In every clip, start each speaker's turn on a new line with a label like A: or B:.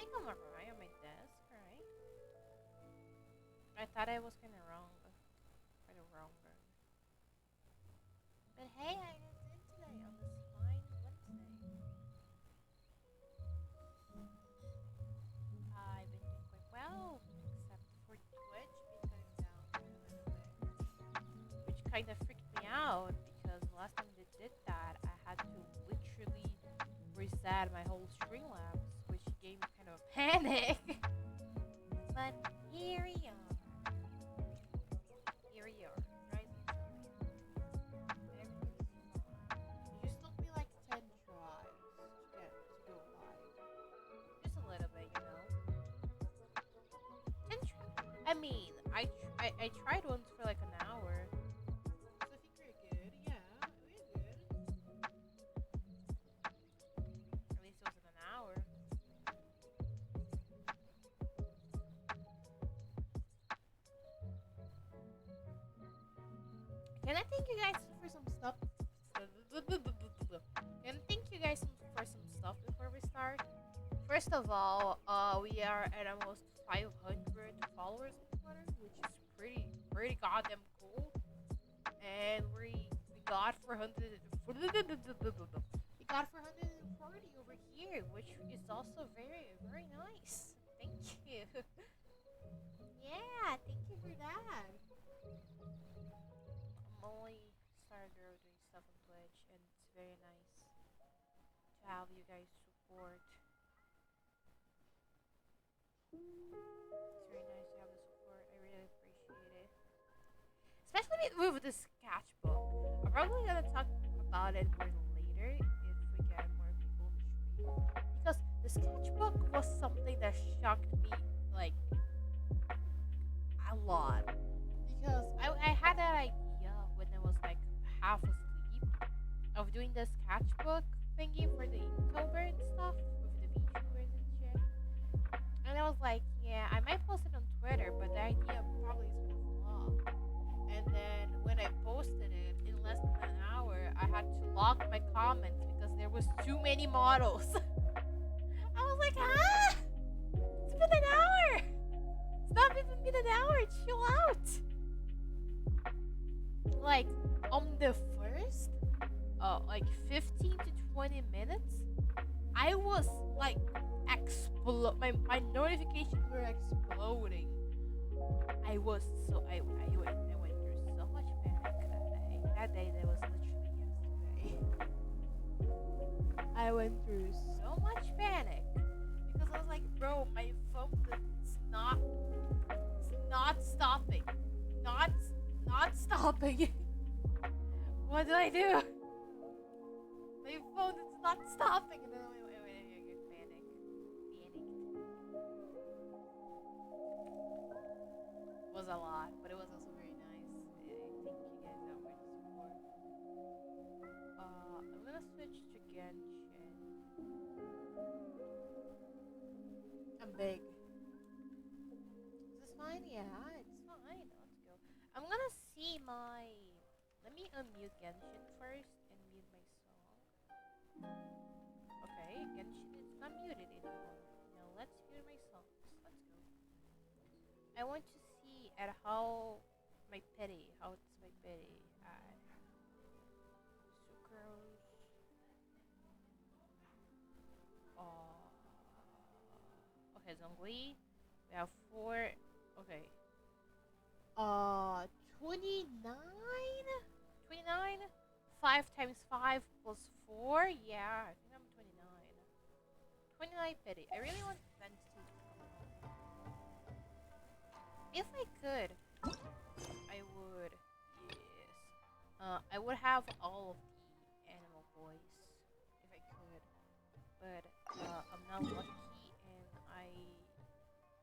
A: think I'm alright on my desk, right? I thought I was kind of wrong. Kind of wrong. But hey, I got in today on this fine Wednesday. I've been doing quite well, except for Twitch being cutting down for a little bit, which kind of freaked me out because the last time they did that, I had to literally reset my whole Streamlabs, which gave me kind of a panic. But here we are. Here we are. Rising sun. Everything's fine.
B: It just took me like 10 tries to go live.
A: Just a little bit, you know. I mean, I tried once for like an hour.
B: So I think we're good. Yeah, we're good.
A: At least it was an hour. Can I thank you guys for some stuff? Can I thank you guys for some stuff before we start? First of all, we are at almost 500 followers on Twitter, which is pretty goddamn cool. And we got 400. We got 440 over here, which is also very nice. Thank you. Yeah, thank you for that. I'm only started doing stuff on Twitch, and it's very nice to have you guys support. It's very nice to have the support. I really appreciate it. Especially with the sketchbook. I'm probably gonna talk about it more later if we get more people to stream. Because the sketchbook was something that shocked me like a lot. Because I had that idea when I was like half asleep of doing the sketchbook thingy for the Inktober and stuff with the VTubers and shit. And I was like, yeah, I might post it on Twitter, but the idea probably is gonna flop. And then when I posted it in less than an hour, I had to lock my comments because there was too many models. I was like, ah, it's been an hour. It's not even been an hour. Chill out. Like on the first, like 15 to 20 minutes, I was like my notifications were exploding. I went through so much panic that day. That day that was literally yesterday. I went through so much panic because I was like, bro, my phone is not stopping. Not stopping. What did I do? My phone is not stopping. And then I get panic. It was a lot, but it was also very nice. I thank you guys out for the support. I'm gonna switch to Genshin.
B: I'm big.
A: Is this fine? Yeah, it's fine. Let's go. I'm gonna see my. Let me unmute Genshin first and mute my song. Okay, Genshin is not muted anymore. Now let's mute my songs. Let's go. I want to see at how it's my pity at sucrose. Okay, Zongli. We have 4. Okay.
B: 29?
A: 29? 5 times 5 plus 4? Yeah, I think I'm 29. 29 pity. I really want Venti to come home. If I could, I would. Yes. I would have all of the animal boys if I could. But I'm not lucky and I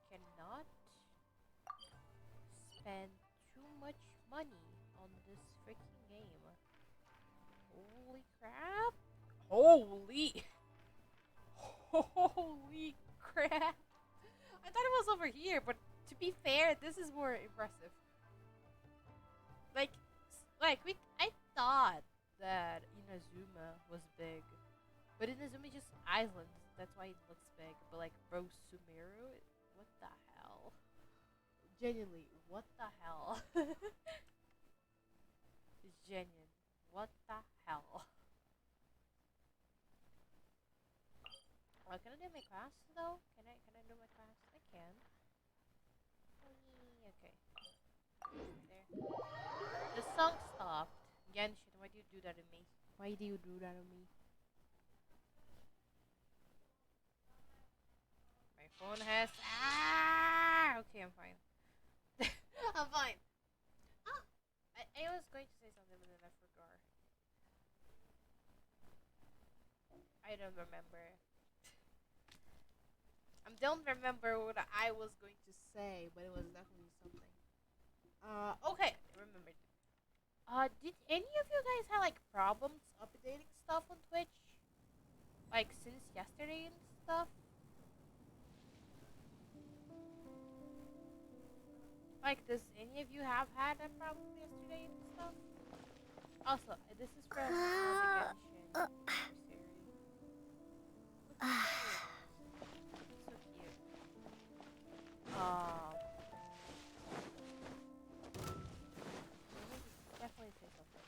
A: cannot spend too much money on this freaking game. Holy crap! Holy crap! I thought it was over here, but to be fair, this is more impressive. Like I thought that Inazuma was big, But Inazuma just islands. That's why it looks big. But like bro, Sumeru, what the hell? Genuinely, what the hell? It's genuine. What the hell? Well, can I do my class though? Can I do my class? I can. Okay. There. The song stopped. Genshin, why do you do that to me? Why do you do that to me? My phone has. Ah! Okay, I'm fine. I'm fine. Ah! I was going to say something, but then I forgot. I don't remember. I don't remember what I was going to say, but it was definitely something. Okay, I remembered. Did any of you guys have like problems updating stuff on Twitch? Like since yesterday and stuff? Like, does any of you have had a problem yesterday and stuff? Also, this is from the Genshin series. So cute. Let me just definitely say something.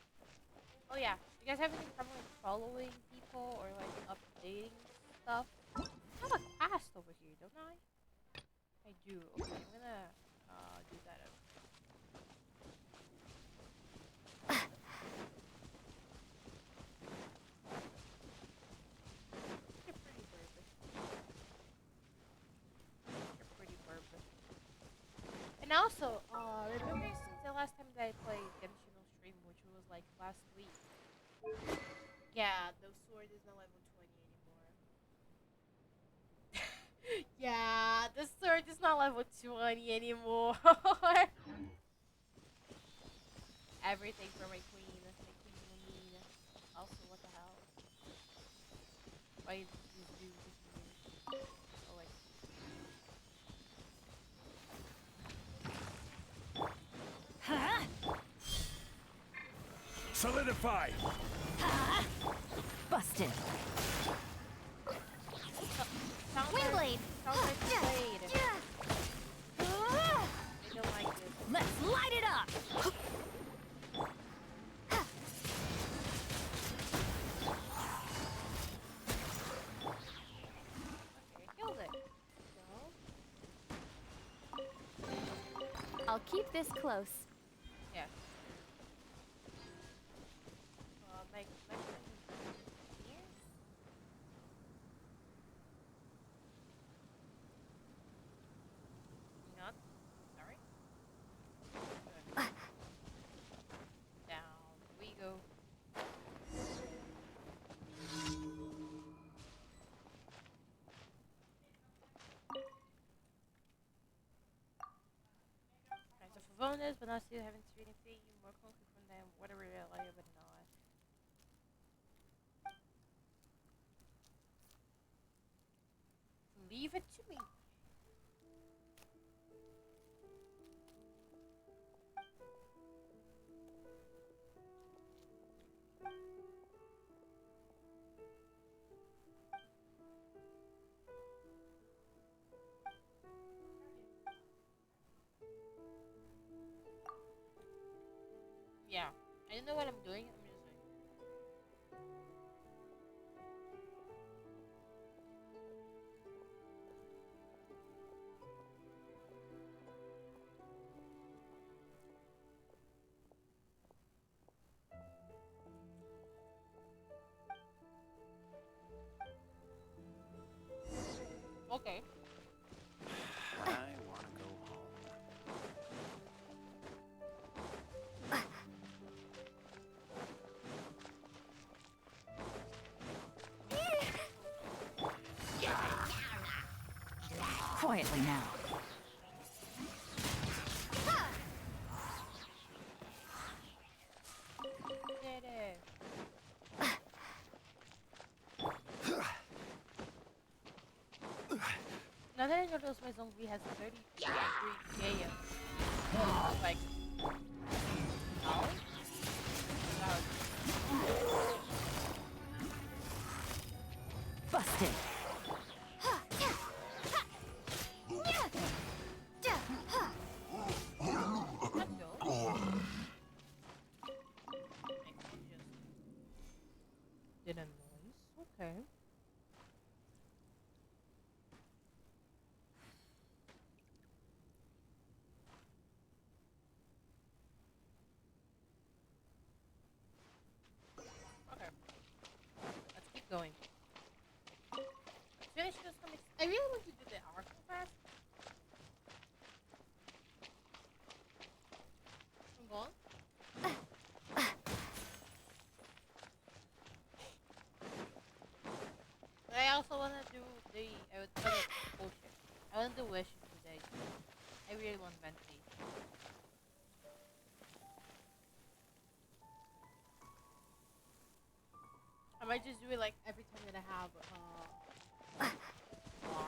A: Oh yeah, you guys have any problem like following people or like updating stuff? I have a cast over here, don't I? I do. Okay, I'm gonna do that. You're pretty burpy. You're pretty burpy. And also, remember since the last time that I played Genshin on stream, which was like last week? Yeah, the sword is not level 20 anymore. Yeah, the sword is not level 20 anymore. Everything for my queen. My queen Lumine. Also, what the hell? Why did this dude disappear? Oh, wait.
C: Solidify!
D: Busted.
A: Wingblade! Sounds like a blade. I don't like this.
D: Let's light it up!
A: Okay, I killed it. So?
D: I'll keep this close.
A: Yeah. My connection is here? Not? Sorry? Good. Down we go. Alright, so for bonus, but I still haven't seen anything more concrete from them, whatever they like, but not. Leave it to me. Yeah, I don't know what I'm doing. I'm just doing. Okay.
C: I want to go home.
D: Quietly now.
A: Did it. Now that I noticed my zombie has 33k of like knowledge.
D: Busted.
A: Let's go. Did a noise. Okay. Okay. Let's keep going. Finish this comics. I really want to do the arc fast. I'm going. But I also want to do the bullshit. I want to do wishes today. I really want VENTI. I might just do it like every time that I have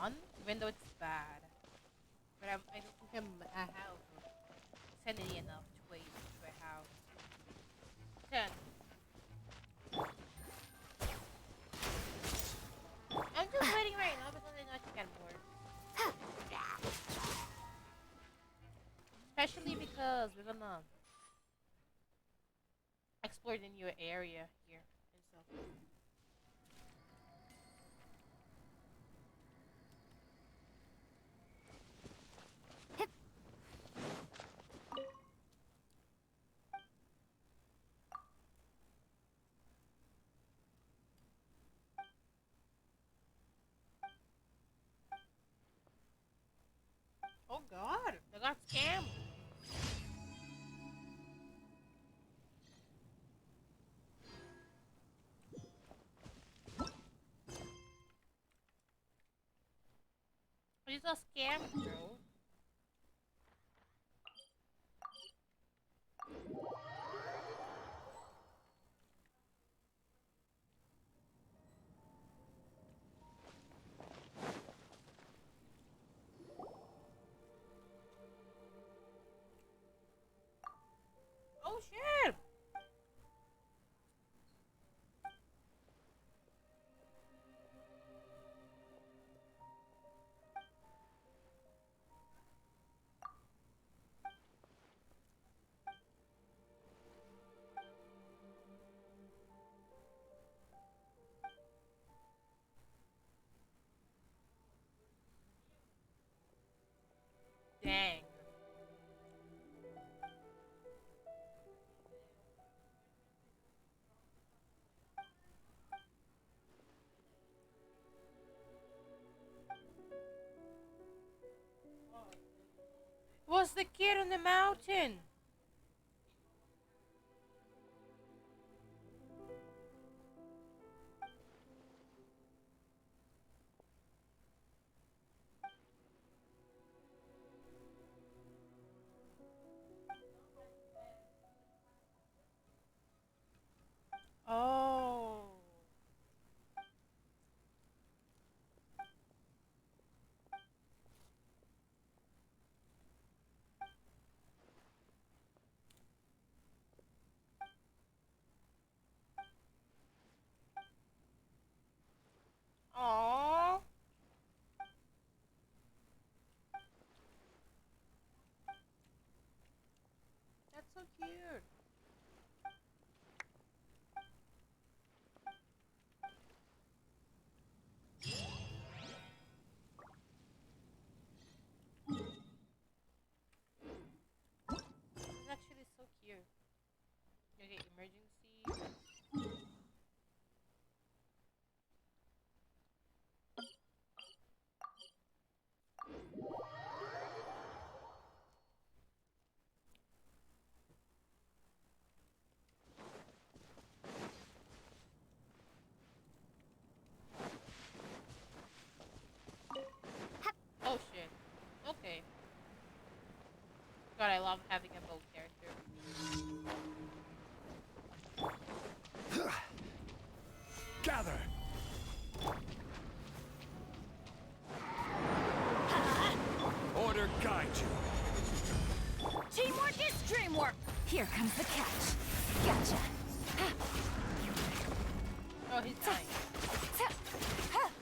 A: one, even though it's bad. But I don't think I have sanity enough to wait to have 10. I'm just waiting right now because I know I can get more. Especially because we're gonna explore the new area here and stuff. Oh god, I got scammed. It's a scam, bro. Oh shit! Dang. Was the kid on the mountain? Oh. Aww. That's so cute. It's actually so cute. Okay, emergency. Oh shit. Okay. God, I love having a boat character.
C: Gather. Order guide you.
D: Teamwork is dreamwork. Here comes the catch. Gotcha.
A: Oh, he's dying.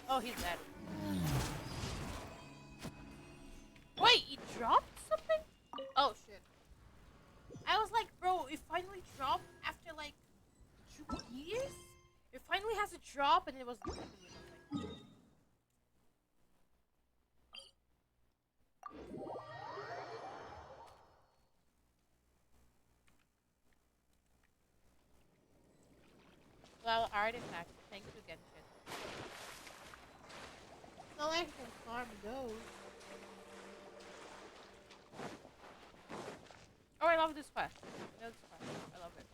A: Oh Oh, he's dead. Wait, he dropped something? Oh shit. I was like, bro, it finally dropped after like 2 years? It finally has a drop and it was nothing. Well, artifact. Thank you, Genshin.
B: It's not like I can farm those.
A: Oh, I love this quest. I love this quest. I love it.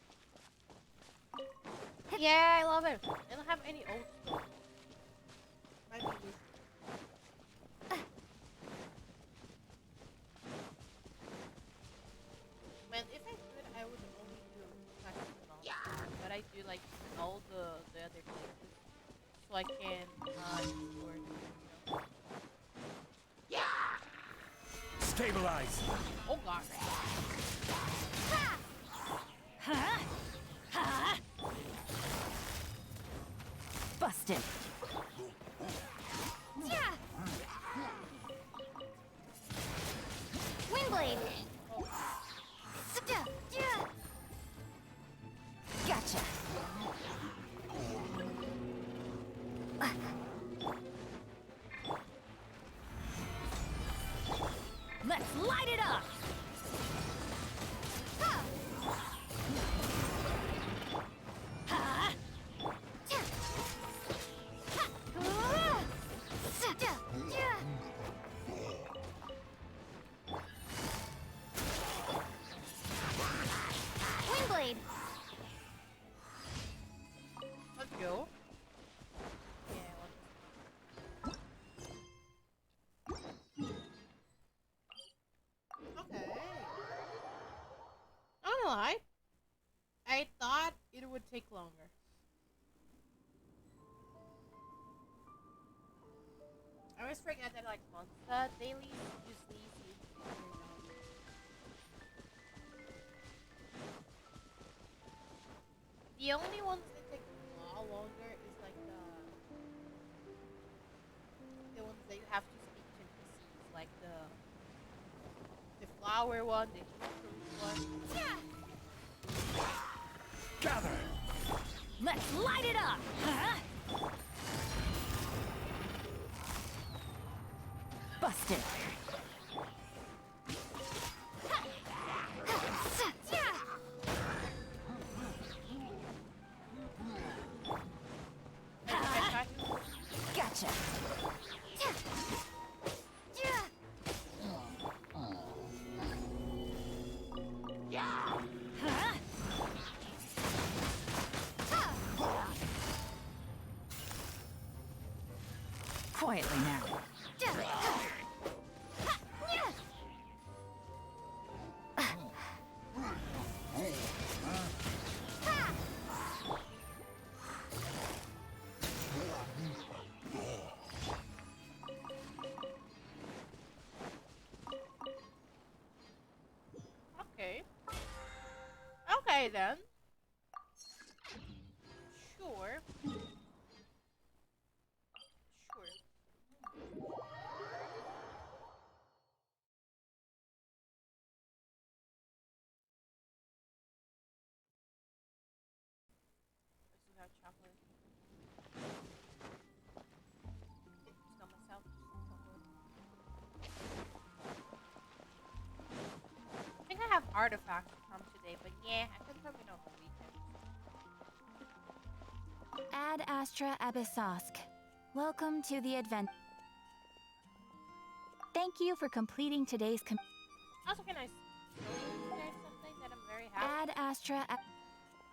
A: Yeah, I love it. I don't have any old stuff.
B: Might be this.
A: Man, if I could, I would only do practice monster, but I do like all the other places, so I can explore, you know.
C: Stabilize.
A: Oh god.
D: Huh? Huh? Busted. Yeah. Wingblade. Gotcha. Let's light it up. Wingblade.
A: Let's go. Yeah,
B: Okay. I'm not gonna lie. I thought it would take longer.
A: I always forget that like monster daily usually seems easier now. The only ones that take a lot longer is like the ones that you have to speak to NPCs, like the flower one, the fruit one.
C: Gather.
D: Let's light it up. Huh? Busted. Gotcha. Huh? Quietly now.
A: Okay. Okay then. Sure. Sure. This is our chocolate. Just got myself chocolate. I think I have artifacts from today, but yeah, I could probably on the weekend.
D: Ad Astra Abyssosk. Welcome to the advent. Thank you for completing today's
A: Also, can I show you guys something that I'm very happy?
D: Ad Astra.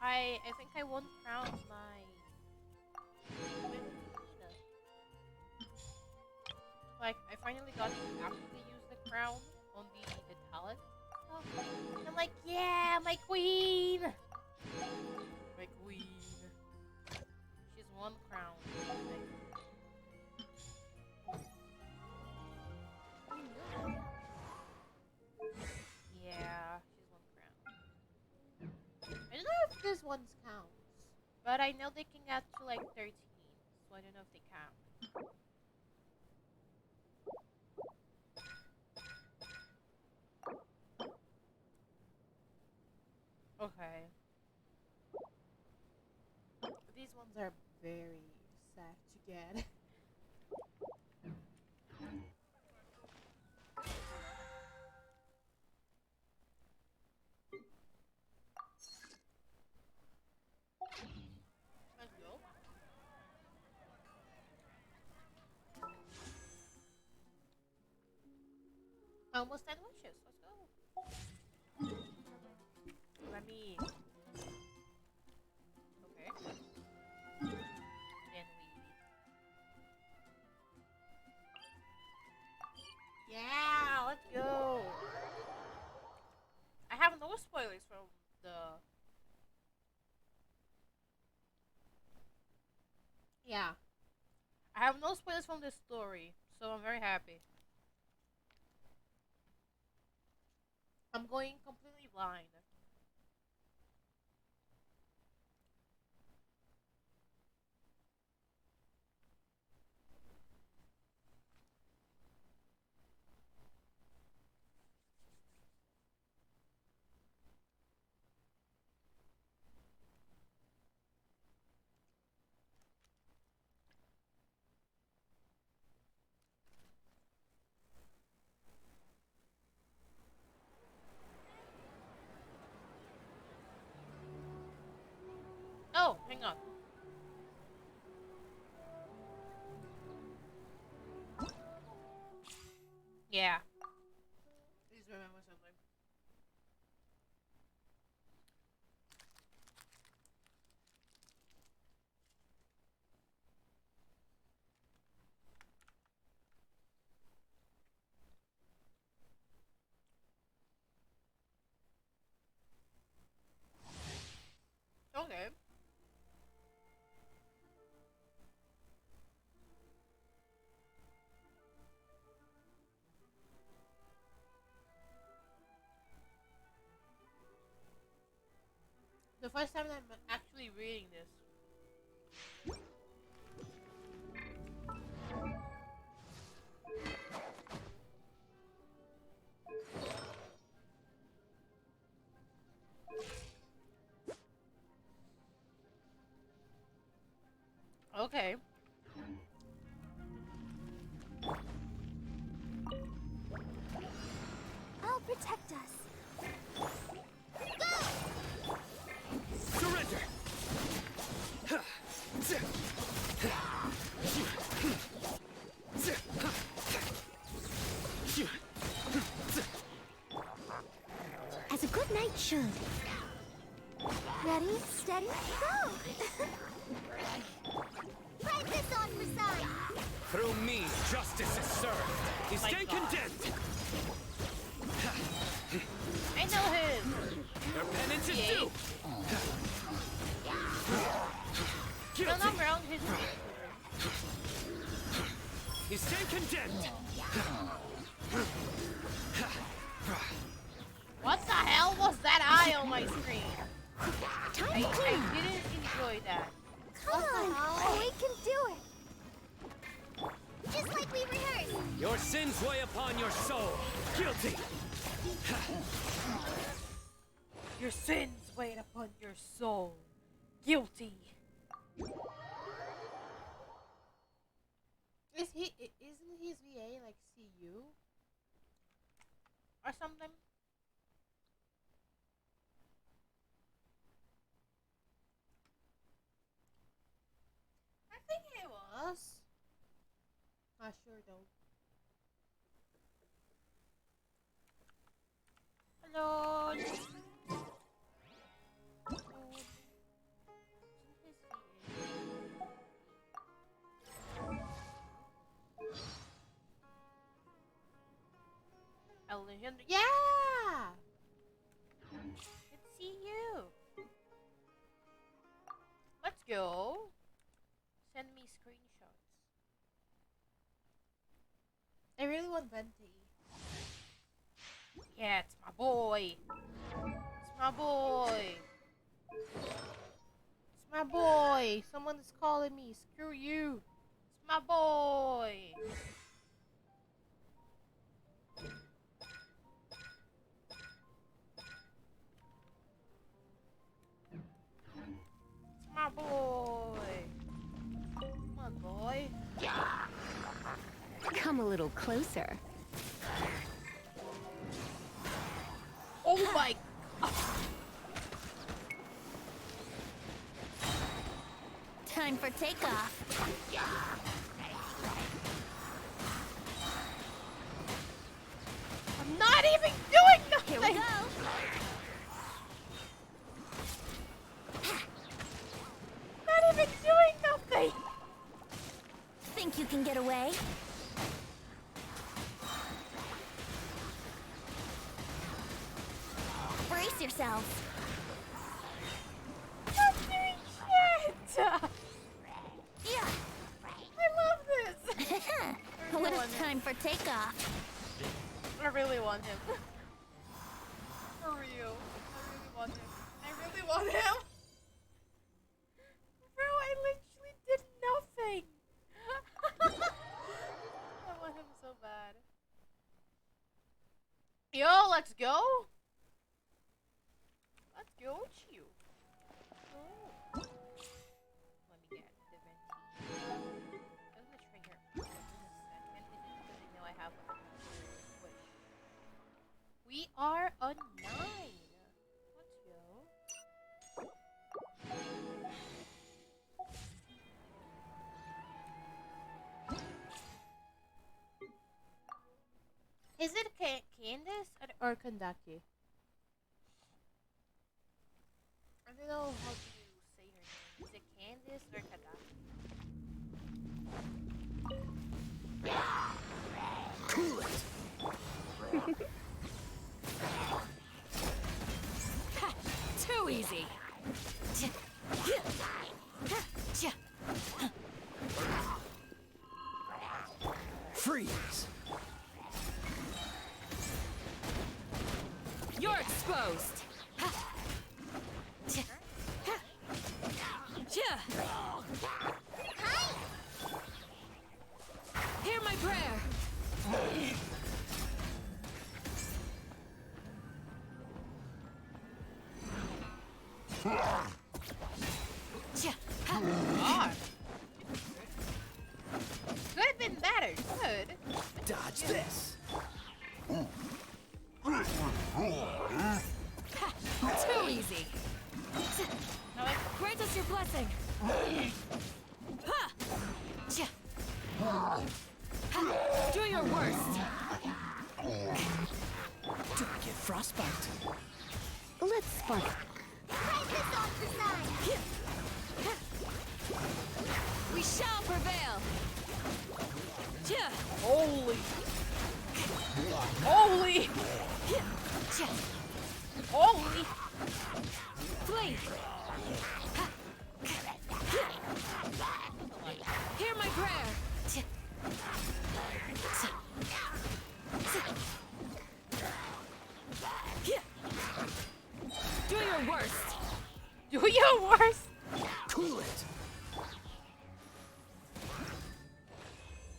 A: I think I won crown my. Like I finally got to actually use the crown on the talent stuff. And I'm like, yeah, my queen. My queen. She's one crown. Yeah, she's one crown.
B: I don't know if this one's counts.
A: But I know they can get to like 13, so I don't know if they count.
B: Those are very sad to get. Let's go. Almost 10 wishes. Let's go. Let me. Okay. Then we. Yeah, let's go. I have no spoilers from the. Yeah. I have no spoilers from this story, so I'm very happy. I'm going completely blind. Oh, hang on. Yeah. Please remember something. Okay. The first time I'm actually reading this. Okay.
D: I'll protect us.
C: Surrender!
D: As a good knight should. Ready, steady, go! Try this on for size.
C: Through me, justice is served. He
A: My
C: stand
A: God.
C: condemned.
A: I know him.
C: Their penance is
A: Yeah.
C: due.
A: No,
C: Guilty.
A: not wrong. His.
C: He stand condemned.
A: What the hell was that eye on my screen?
D: Time
A: I
D: to clean.
A: didn't enjoy that.
D: Come on, we can do it. Just like we rehearsed.
C: Your sins weigh upon your soul. Guilty.
A: Your sins weigh upon your soul. Guilty.
B: Isn't his VA like CU?
A: Or something.
B: I think it was. Not sure though.
A: Hello. Alejandro.
B: Yeah!
A: Let's see you. Let's go. Send me screenshots.
B: I really want Venti.
A: Yeah, it's my boy. It's my boy. It's my boy. Someone is calling me. Screw you. It's my boy. It's my boy.
E: Come a little closer.
B: Oh my.
D: Time for takeoff.
B: I'm not even doing nothing.
D: Here we go.
B: Not even doing nothing.
D: Think you can get away? Brace yourselves.
B: Not doing shit.
D: Yeah.
B: I love this.
D: When it's time for takeoff.
B: I really want him. For real. I really want him. I really want him. Bro, I literally did nothing. I want him so bad. Yo, let's go. Let's go, you. Oh. Let me get the VENTI. I'm gonna try here in a second. Because I know I have a wish. We are on 9. Let's go. Is it Candyz or Kandaki? I don't know how to say her name. Is it Candyz or Kandaki?
C: Cool it.
E: Too easy.
C: Freeze.
E: You're exposed. Hear my prayer.
B: God. Could have been better. Good.
C: Dodge this.
E: Too easy.
B: No, like,
E: Grant us your blessing. Do your worst.
C: Do I get frostbite?
E: Let's spark.
D: Pry this off the side.
E: We shall prevail.
B: holy. Holy. Holy.
E: Flee. Hear my prayer. Do your worst.
B: Do your worst.
C: Cool it.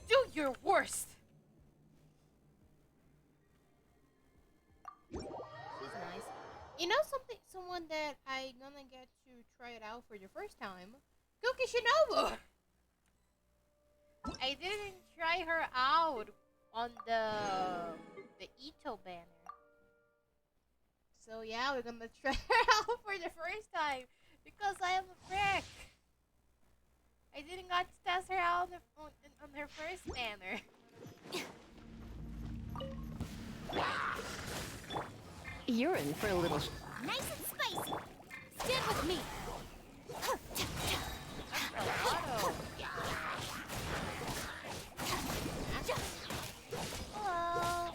B: Do your worst. She's nice. You know something? Someone that I gonna get to try it out for the first time. Cookie Shinobu. I didn't try her out on the Ito banner. So yeah, we're gonna try her out for the first time because I am a prick. I didn't got to test her out on her first banner.
E: You're in for a little.
D: Nice and spicy.
E: Stand with me.
B: Auto.
D: Hello.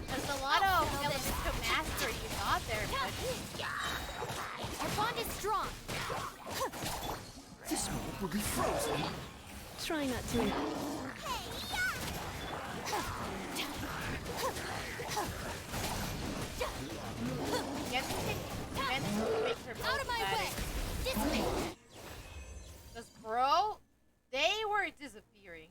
B: There's a lot of elements to master you got there, but
D: Our bond is strong.
C: This moment will be frozen.
E: Try not to.
B: make her
D: Out of my way. Dissipate.
B: Because, bro, they were disappearing.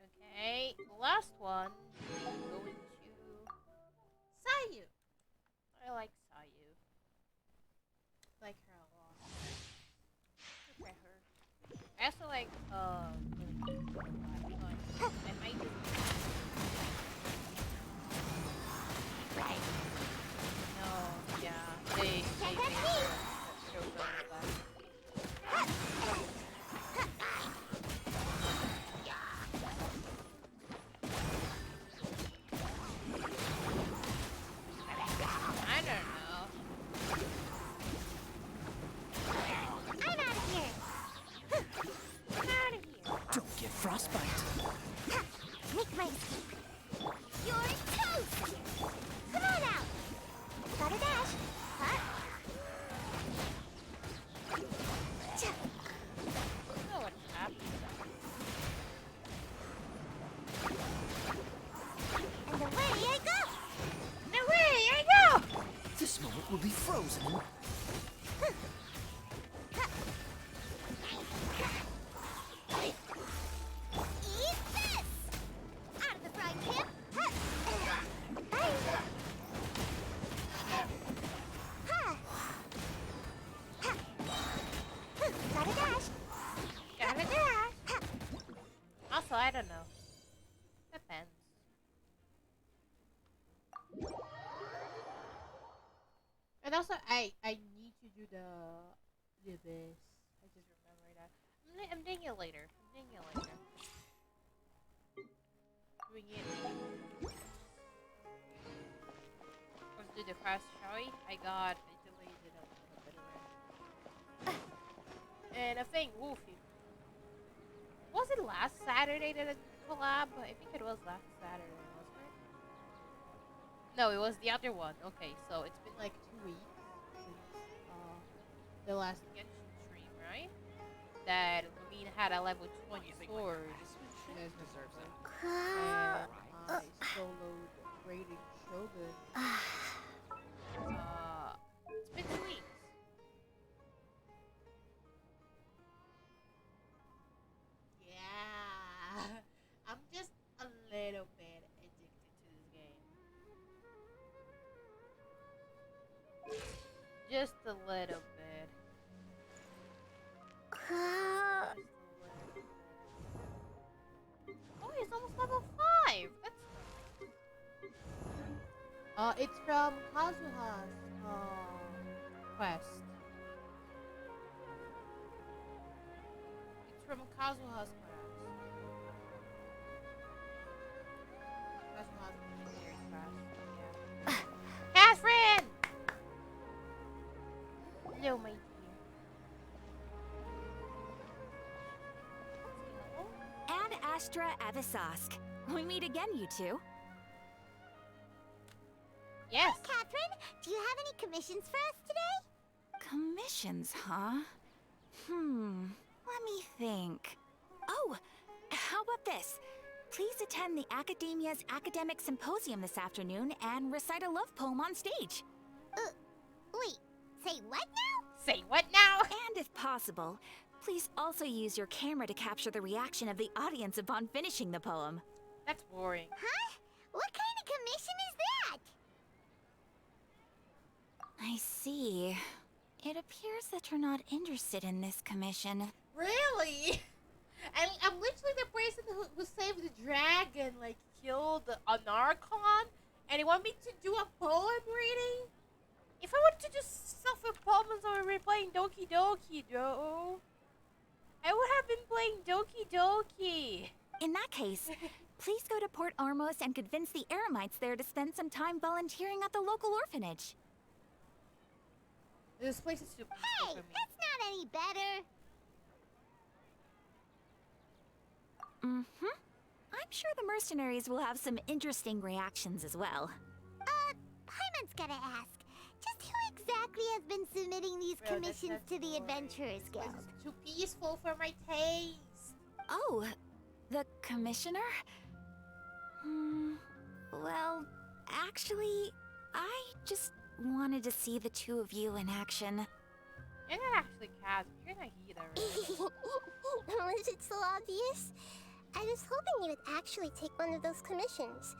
B: Okay, last one. done, I'm going to Sayu. I like Sayu. Like her a lot. Look at her. I also like I might just no, yeah. They
D: Can't touch me.
B: show them that. I don't know.
D: I'm out of here.
B: I'm out of here.
C: Don't get frostbite.
D: Make my escape. You're toast. Come on out. Got a dash. Huh?
B: I don't know what's happening.
D: And away I go.
B: Away I go!
C: This moment will be frozen.
D: Eat this. Out of the frying pan. Bye. Got a dash.
B: Got a dash. Also, I don't know. Depends. And also, I need to do this. I just remember that. I'm doing it later. Doing it. Let's do the fast, shall we? I delayed it a little bit already. And I think Wolfie. Was it last Saturday that it collab? I think it was last Saturday, wasn't it? No, it was the other one. Okay, so it's been like 2 weeks since the last genshin stream, right? That Lumine had a level 20 sword. You guys remember? And I soloed raiding Shogun. It's been 2 weeks. Yeah, I'm just a little bit addicted to this game. Just a little bit. Just a little bit. Oh, it's almost level 5. That's it's from Kazuha's quest. It's from Kazuha's quest. Kazuha's engineer's quest. Yeah. Catherine! Hello, my dear.
F: And Astra Avisask. We meet again, you two.
B: Yes.
D: Catherine, do you have any commissions for us today?
F: Commissions, huh? Let me think. Oh, how about this? Please attend the Academia's Academic Symposium this afternoon and recite a love poem on stage.
D: Wait, say what now?
B: Say what now?
F: And if possible, please also use your camera to capture the reaction of the audience upon finishing the poem.
B: That's boring.
D: Huh? What kind of commission is that?
F: I see. It appears that you're not interested in this commission.
B: Really? And I'm literally the person who saved the dragon, like killed a Narcon, and you want me to do a poem reading? If I wanted to just suffer poems or be playing Doki Doki, though, I would have been playing Doki Doki.
F: In that case, please go to Port Ormos and convince the Eremites there to spend some time volunteering at the local orphanage.
B: This place is too peaceful
D: Hey,
B: for me.
D: that's not any better.
F: I'm sure the mercenaries will have some interesting reactions as well.
D: Paimon's gotta ask. Just who exactly has been submitting these
B: Bro,
D: commissions
B: that's
D: to the
B: boring.
D: Adventurers
B: This
D: Guild?
B: place is too peaceful for my taste.
F: Oh, the commissioner? Well, actually, I just wanted to see the two of you in action.
B: You're not actually Kaz. You're not either, right?
D: Was it so obvious? I was hoping you would actually take one of those commissions.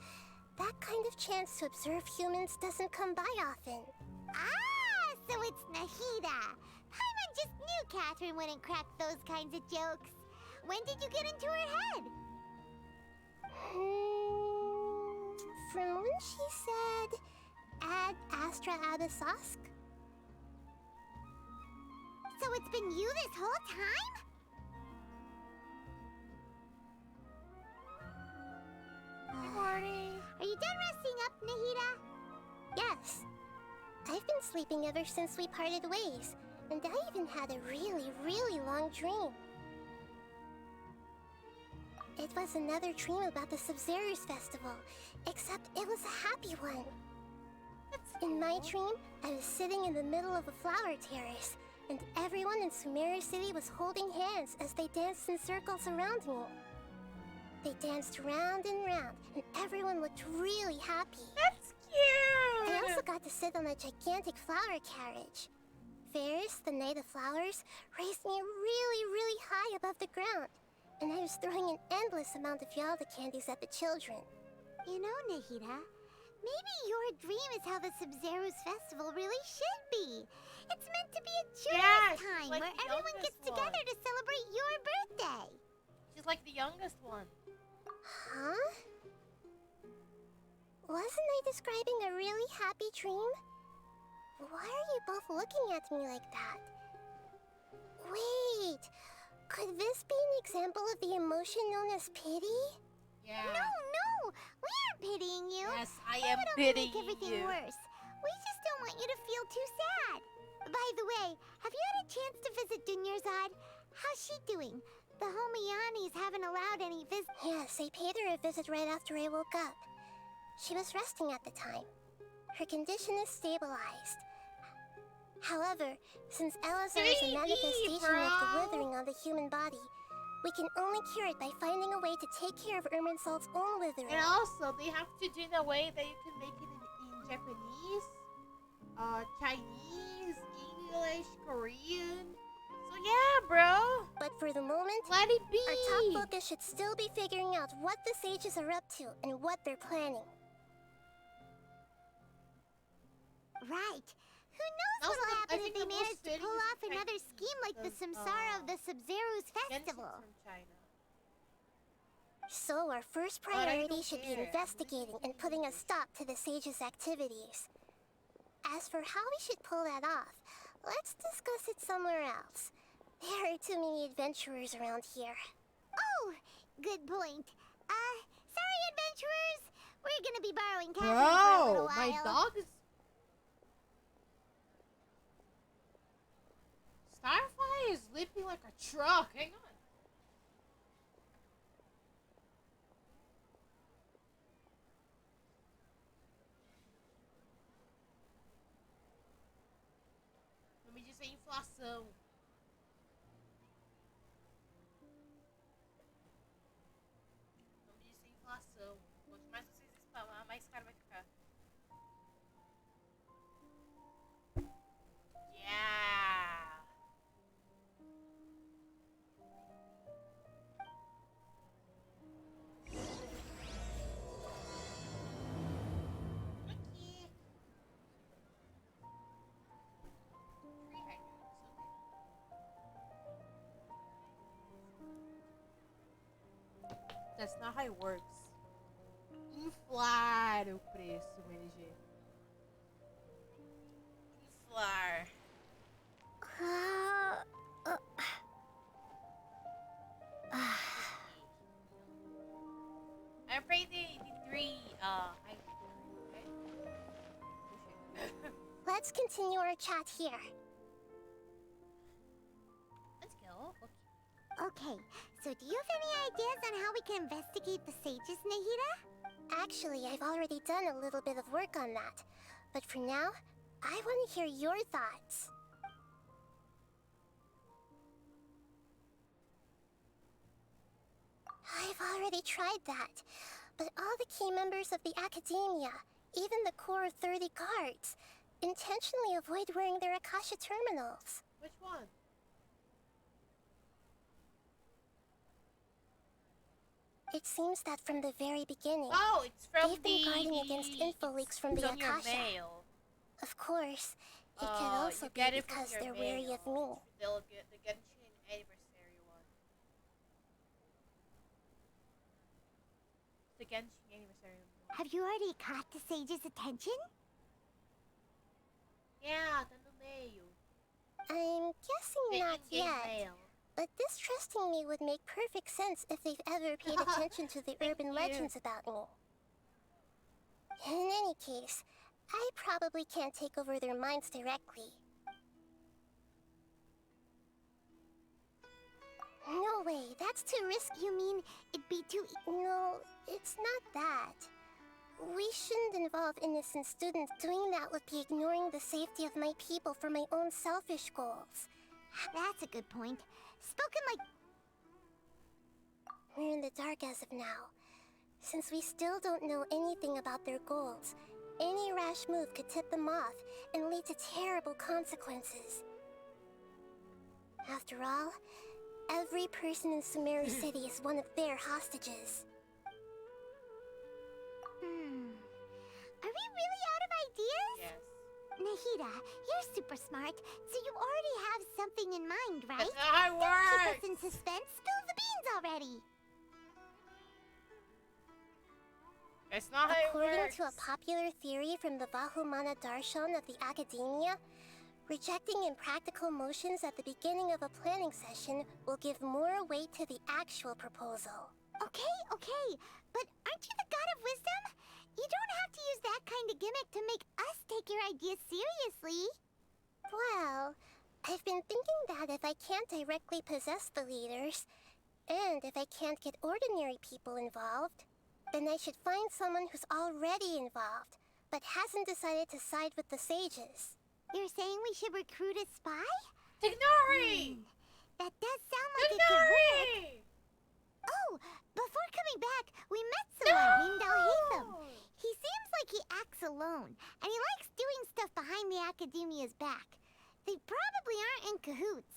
D: That kind of chance to observe humans doesn't come by often.
G: Ah, so it's Nahida. Paimon just knew Catherine wouldn't crack those kinds of jokes. When did you get into her head?
D: From when she said, Ad Astra Abyssosk?
G: So it's been you this whole time?
A: Good morning.
G: Are you done resting up, Nahida?
D: Yes. I've been sleeping ever since we parted ways, and I even had a really, really long dream. It was another dream about the Sub-Zero's festival, except it was a happy one. In my dream, I was sitting in the middle of a flower terrace, and everyone in Sumeru City was holding hands as they danced in circles around me. They danced round and round, and everyone looked really happy.
A: That's cute.
D: I also got to sit on a gigantic flower carriage. Ferris, the Knight of Flowers, raised me really, really high above the ground, and I was throwing an endless amount of Yalda candies at the children.
G: You know, Nahida, maybe your dream is how the Sub-Zero's festival really should be. It's meant to be a joyous time
A: like
G: where
A: the
G: everyone
A: youngest
G: gets together
A: one.
G: to celebrate your birthday.
A: She's like the youngest one.
D: Huh? Wasn't I describing a really happy dream? Why are you both looking at me like that? Wait, could this be an example of the emotion known as pity?
A: Yeah.
G: No, we aren't pitying you.
A: Yes, I
G: That
A: am
G: would only
A: pitying
G: make everything
A: you.
G: worse. We just don't want you to feel too sad. By the way, have you had a chance to visit Dunyarzad? How's she doing? The Homeeanis haven't allowed any visits.
D: Yes, I paid her a visit right after I woke up. She was resting at the time. Her condition is stabilized. However, since Elazar is a
A: 3D,
D: manifestation of the
A: bro.
D: withering on the human body, we can only cure it by finding a way to take care of Irminsul's own withering.
A: And also, they have to do it in a way that you can make it in Japanese, Chinese, English, Korean. So yeah, bro.
D: But for the moment,
A: Let it be.
D: our top focus should still be figuring out what the sages are up to and what they're planning.
G: Right. Who knows
A: Also,
G: what'll
A: I
G: happen
A: think
G: if they
A: the most
G: manage to
A: fitting
G: pull
A: is
G: off another
A: Chinese
G: scheme like the
A: because,
G: Samsara of the Sub-Zero's
A: Genshin
G: festival.
A: from China.
D: So our first
A: But I
D: priority
A: don't
D: should be
A: care.
D: investigating and putting a stop to the sages' activities. As for how we should pull that off, let's discuss it somewhere else. There are too many adventurers around here.
G: Oh, good point. Sorry, adventurers. We're gonna be borrowing Catherine for a little
A: Bro,
G: while.
A: my dog is. Starfire is leaping like a truck. Hang on. Vamos dizer inflação. Vamos dizer inflação. Quanto mais vocês spamar, mais caro vai ficar. Yeah! Aqui. Free hydrants, okay. That's not how it works. Inflar o preço, MG. Inflar. I'm afraid the three, okay.
D: Let's continue our chat here.
A: Let's go.
G: Okay, so do you have any ideas on how we can investigate the sages, Nahida?
D: Actually, I've already done a little bit of work on that. But for now, I want to hear your thoughts. I've already tried that, but all the key members of the Academia, even the core of 30 guards, intentionally avoid wearing their Akasha terminals.
A: Which one?
D: It seems that from the very beginning,
A: Oh, it's from
D: they've been guarding against info leaks from
A: it's
D: the
A: on your
D: Akasha.
A: mail.
D: Of course, it could
A: Oh,
D: also
A: you
D: be
A: get it from
D: because
A: your
D: they're
A: mail.
D: wary of me.
A: They'll get the Genshin anniversary one. The Genshin anniversary one.
G: Have you already caught the sage's attention?
A: Yeah, the mail.
D: I'm guessing
A: The
D: not
A: in-game
D: yet.
A: mail.
D: But distrusting me would make perfect sense if they've ever paid attention to the
A: Thank
D: urban
A: you.
D: legends about me. In any case, I probably can't take over their minds directly. No way, that's too risky.
G: You mean it'd be too
D: No, it's not that. We shouldn't involve innocent students. Doing that would be ignoring the safety of my people for my own selfish goals.
G: That's a good point. Spoken like...
D: We're in the dark as of now. Since we still don't know anything about their goals, any rash move could tip them off and lead to terrible consequences. After all, every person in Sumeru City is one of their hostages.
G: Are we really out of ideas?
A: Yes.
G: Nahida, you're super smart, so you already have something in mind, right?
A: That's not how it
G: Don't keep
A: works.
G: us in suspense. Spill the beans already.
A: It's not how it
D: According
A: works.
D: to a popular theory from the Vahumana Darshan of the Academia, rejecting impractical motions at the beginning of a planning session will give more weight to the actual proposal.
G: Okay, but aren't you the god of wisdom? You don't have to use that kind of gimmick to make us take your ideas seriously.
D: Well, I've been thinking that if I can't directly possess the leaders, and if I can't get ordinary people involved, then I should find someone who's already involved, but hasn't decided to side with the sages.
G: You're saying we should recruit a spy?
A: Tignori!
G: That does sound like it could work.
A: Tignori!
G: Oh, before coming back, we met someone named Al-Haytham. He seems like he acts alone, and he likes doing stuff behind the Academia's back. They probably aren't in cahoots.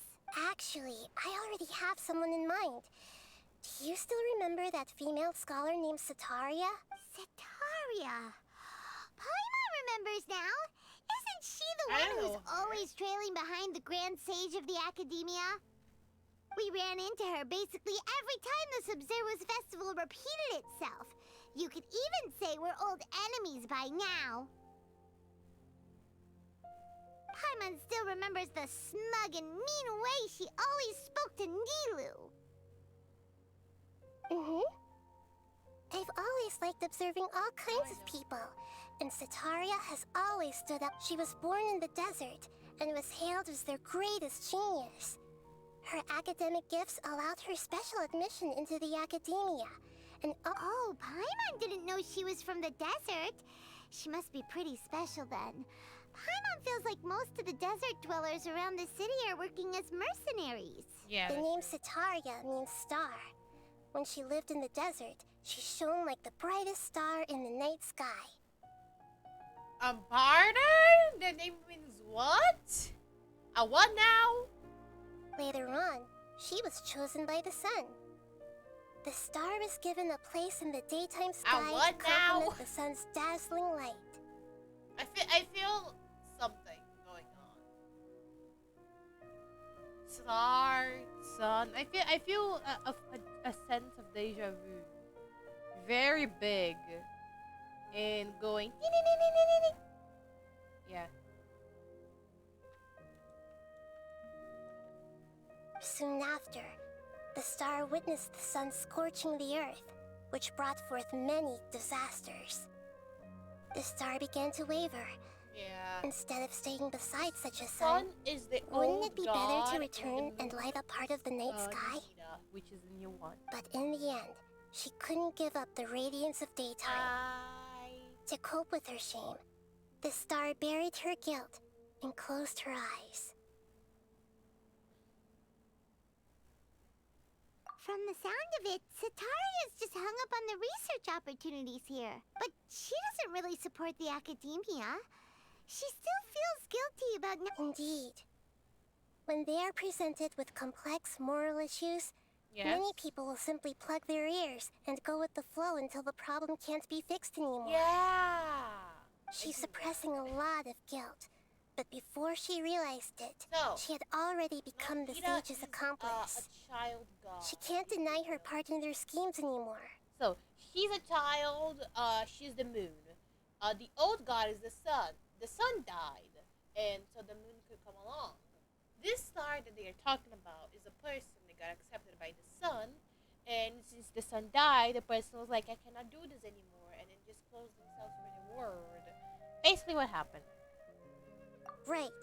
D: Actually, I already have someone in mind. Do you still remember that female scholar named Sataria?
G: Sataria. Paimon remembers now. Isn't she the
A: I
G: one
A: don't
G: who's
A: know her.
G: always trailing behind the Grand Sage of the Academia? We ran into her basically every time the Sub-Zero's festival repeated itself. You could even say we're old enemies by now. Paimon still remembers the smug and mean way she always spoke to Nilu.
D: I've always liked observing all kinds of people, and Sataria has always stood up. She was born in the desert and was hailed as their greatest genius. Her academic gifts allowed her special admission into the academia, and
G: Oh, Paimon didn't know she was from the desert. She must be pretty special then. Paimon feels like most of the desert dwellers around the city are working as mercenaries.
A: Yeah.
D: the name Sataria means star. When she lived in the desert, she shone like the brightest star in the night sky.
A: Pardon? The name means what? A what now?
D: Later on, she was chosen by the sun. The star was given a place in the daytime sky
A: what
D: to
A: now?
D: complement the sun's dazzling light.
A: I feel something going on. Star, sun. I feel a sense of deja vu. Very big. And going. Yeah.
D: Soon after, the star witnessed the sun scorching the earth, which brought forth many disasters. The star began to waver.
A: Yeah.
D: Instead of staying beside such a
A: Sun
D: sun,
A: is the
D: wouldn't
A: old
D: it be
A: god
D: better to
A: and the
D: return and
A: moon,
D: light up part of the night sky?
A: Nina, which is the new one.
D: But in the end, she couldn't give up the radiance of daytime. To cope with her shame, the star buried her guilt and closed her eyes.
G: From the sound of it, Sataria's just hung up on the research opportunities here. But she doesn't really support the academia. She still feels guilty about
D: Indeed. When they are presented with complex moral issues,
A: Yes.
D: Many people will simply plug their ears and go with the flow until the problem can't be fixed anymore.
A: Yeah.
D: She's suppressing a lot of guilt. But before she realized it,
A: So,
D: she had already become the
A: Nagita
D: sage's
A: is,
D: accomplice.
A: a child god.
D: She can't deny her part in their schemes anymore.
A: So, she's a child, she's the moon. The old god is the sun. The sun died, and so the moon could come along. This star that they are talking about is a person that got accepted by the sun, and since the sun died, the person was like, I cannot do this anymore, and then just closed themselves for the world. Basically what happened.
D: Right.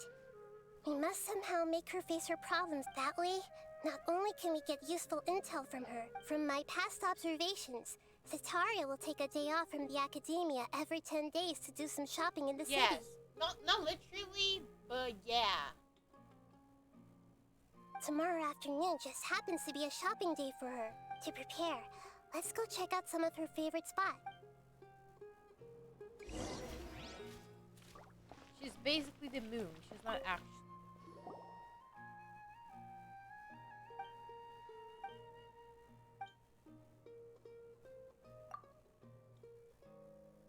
D: We must somehow make her face her problems that way. Not only can we get useful intel from her, from my past observations, Cetaria will take a day off from the academia every 10 days to do some shopping in the
A: Yes.
D: city.
A: Not literally, but yeah.
D: Tomorrow afternoon just happens to be a shopping day for her. To prepare, let's go check out some of her favorite spots.
A: She's basically the moon. She's not actually.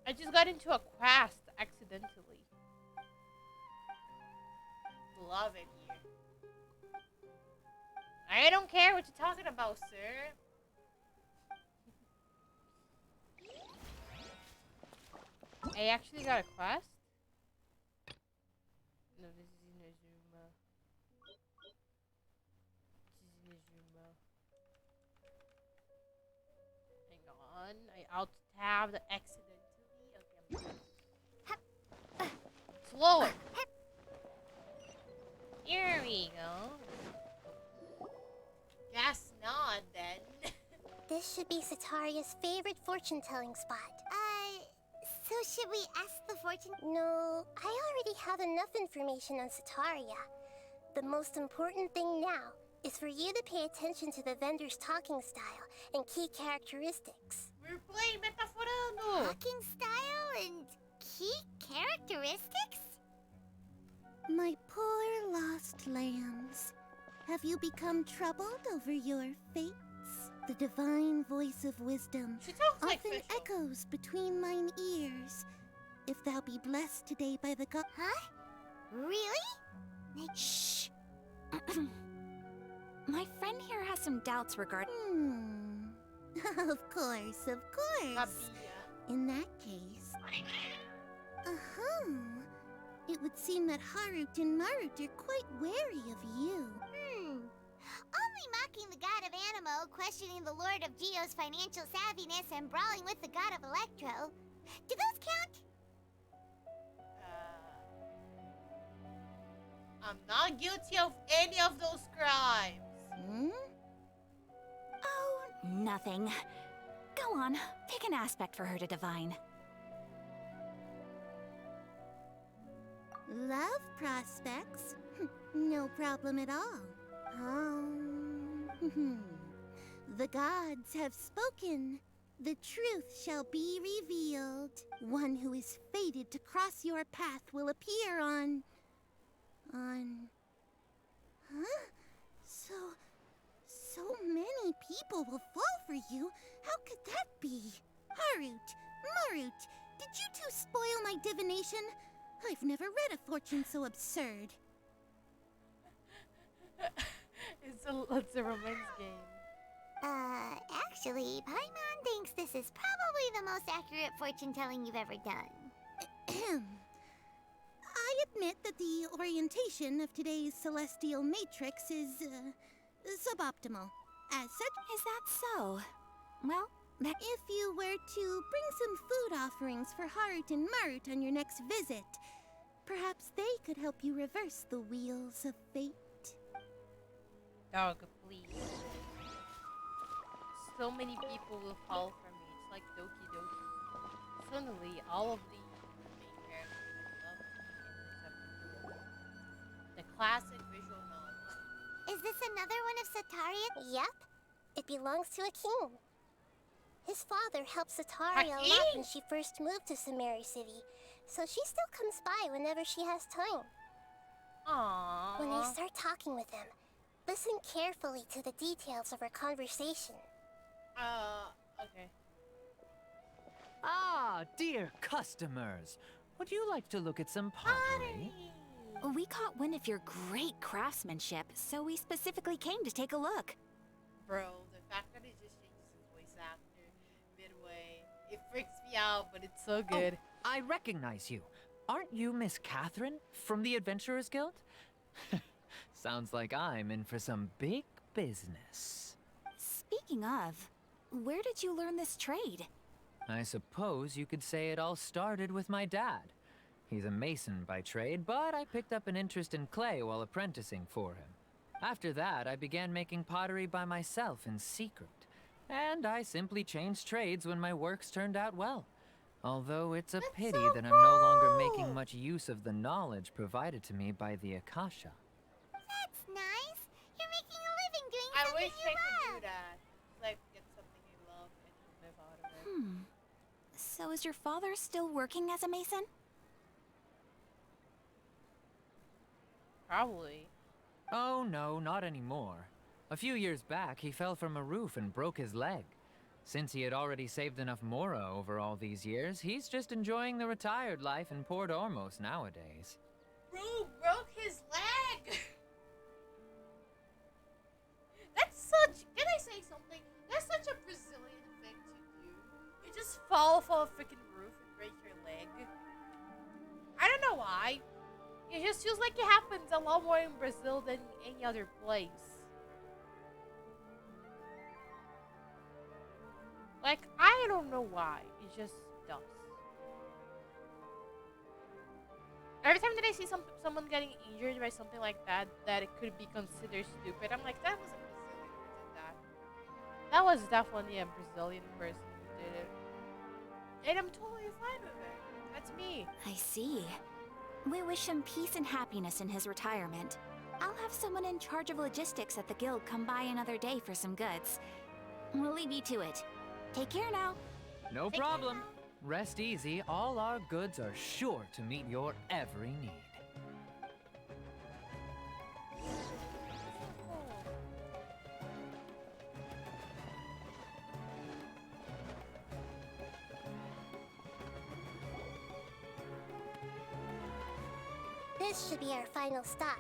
A: I just got into a quest accidentally. Love it here. I don't care what you're talking about, sir. I actually got a quest. No, this is Inazuma. This is Inazuma. Hang on. I alt-tabbed accidentally. Okay, I'm slower. Here we go. Guess not, then.
D: This should be Cetaria's favorite fortune-telling spot.
G: So should we ask the fortune?
D: No, I already have enough information on Cetaria. The most important thing now is for you to pay attention to the vendor's talking style and key characteristics.
A: We're playing Metaforando.
G: Talking style and key characteristics?
H: My poor lost lambs. Have you become troubled over your fates? The divine voice of wisdom
A: She talks like
H: often
A: Fischl.
H: echoes between mine ears. If thou be blessed today by the god...
G: Huh? Really?
F: Shh. My friend here has some doubts regarding.
H: Of course, of course.
A: Mabia.
H: In that case... It would seem that Harut and Marut are quite wary of you.
G: Only mocking the god of Animo, questioning the lord of Geo's financial savviness, and brawling with the god of Electro. Do those count?
A: I'm not guilty of any of those crimes.
F: Oh, nothing. Go on, pick an aspect for her to divine.
H: Love prospects? No problem at all. The gods have spoken. The truth shall be revealed. One who is fated to cross your path will appear on... Huh? So many people will fall for you. How could that be? Harut, Marut, did you two spoil my divination? I've never read a fortune so absurd.
A: It's a romance game.
G: Actually, Paimon thinks this is probably the most accurate fortune-telling you've ever done.
H: I admit that the orientation of today's celestial matrix is, suboptimal. As such,
F: Is that so? Well, that.
H: if you were to bring some food offerings for Harut and Marut on your next visit, perhaps they could help you reverse the wheels of fate.
A: Dog, please. So many people will fall for me. It's like Doki Doki. Suddenly, all of the main characters I love except the classic visual novel.
G: Is this another one of Cetaria?
D: Yep, it belongs to a king. His father helped Cetaria a lot
A: Hakim?
D: when she first moved to Samari City, so she still comes by whenever she has time.
A: Aww.
D: When I start talking with him, Listen carefully to the details of our conversation.
A: Okay.
C: Ah, dear customers. Would you like to look at some pottery?
F: We caught wind of your great craftsmanship, so we specifically came to take a look.
A: Bro, the fact that he just changes his voice actor midway, it freaks me out, but it's so good.
C: Oh, I recognize you. Aren't you Miss Catherine from the Adventurers Guild? Sounds like I'm in for some big business.
F: Speaking of, where did you learn this trade?
C: I suppose you could say it all started with my dad. He's a mason by trade, but I picked up an interest in clay while apprenticing for him. After that, I began making pottery by myself in secret. And I simply changed trades when my works turned out well. Although it's a pity that I'm no longer making much use of the knowledge provided to me by the Akasha.
G: That's nice. You're making a living doing
A: I
G: something
A: wish
G: you
A: I could
G: love.
A: do that. Like, get something you love and live out of it.
F: So is your father still working as a mason?
A: Probably.
C: Oh no, not anymore. A few years back, he fell from a roof and broke his leg. Since he had already saved enough mora over all these years, he's just enjoying the retired life in Port Ormos nowadays.
A: Bro broke his leg! That's such... Can I say something? That's such a Brazilian thing to do. You just fall off a freaking roof and break your leg. I don't know why. It just feels like it happens a lot more in Brazil than any other place. Like, I don't know why. It just does. Every time that I see someone getting injured by something like that, that it could be considered stupid, I'm like, that was a Brazilian who did that. That was definitely a Brazilian person who did it. And I'm totally fine with it. That's me.
F: I see. We wish him peace and happiness in his retirement. I'll have someone in charge of logistics at the guild come by another day for some goods. We'll leave you to it. Take care now.
C: No problem. Rest easy, all our goods are sure to meet your every need.
D: This should be our final stop.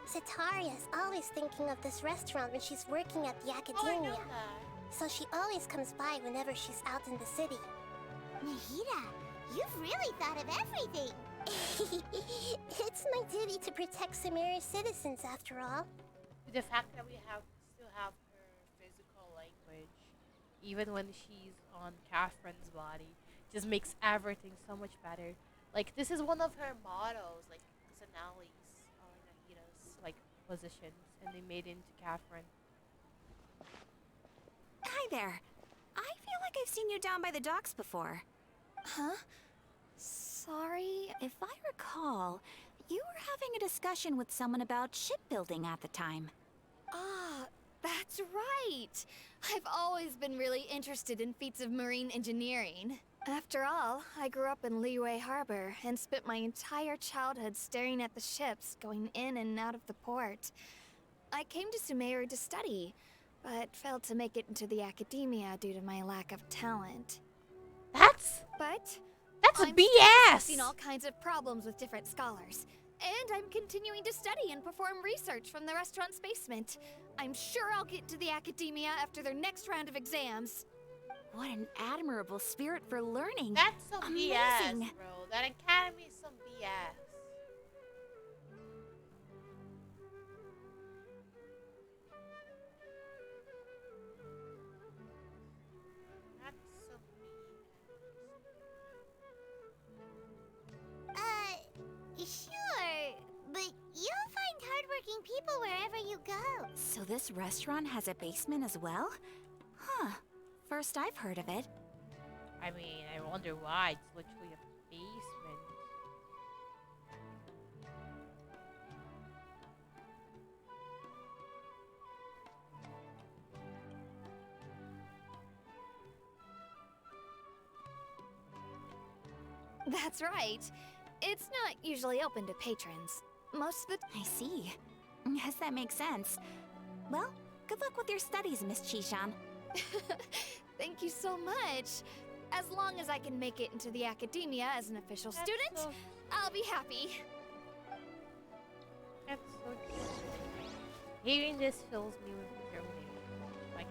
D: Sataria's always thinking of this restaurant when she's working at the
A: Oh, I
D: academia.
A: know that.
D: So she always comes by whenever she's out in the city.
G: Nahida, you've really thought of everything.
D: It's my duty to protect Samira's citizens, after all.
A: The fact that we still have her physical language, even when she's on Catherine's body, just makes everything so much better. Like, this is one of her mottos, like Zanali's or Nahida's like positions, and they made it into Catherine.
F: Hi there. I feel like I've seen you down by the docks before.
E: Huh?
F: Sorry, if I recall, you were having a discussion with someone about shipbuilding at the time.
E: Ah, that's right. I've always been really interested in feats of marine engineering. After all, I grew up in Liyue Harbor and spent my entire childhood staring at the ships going in and out of the port. I came to Sumeru to study, but failed to make it into the academia due to my lack of talent.
A: That's
E: But
A: a
E: I'm
A: BS.
E: seen all kinds of problems with different scholars. And I'm continuing to study and perform research from the restaurant's basement. I'm sure I'll get to the academia after their next round of exams.
F: What an admirable spirit for learning.
A: That's some
F: Amazing.
A: BS, bro. That academy is some BS. That's some
G: Sure, but you'll find hardworking people wherever you go.
F: So this restaurant has a basement as well? Huh. First I've heard of it.
A: I mean, I wonder why. It's literally a basement.
E: That's right. It's not usually open to patrons. Most of the
F: I see. Yes, that makes sense. Well, good luck with your studies, Miss Chishan.
E: Thank you so much. As long as I can make it into the academia as an official student,
A: so,
E: I'll be happy.
A: that's so cute. Hearing this fills me with determination. Like,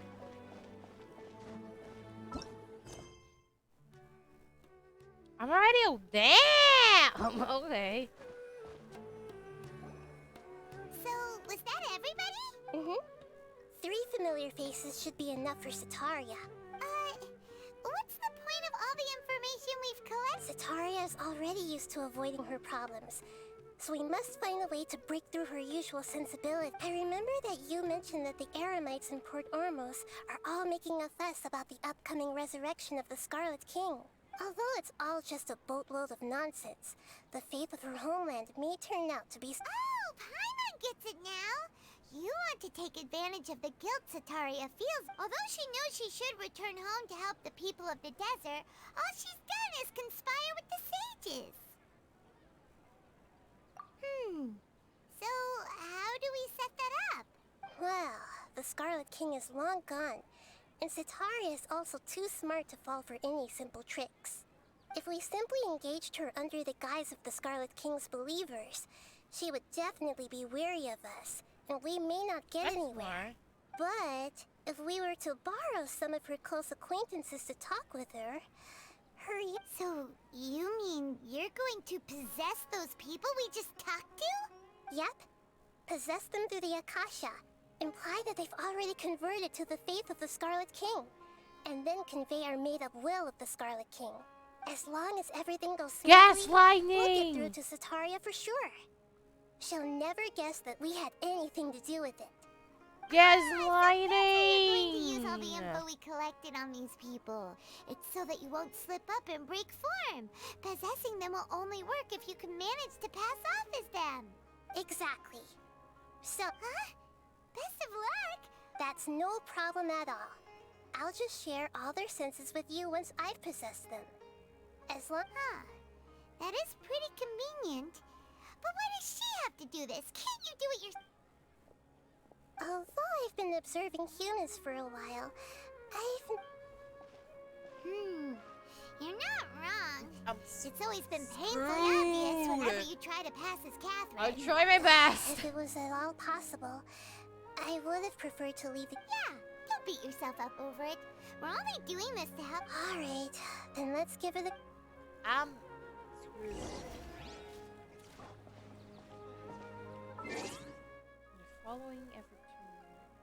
A: I'm already. Oh, damn! Okay.
G: So, was that everybody?
D: Mm-hmm. 3 familiar faces should be enough for Sataria.
G: What's the point of all the information we've collected?
D: Sataria is already used to avoiding her problems, so we must find a way to break through her usual sensibility. I remember that you mentioned that the Eremites in Port Ormos are all making a fuss about the upcoming resurrection of the Scarlet King. Although it's all just a boatload of nonsense, the fate of her homeland may turn out to be...
G: Oh, Paimon gets it now. You want to take advantage of the guilt Sataria feels. Although she knows she should return home to help the people of the desert, all she's done is conspire with the sages. So, how do we set that up?
D: Well, the Scarlet King is long gone, and Sataria is also too smart to fall for any simple tricks. If we simply engaged her under the guise of the Scarlet King's believers, she would definitely be weary of us, and we may not get
A: That's
D: anywhere.
A: smart.
D: But if we were to borrow some of her close acquaintances to talk with her,
G: So, you mean you're going to possess those people we just talked to?
D: Yep. Possess them through the Akasha. Imply that they've already converted to the faith of the Scarlet King. And then convey our made-up will of the Scarlet King. As long as everything goes smoothly, we'll get through
A: Gaslighting!
D: to Sataria for sure. She'll never guess that we had anything to do with it.
A: Gaslighting!
G: We're going to use all the info we collected on these people. It's so that you won't slip up and break form. Possessing them will only work if you can manage to pass off as them.
D: Exactly. So,
G: Best of luck!
D: that's no problem at all. I'll just share all their senses with you once I've possessed them. As long...
G: That is pretty convenient. But why does she have to do this? Can't you do it yourself?
D: Although I've been observing humans for a while,
G: You're not wrong.
A: I'm
G: It's always been painfully obvious whenever you try to pass as
A: I'll
G: Catherine.
A: try my best.
D: If it was at all possible, I would have preferred to leave the...
G: Yeah, don't beat yourself up over it. We're only doing this to help.
D: Alright, then let's give her the...
A: I'm screwed. The following every 2 minutes.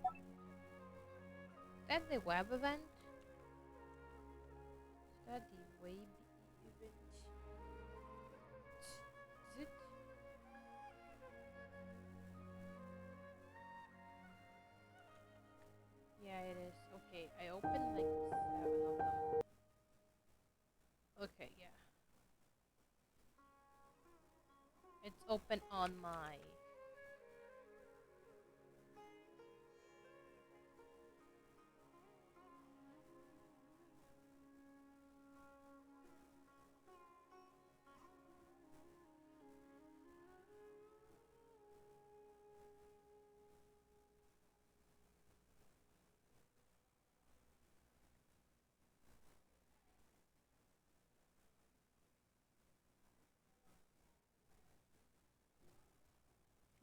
A: Special. That's the web event. Is that the web event? Is it? Yeah, it is. Okay, I opened like 7 of them. Okay, yeah. It's open on my...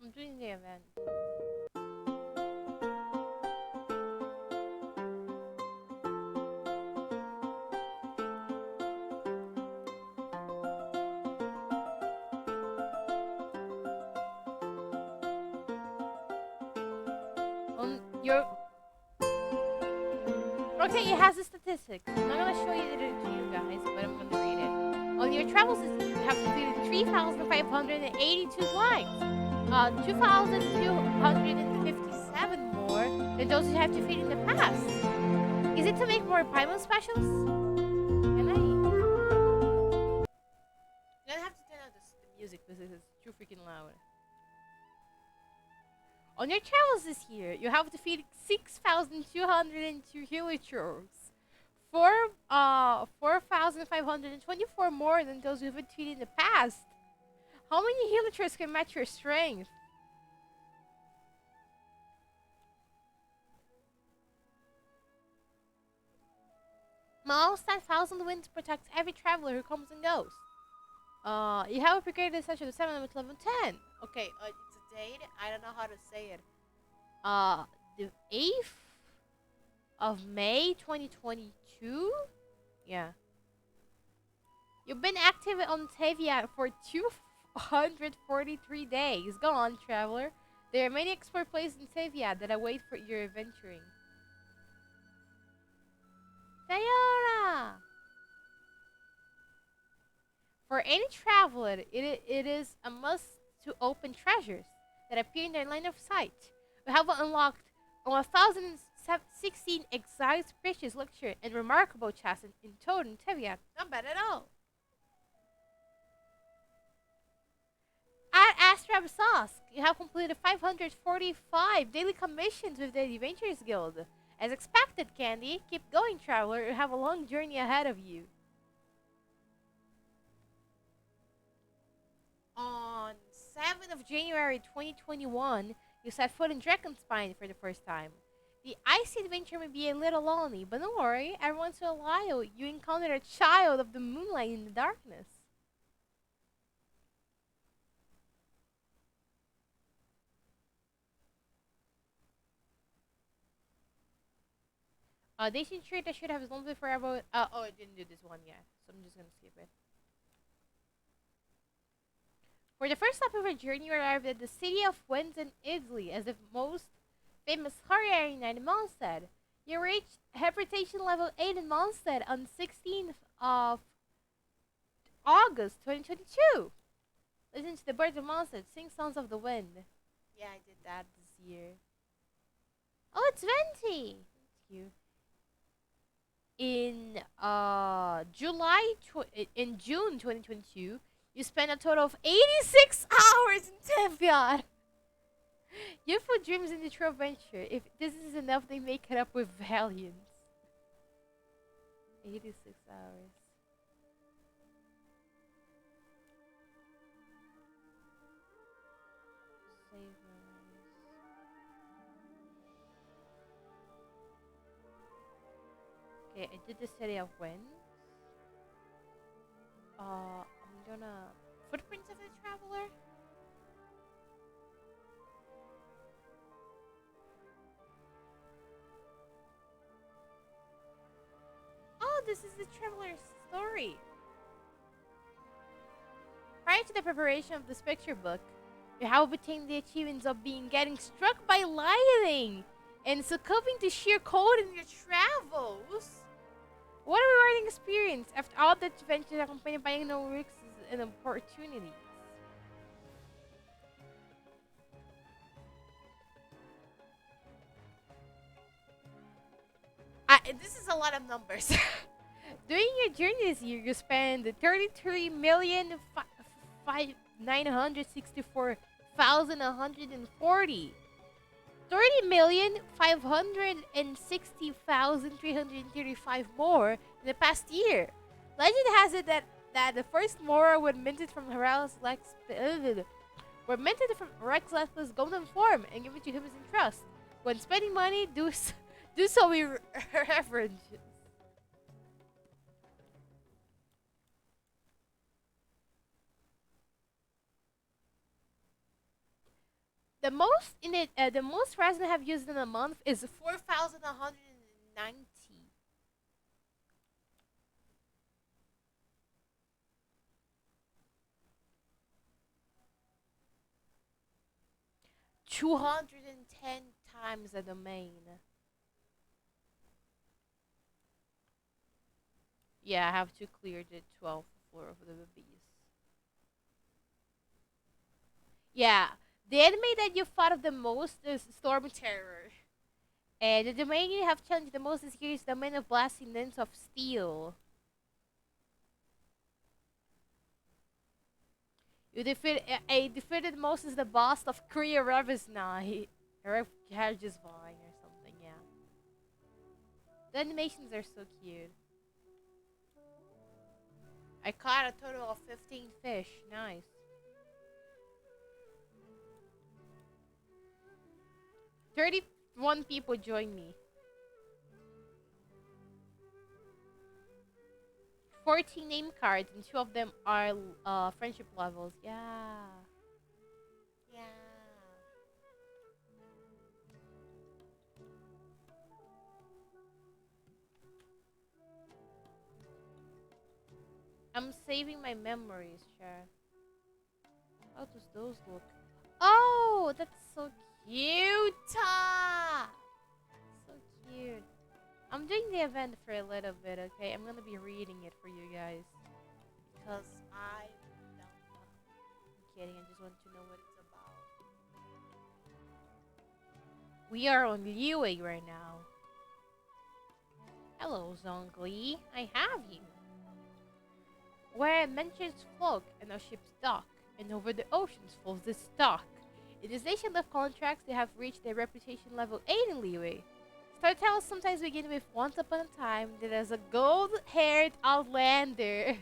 A: I'm doing the event. On your... Okay, it has the statistics. I'm not gonna show you it to you guys, but I'm gonna read it. On your travels, you have completed 3,582 lines. 2,257 more than those who have defeated in the past. Is it to make more Paimon specials? Can I? I'm gonna have to turn out the music because it is too freaking loud. On your travels this year, you have defeated 6,202 hilichurls. 4,524 more than those who have been defeated in the past. How many hilichurls can match your strength? Milestone Thousand Winds protects every traveler who comes and goes. You have upgraded the session to 7 with level 10. Okay, it's a date. I don't know how to say it. The 8th of May 2022? Yeah. You've been active on Tavia for 243 days. Go on, traveler. There are many explored places in Tavia that await for your adventuring. Sayora! For any traveler, it is a must to open treasures that appear in their line of sight. We have unlocked 1016 exiled precious luxury and remarkable chests in total in Tavia. Not bad at all. At Astrab Sosk, you have completed 545 daily commissions with the Adventurers Guild. As expected, Candy. Keep going, traveler. You have a long journey ahead of you. On 7th of January 2021, you set foot in Dragonspine for the first time. The icy adventure may be a little lonely, but don't worry. Every once in a while, you encounter a child of the moonlight in the darkness. They should treat that should have zoned it forever. Oh, I didn't do this one yet, so I'm just gonna skip it. For the first stop of our journey, we arrived at the city of Vods in Italy, as the most famous horror arena in Mondstadt. You reached reputation level 8 in Mondstadt on 16th of August 2022. Listen to the birds of Mondstadt, sing songs of the wind. Yeah, I did that this year. Oh, it's VENTI! Thank you. In June 2022, you spent a total of 86 hours in Tavia. Youthful dreams in the true adventure. If this is enough, they make it up with valiance. 86 hours. Okay, I did the city of winds. I'm gonna footprints of the traveler. Oh, this is the traveler's story. Prior to the preparation of this picture book, you have obtained the achievements of getting struck by lightning and succumbing to sheer cold in your travels. What a rewarding experience! After all that adventure accompanied by no risks and opportunities. This is a lot of numbers. During your journey this year, you spend 33,964,140. 30,560,335 more in the past year. Legend has it that the first Mora were minted from Rex Lex's golden form and given to humans in trust. When spending money, do so with reverence. The most resin I have used in a month is 4,190. 210 times the domain. Yeah, I have to clear the 12th floor of the beast. Yeah, the enemy that you fought of the most is Storm Terror. And the domain you have challenged the most this year is the domain of Blasting Lens of Steel. You defeated most is the boss of Korea Revisna. He just fine or something, yeah. The animations are so cute. I caught a total of 15 fish. Nice. One people joined me.
B: 14 name cards, and 2 of them are friendship levels. Yeah. Yeah. I'm saving my memories, Cher. How does those look? Oh, that's so cute! Ah! So cute. I'm doing the event for a little bit, okay? I'm gonna be reading it for you guys. Because I don't know. I'm kidding, I just want to know what it's about. We are on Liyue right now. Hello, Zhongli. I have you. Where mentions float and our ships dock, and over the oceans flows the stock. In this nation of contracts, they have reached their reputation level 8 in Liyue. Storytellers sometimes begin with once upon a time that as a gold-haired outlander.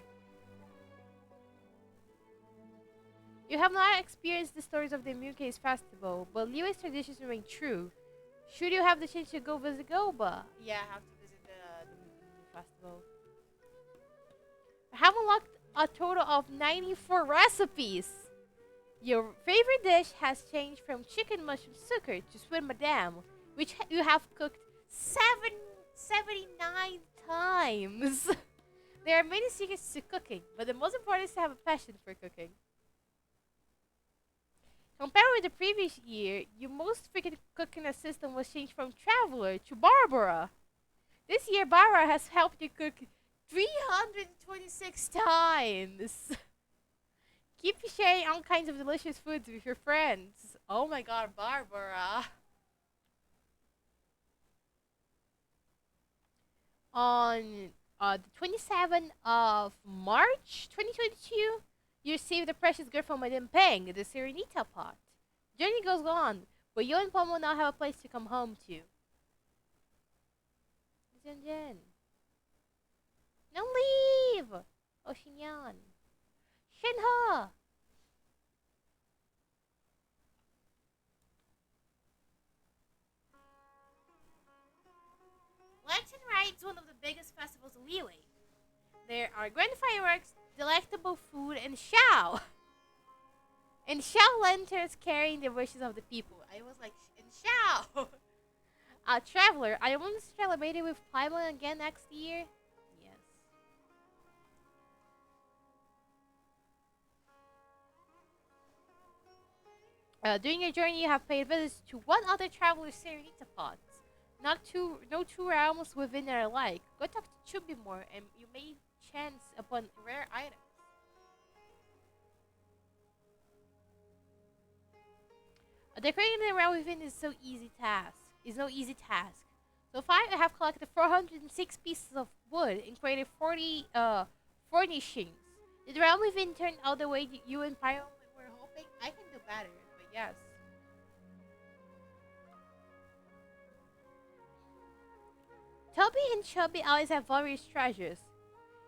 B: You have not experienced the stories of the Mooncase Festival, but Liyue's traditions remain true. Should you have the chance to go visit Goba? Yeah, I have to visit the festival. I have unlocked a total of 94 recipes. Your favorite dish has changed from chicken mushroom sucre to sweet madame, which you have cooked 79 times. There are many secrets to cooking, but the most important is to have a passion for cooking. Compared with the previous year, your most frequent cooking assistant was changed from Traveler to Barbara. This year, Barbara has helped you cook 326 times. Keep sharing all kinds of delicious foods with your friends. Oh my god, Barbara. On the 27th of March 2022, you received the precious gift from Madame Peng, the Serenita pot. Journey goes on, but you and Pomo now have a place to come home to. Jen. No leave! Oshinyan. Shinha! Lantern Ride is one of the biggest festivals in Liyue. There are grand fireworks, delectable food, and Shao! And Shao lanterns carrying the wishes of the people. I was like, and Shao! Traveler, are you willing to celebrate it with Paimon again next year? Yes. During your journey, you have paid visits to one other traveler's Serenita pots. No two realms within are alike. Go talk to Chubby more, and you may chance upon rare items. Decorating the realm within is no easy task. So far, I have collected 406 pieces of wood and created 40 furnishings. Did the realm within turn out the way you and Pyro were hoping? I can do better, but yes. Toby and Chubby always have various treasures.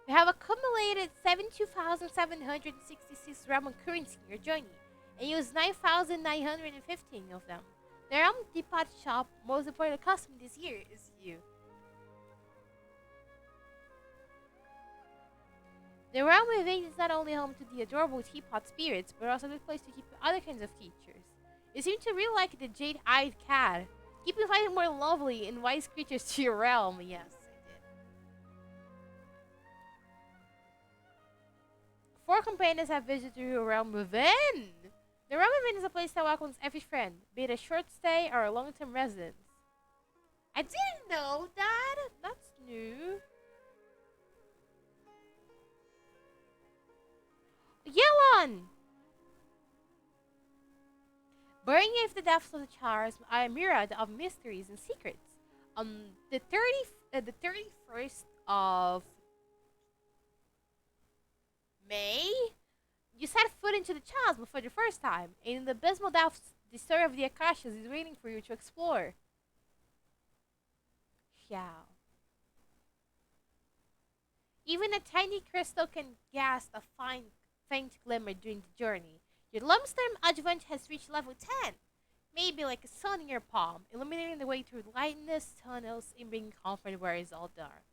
B: You have accumulated 72,766 Ramen currency in your journey, and use 9,915 of them. The Ramen Depot shop most important customer this year is you. The realm within is not only home to the adorable teapot spirits, but also a good place to keep other kinds of creatures. You seem to really like the jade-eyed cat. Keep inviting more lovely and wise creatures to your realm. Yes, I did. 4 companions have visited your realm within. The realm within is a place that welcomes every friend, be it a short stay or a long-term residence. I didn't know that. That's new. Yelon! Burying you with the depths of the Chars are a myriad of mysteries and secrets. The 31st of May, you set foot into the Chars for the first time, and in the abysmal depths, the story of the Akashas is waiting for you to explore. Xiao. Even a tiny crystal can cast a faint glimmer during the journey. Your Lumstorm adjuvant has reached level 10. Maybe like a sun in your palm, illuminating the way through lightless tunnels and bringing comfort where it's all dark.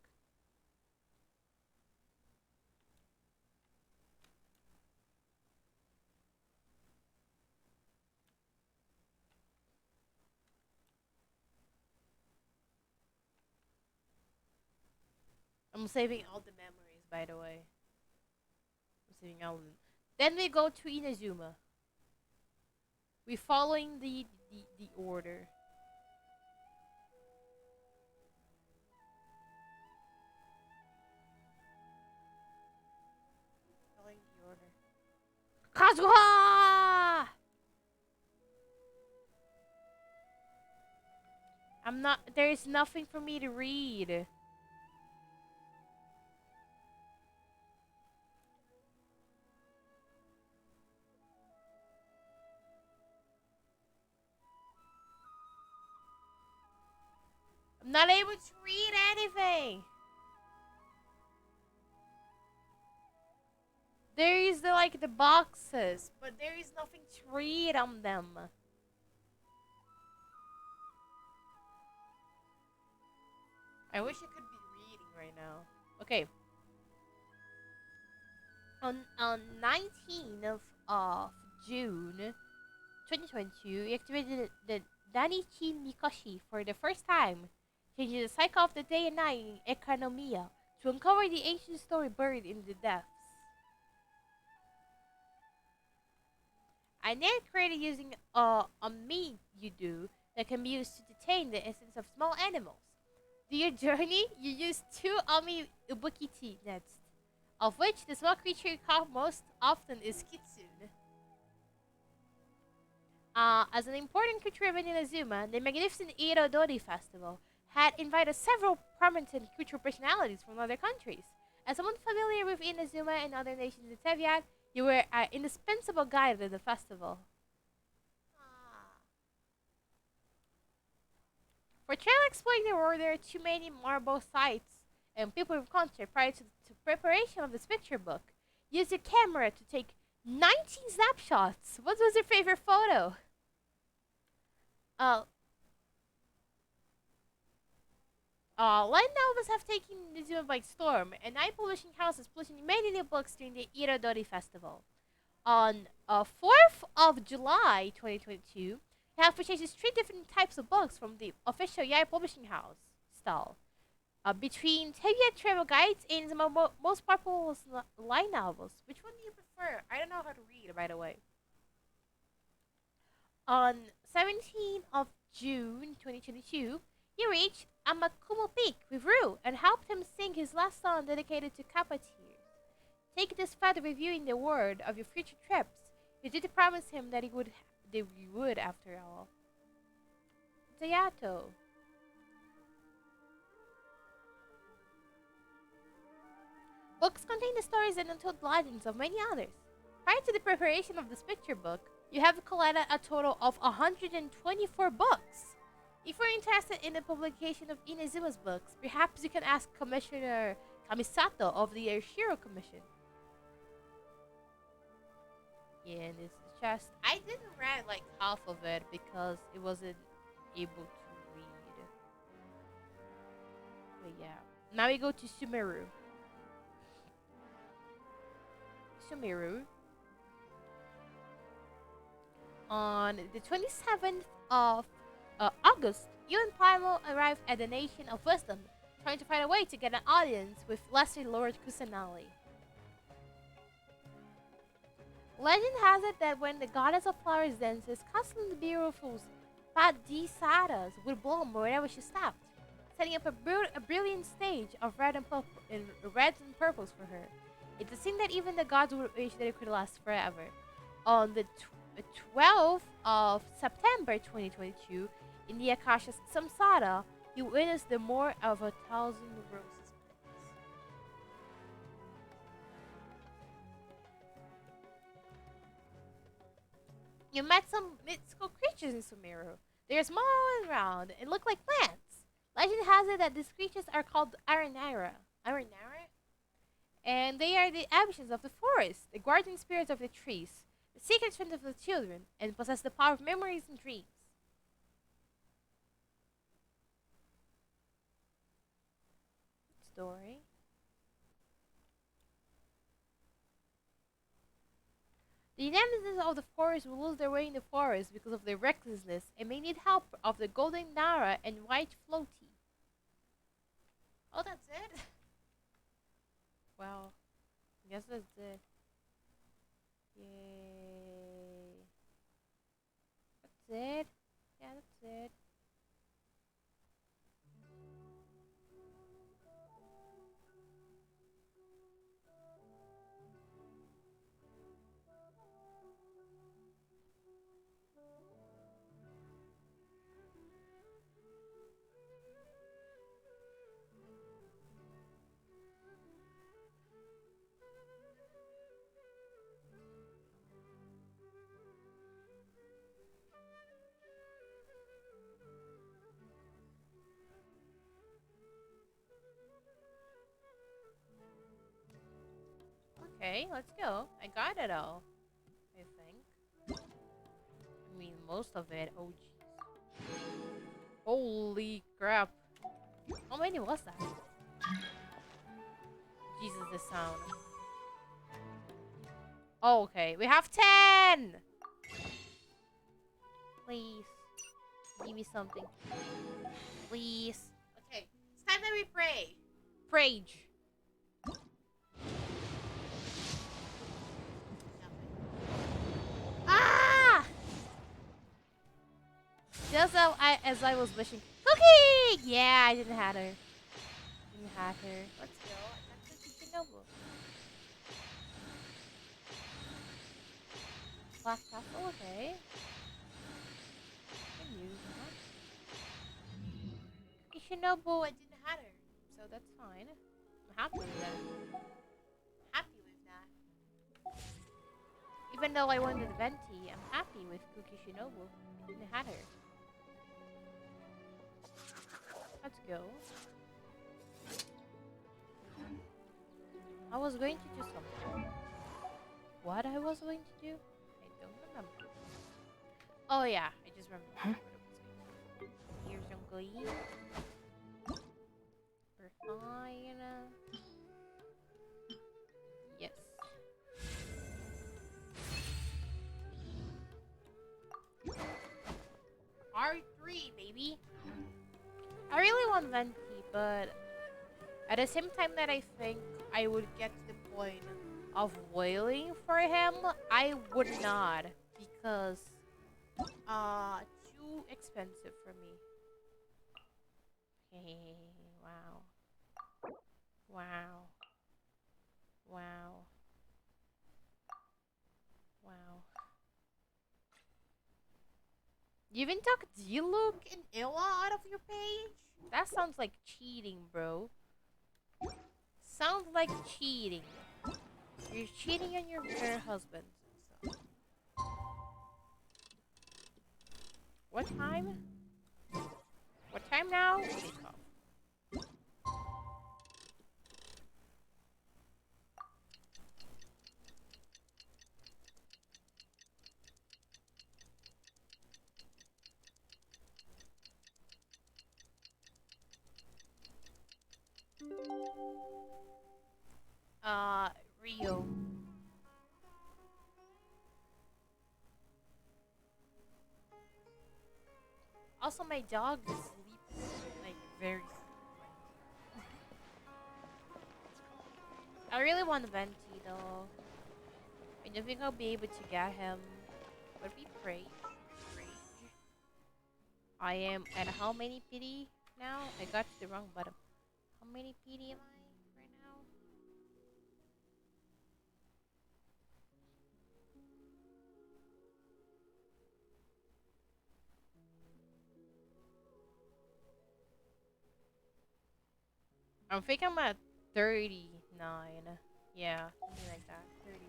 A: I'm saving all the memories, by the way. I'm saving all of them. Then we go to Inazuma. We're following the order. Following the order. Kazuha! There is nothing for me to read. I'm not able to read anything. There is the boxes, but there is nothing to read on them. I wish I could be reading right now. Okay. On 19th of June 2022, we activated the Danichi Mikoshi for the first time, changing the cycle of the day and night in Economia to uncover the ancient story buried in the depths. I then created using a HOMEE you do that can be used to detain the essence of small animals. Do your journey, you use 2 HOMEE Ubukiti nets, of which the small creature you caught most often is Kitsune. As an important cultural event in Azuma, the magnificent Irodori Festival had invited several prominent cultural personalities from other countries. As someone familiar with Inazuma and other nations in Tevian, you were an indispensable guide to the festival. For trail exploring, there were too many marble sites and people with contact prior to preparation of this picture book. Use your camera to take 19 snapshots. What was your favorite photo? Light novels have taken Nizuma by storm, and 9 publishing houses publishing many new books during the Irodori Festival. On 4th of July 2022, you have purchased 3 different types of books from the official Yai Publishing House stall. Between Tevian travel guides and the most popular light novels, which one do you prefer? I don't know how to read, by the way. On 17th of June 2022, you reached Amakumo Peak with Rue and helped him sing his last song dedicated to Kappa Tears. Take this path of reviewing the word of your future trips. You did promise him that you would after all. Zayato. Books contain the stories and untold legends of many others. Prior to the preparation of this picture book, you have collected a total of 124 books. If you're interested in the publication of Inazuma's books, perhaps you can ask Commissioner Kamisato of the Airshiro Commission. Yeah, this is just... I didn't read like half of it because it wasn't able to read. But yeah. Now we go to Sumeru. On the 27th of August, you and Primal arrived at the Nation of Wisdom, trying to find a way to get an audience with Lesser Lord Kusanali. Legend has it that when the goddess of flowers dances, constantly beautiful Padisaras would bloom wherever she stepped, setting up a brilliant stage of reds and purples for her. It is seen that even the gods would wish that it could last forever. On the 12th of September 2022, in the Akasha's Samsara, you witnessed the more of 1,000 roses. You met some mythical creatures in Sumeru. They are small and round and look like plants. Legend has it that these creatures are called Aranara. And they are the ambitions of the forest, the guardian spirits of the trees, the secret friends of the children, and possess the power of memories and dreams. Story. The inhabitants of the forest will lose their way in the forest because of their recklessness and may need help of the golden Nara and white floaty. Oh, that's it? Well, I guess that's it. Yay. That's it? Yeah, that's it. Okay, let's go. I got it all, I think. I mean, most of it. Oh, jeez. Holy crap. How many was that? Jesus, the sound. Oh, okay. We have 10! Please. Give me something. Please. Okay. It's time that we pray. Prage. Ah! Just as I was wishing. Cookie! Yeah, I didn't have her. Didn't have her. Let's go. I got Cookie Shinobu. Black Castle, okay. I can use that. Cookie Shinobu, I didn't have her. So that's fine. I'm happy with that. Happy with that. Even though I wanted Venti, I'm happy with Cookie Shinobu. I didn't have her. Let's go. I was going to do something. What I was going to do? I don't remember. Oh yeah, I just remember what I was going to do. Here's some glee. We're fine. Yes. R3, baby. I really want Venti, but at the same time that I think I would get to the point of wailing for him, I would not, because too expensive for me. Hey, wow. Wow. Wow. Wow. You even took D-Look and Illa out of your page? That sounds like cheating, bro. Sounds like cheating. You're cheating on your fair husband. So. What time? What time now? Wake up. Rio. Also, my dog is sleeping, like, very sleepy. I really want Venti, though. I don't think I'll be able to get him. But we pray. I am at how many PD now? I got to the wrong button. How many PD am I right now? I think I'm at 39. Yeah, something like that. 39.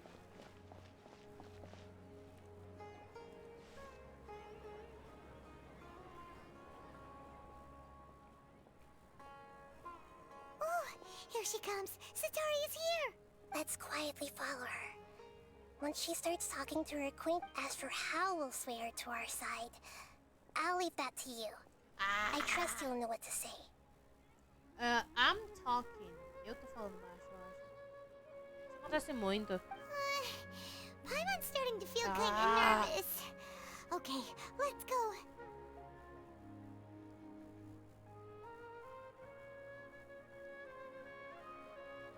G: Oh, here she comes. Satari is here.
D: Let's quietly follow her. Once she starts talking to her queen, as for how we'll sway her to our side, I'll leave that to you. I trust you'll know what to say.
A: I'm talking. Eu tô falando baixo, eu acho. Isso acontece muito.
G: Paimon's starting to feel kind of nervous. Okay, let's go.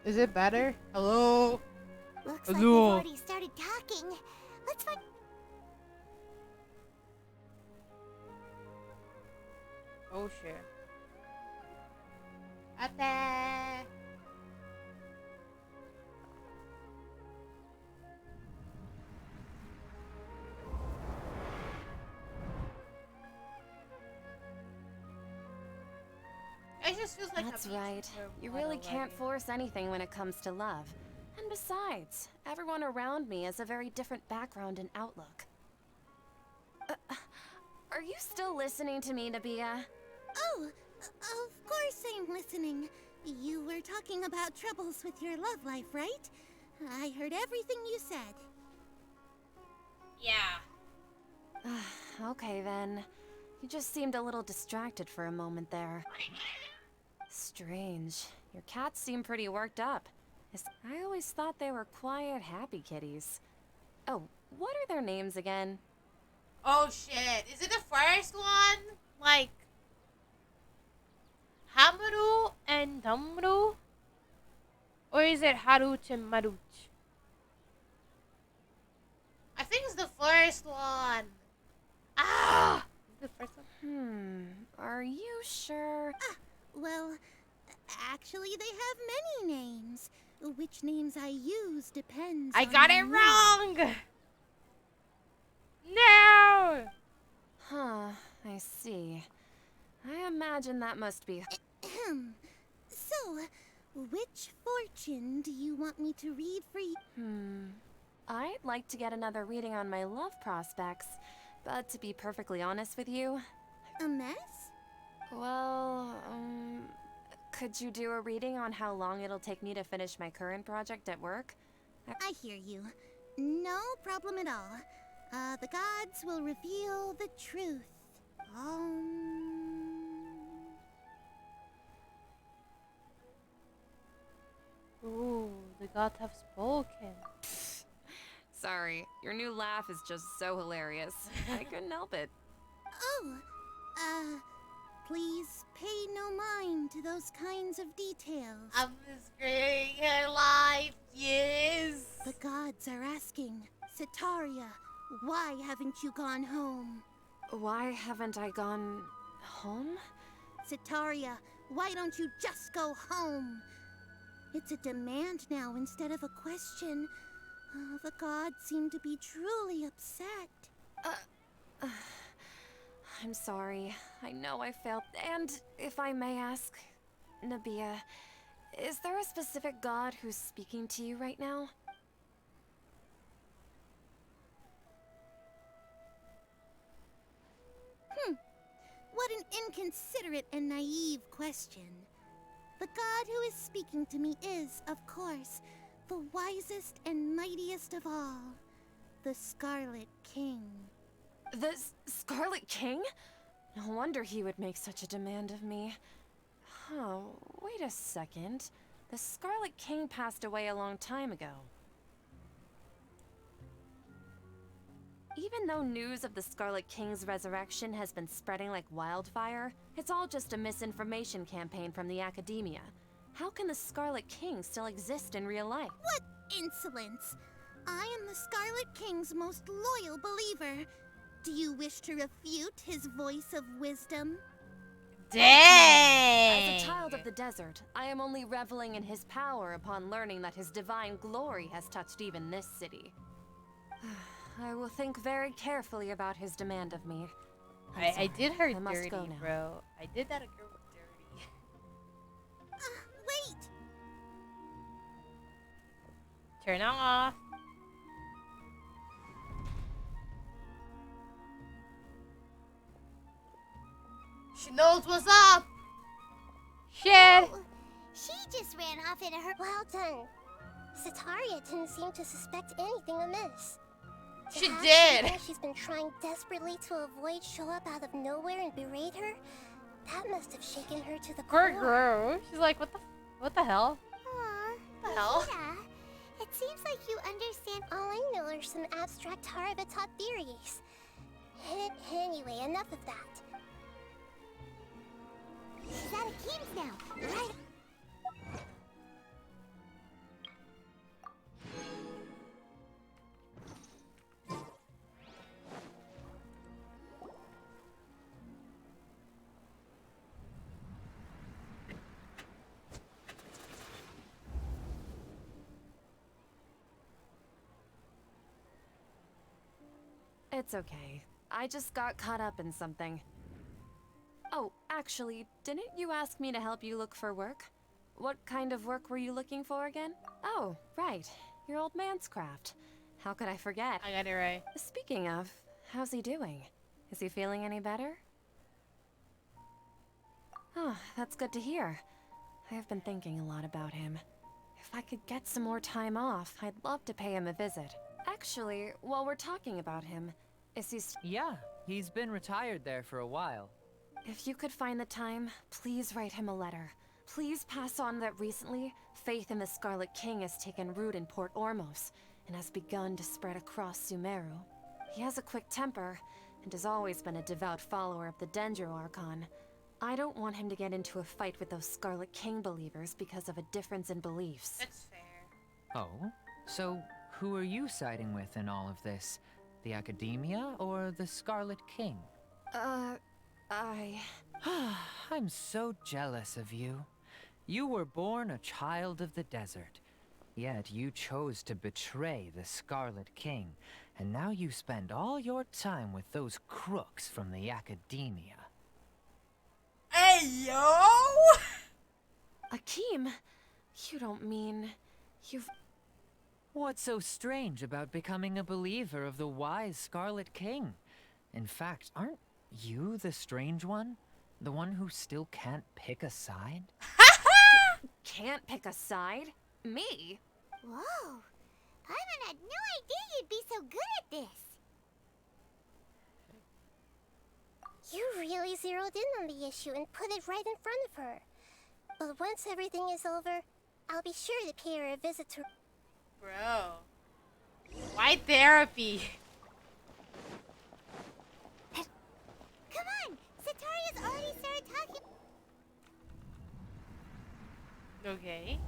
A: Is it better? Hello?
G: Looks like
A: Hello?
G: we've already started talking. Let's find.
A: Oh shit. Ate! It just feels like
I: That's
A: a beach
I: right.
A: trip
I: You
A: on
I: really
A: a
I: can't
A: wedding.
I: force anything when it comes to love. And besides, everyone around me has a very different background and outlook. Are you still listening to me, Nabia?
H: Oh, of course I'm listening. You were talking about troubles with your love life, right? I heard everything you said.
A: Yeah.
I: Okay then. You just seemed a little distracted for a moment there. Strange. Your cats seem pretty worked up. I always thought they were quiet, happy kitties. Oh, what are their names again?
A: Oh shit. Is it the first one? Like Hamaru and Damru? Or is it Harut and Marut? I think it's the first one. Ah! The first one?
I: Are you sure?
H: Well, actually they have many names. Which names I use depends
A: I
H: on
A: got
H: my
A: it
H: mood.
A: wrong! No!
I: Huh, I see. I imagine that must be...
H: So, which fortune do you want me to read for you?
I: I'd like to get another reading on my love prospects, but to be perfectly honest with you,
H: A mess?
I: well, could you do a reading on how long it'll take me to finish my current project at work?
H: I hear you. No problem at all. The gods will reveal the truth.
A: Ooh, the gods have spoken.
I: Sorry, your new laugh is just so hilarious. I couldn't help it.
H: Please pay no mind to those kinds of details.
A: I'm just creating her life, yes!
H: The gods are asking, Sitaria, why haven't you gone home?
I: Why haven't I gone... home?
H: Sitaria, why don't you just go home? It's a demand now instead of a question. Oh, the gods seem to be truly upset.
I: I'm sorry. I know I failed. And if I may ask, Nabia, is there a specific god who's speaking to you right now?
H: What an inconsiderate and naive question. The god who is speaking to me is, of course, the wisest and mightiest of all, the Scarlet King.
I: The Scarlet King? No wonder he would make such a demand of me. Oh, wait a second. The Scarlet King passed away a long time ago. Even though news of the Scarlet King's resurrection has been spreading like wildfire, it's all just a misinformation campaign from the academia. How can the Scarlet King still exist in real life?
H: What insolence! I am the Scarlet King's most loyal believer. Do you wish to refute his voice of wisdom?
A: Dang!
I: As a child of the desert, I am only reveling in his power upon learning that his divine glory has touched even this city. I will think very carefully about his demand of me.
A: I did her
I: I must
A: dirty,
I: go now.
A: bro. I did that girl dirty.
H: Wait!
A: Turn off. She knows what's up. Shit.
G: Oh, she just ran off in a hurry.
D: Well done. Sitaria didn't seem to suspect anything amiss. To
A: She
D: have
A: did.
D: someone she's been trying desperately to avoid show up out of nowhere and berate her. That must have shaken her to the
A: Poor
D: core.
A: girl. She's like, what the hell?
G: Aw,
A: What the hell?
G: yeah. It seems like you understand.
D: All I know are some abstract Harabatot theories. Anyway, enough of that.
G: She's out of Kim's now, right?
I: It's okay. I just got caught up in something. Oh, actually, didn't you ask me to help you look for work? What kind of work were you looking for again? Oh, right. Your old man's craft. How could I forget?
A: I got it right.
I: Speaking of, how's he doing? Is he feeling any better? Oh, that's good to hear. I have been thinking a lot about him. If I could get some more time off, I'd love to pay him a visit. Actually, while we're talking about him, is he
C: Yeah, he's been retired there for a while.
I: If you could find the time, please write him a letter. Please pass on that recently, faith in the Scarlet King has taken root in Port Ormos and has begun to spread across Sumeru. He has a quick temper and has always been a devout follower of the Dendro Archon. I don't want him to get into a fight with those Scarlet King believers because of a difference in beliefs.
A: That's fair.
C: Oh? So, who are you siding with in all of this? The Academia or the Scarlet King? I'm so jealous of you. You were born a child of the desert, yet you chose to betray the Scarlet King, and now you spend all your time with those crooks from the Academia.
A: Hey, yo!
I: Akeem, you don't mean you've...
C: What's so strange about becoming a believer of the wise Scarlet King? In fact, aren't you the strange one? The one who still can't pick a side?
I: Can't pick a side? Me?
G: Whoa. Paimon had no idea you'd be so good at this.
D: You really zeroed in on the issue and put it right in front of her. But once everything is over, I'll be sure to pay her a visit to...
A: Bro. Why therapy?
G: Come on! Sataria's already started talking.
A: Okay.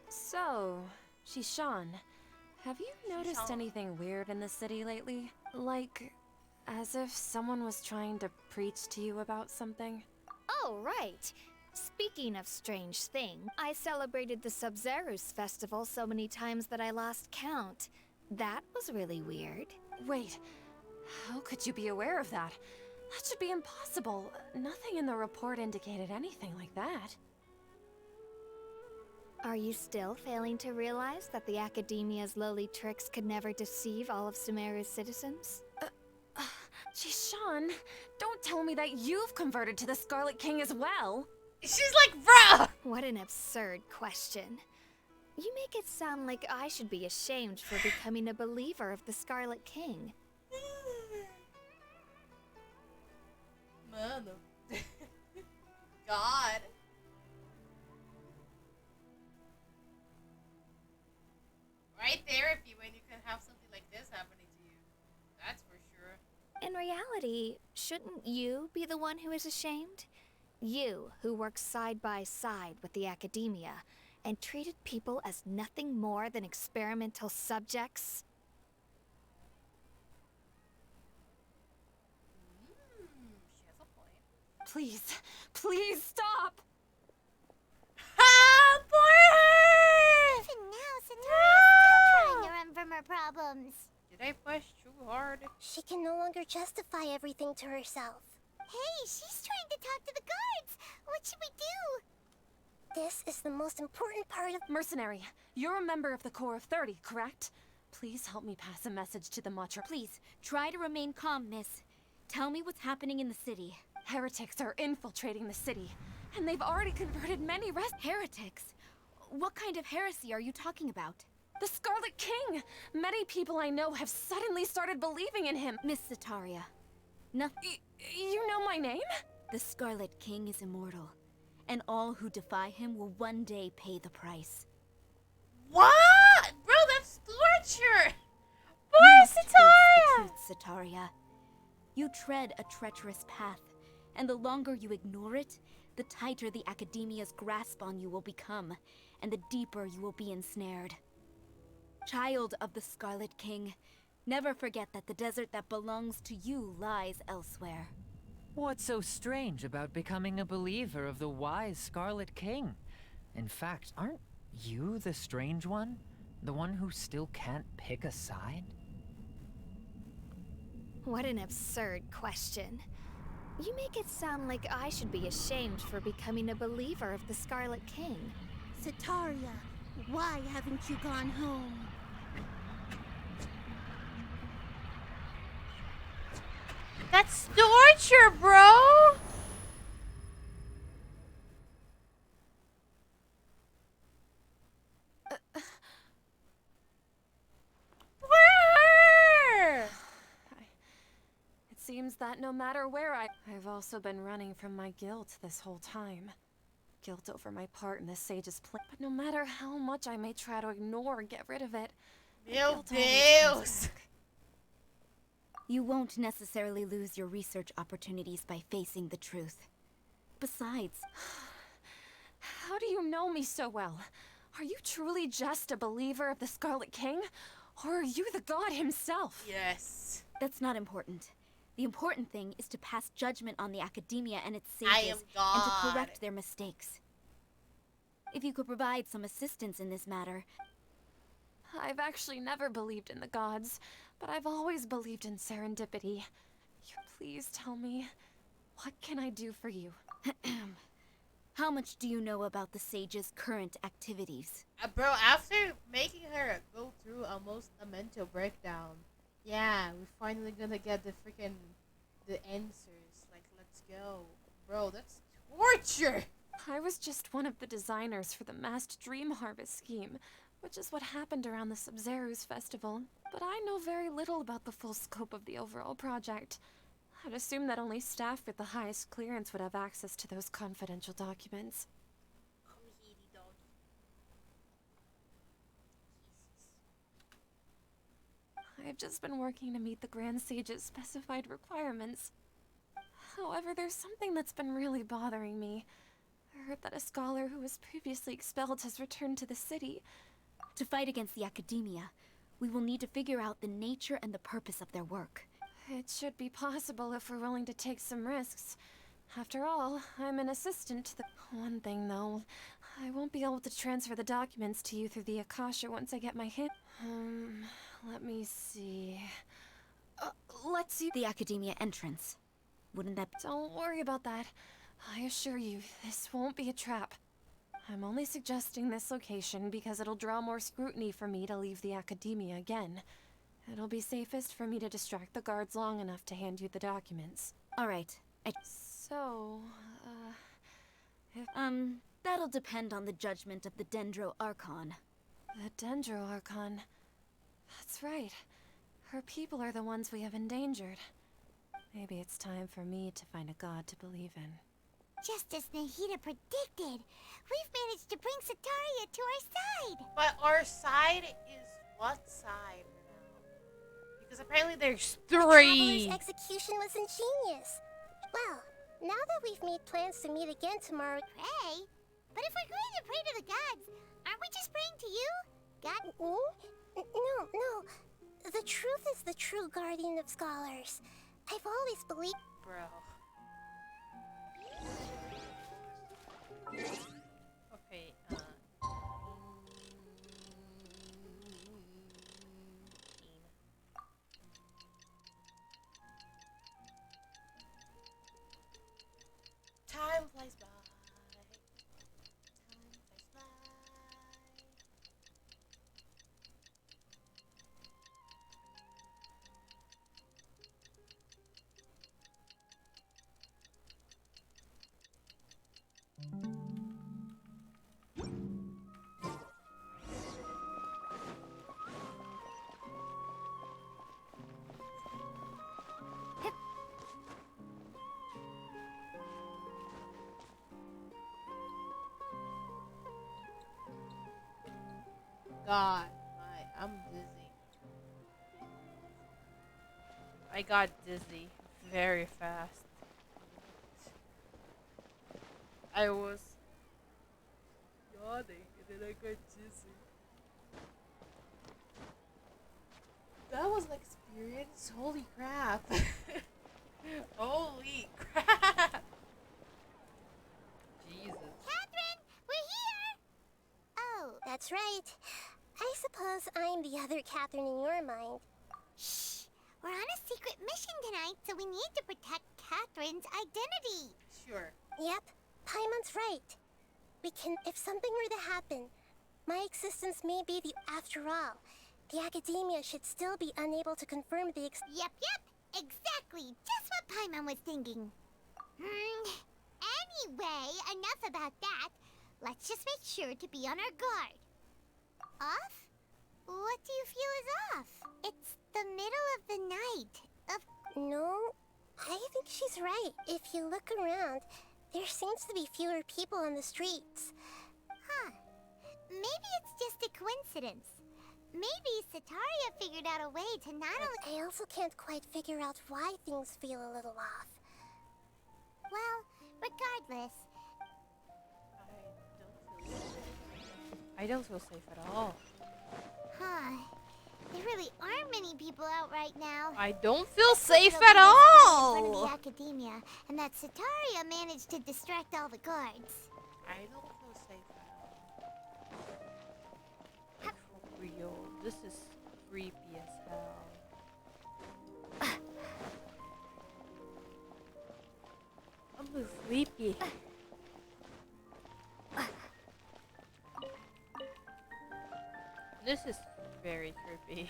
I: So, Shishan, have you noticed anything weird in the city lately? Like, as if someone was trying to preach to you about something?
E: Oh, right. Speaking of strange thing, I celebrated the Sub-Zerus festival so many times that I lost count. That was really weird.
I: Wait, how could you be aware of that? That should be impossible. Nothing in the report indicated anything like that.
E: Are you still failing to realize that the Academia's lowly tricks could never deceive all of Sumeru's citizens?
I: Shishan, don't tell me that you've converted to the Scarlet King as well!
A: She's like, bruh!
E: What an absurd question. You make it sound like I should be ashamed for becoming a believer of the Scarlet King.
A: Mano. God. Right therapy when you can have something like this happening to you. That's for sure.
E: In reality, shouldn't you be the one who is ashamed? You, who works side by side with the Academia and treated people as nothing more than experimental subjects?
A: She has a point.
I: Please, please stop!
A: Ah, poor her!
G: Even now, Sataria's still trying to run from her problems.
A: Did I push too hard?
D: She can no longer justify everything to herself.
G: Hey, she's trying to talk to the guards. What should we do?
D: This is the most important part of...
I: Mercenary, you're a member of the Corps of 30, correct? Please help me pass a message to the Matcha.
J: Please, try to remain calm, miss. Tell me what's happening in the city.
I: Heretics are infiltrating the city, and they've already converted many
J: Heretics? What kind of heresy are you talking about?
I: The Scarlet King! Many people I know have suddenly started believing in him.
J: Miss Zetaria,
I: You know my name?
J: the Scarlet King is immortal, and all who defy him will one day pay the price.
A: What? Bro, that's torture!
J: You
A: Poor
J: must face the
A: Sataria!
J: truth, Zetaria. You tread a treacherous path, and the longer you ignore it, the tighter the Academia's grasp on you will become, and the deeper you will be ensnared. Child of the Scarlet King, never forget that the desert that belongs to you lies elsewhere.
C: What's so strange about becoming a believer of the wise Scarlet King? In fact, aren't you the strange one? The one who still can't pick a side?
E: What an absurd question. You make it sound like I should be ashamed for becoming a believer of the Scarlet King.
H: Sataria, why haven't you gone home?
A: That's torture, bro! Where?
I: It seems that no matter where I've also been running from my guilt this whole time. Guilt over my part in the Sage's plan. But no matter how much I may try to ignore or get rid of it, the
A: Meu
I: guilt always comes
A: Deus!
I: back.
J: You won't necessarily lose your research opportunities by facing the truth. Besides,
I: How do you know me so well? Are you truly just a believer of the Scarlet King? Or are you the god himself?
A: Yes.
J: that's not important. The important thing is to pass judgment on the academia and its
A: I am
J: sages, and to
A: God.
J: correct their mistakes. If you could provide some assistance in this matter,
I: I've actually never believed in the gods, but I've always believed in serendipity. Please tell me, what can I do for you?
J: how much do you know about the sage's current activities?
A: Bro, after making her go through almost a mental breakdown, yeah, we're finally gonna get the answers. Like, let's go. Bro, that's torture!
I: I was just one of the designers for the masked dream harvest scheme, which is what happened around the Sub-Zeru's festival. But I know very little about the full scope of the overall project. I'd assume that only staff with the highest clearance would have access to those confidential documents. I've just been working to meet the Grand Sage's specified requirements. However, there's something that's been really bothering me. I heard that a scholar who was previously expelled has returned to the city.
J: To fight against the academia, we will need to figure out the nature and the purpose of their work.
I: It should be possible if we're willing to take some risks. After all, I'm an assistant to the... One thing, though. I won't be able to transfer the documents to you through the Akasha once I get my hit. Let me see... let's see...
J: The academia entrance. Wouldn't that...
I: Don't worry about that. I assure you, this won't be a trap. I'm only suggesting this location because it'll draw more scrutiny for me to leave the academia again. It'll be safest for me to distract the guards long enough to hand you the documents.
J: Alright.
I: So,
J: That'll depend on the judgment of the Dendro Archon.
I: the Dendro Archon. That's right. Her people are the ones we have endangered. Maybe it's time for me to find a god to believe in.
G: Just as Nahida predicted, we've managed to bring Sataria to our side.
A: But our side is what side now? Because apparently there's
D: The
A: three.
D: traveler's execution was ingenious. Well, now that we've made plans to meet again tomorrow...
G: Pray? But if we're going to pray to the gods, aren't we just praying to you? God?
D: No. The truth is the true guardian of scholars. I've always believed...
A: Bro. Okay, time flies by. Time flies by. God, I'm dizzy. I got dizzy very fast. I was yawning and then I got dizzy. That was an experience. Holy crap. Holy crap. Jesus.
G: Catherine, we're here!
D: Oh, that's right. I suppose I'm the other Catherine in your mind.
G: Shh! We're on a secret mission tonight, so we need to protect Catherine's identity.
B: Sure.
D: Yep, Paimon's right. If something were to happen, my existence may be after all. The academia should still be unable to confirm the
G: Yep, exactly. Just what Paimon was thinking. Anyway, enough about that. Let's just make sure to be on our guard. Off? What do you feel is off? It's the middle of the night.
D: No, I think she's right. If you look around, there seems to be fewer people on the streets.
G: Huh. Maybe it's just a coincidence. Maybe Sataria figured out a way to not only...
D: I also can't quite figure out why things feel a little off.
G: Well, regardless...
B: I don't feel safe at all.
G: Huh. There really aren't many people out right now.
B: I don't feel safe
G: Nobody
B: at
G: was in front of
B: all!
G: the academia, and that Sataria managed to distract all the guards.
B: I don't feel safe at all. For real, this is creepy as hell. I'm so sleepy. This is very creepy.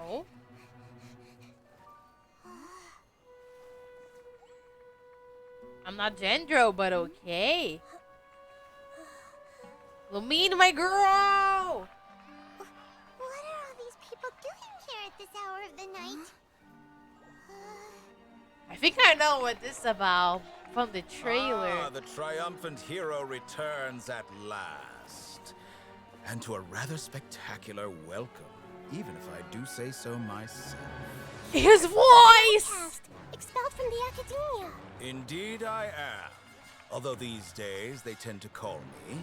B: Oh? I'm not Gendro, but okay. Lumine, my girl!
G: What are all these people doing here at this hour of the night?
B: I think I know what this is about from the trailer.
K: Ah, the triumphant hero returns at last. And to a rather spectacular welcome, even if I do say so myself.
B: His voice!
D: Outcast, expelled from the academia.
K: Indeed I am. Although these days they tend to call me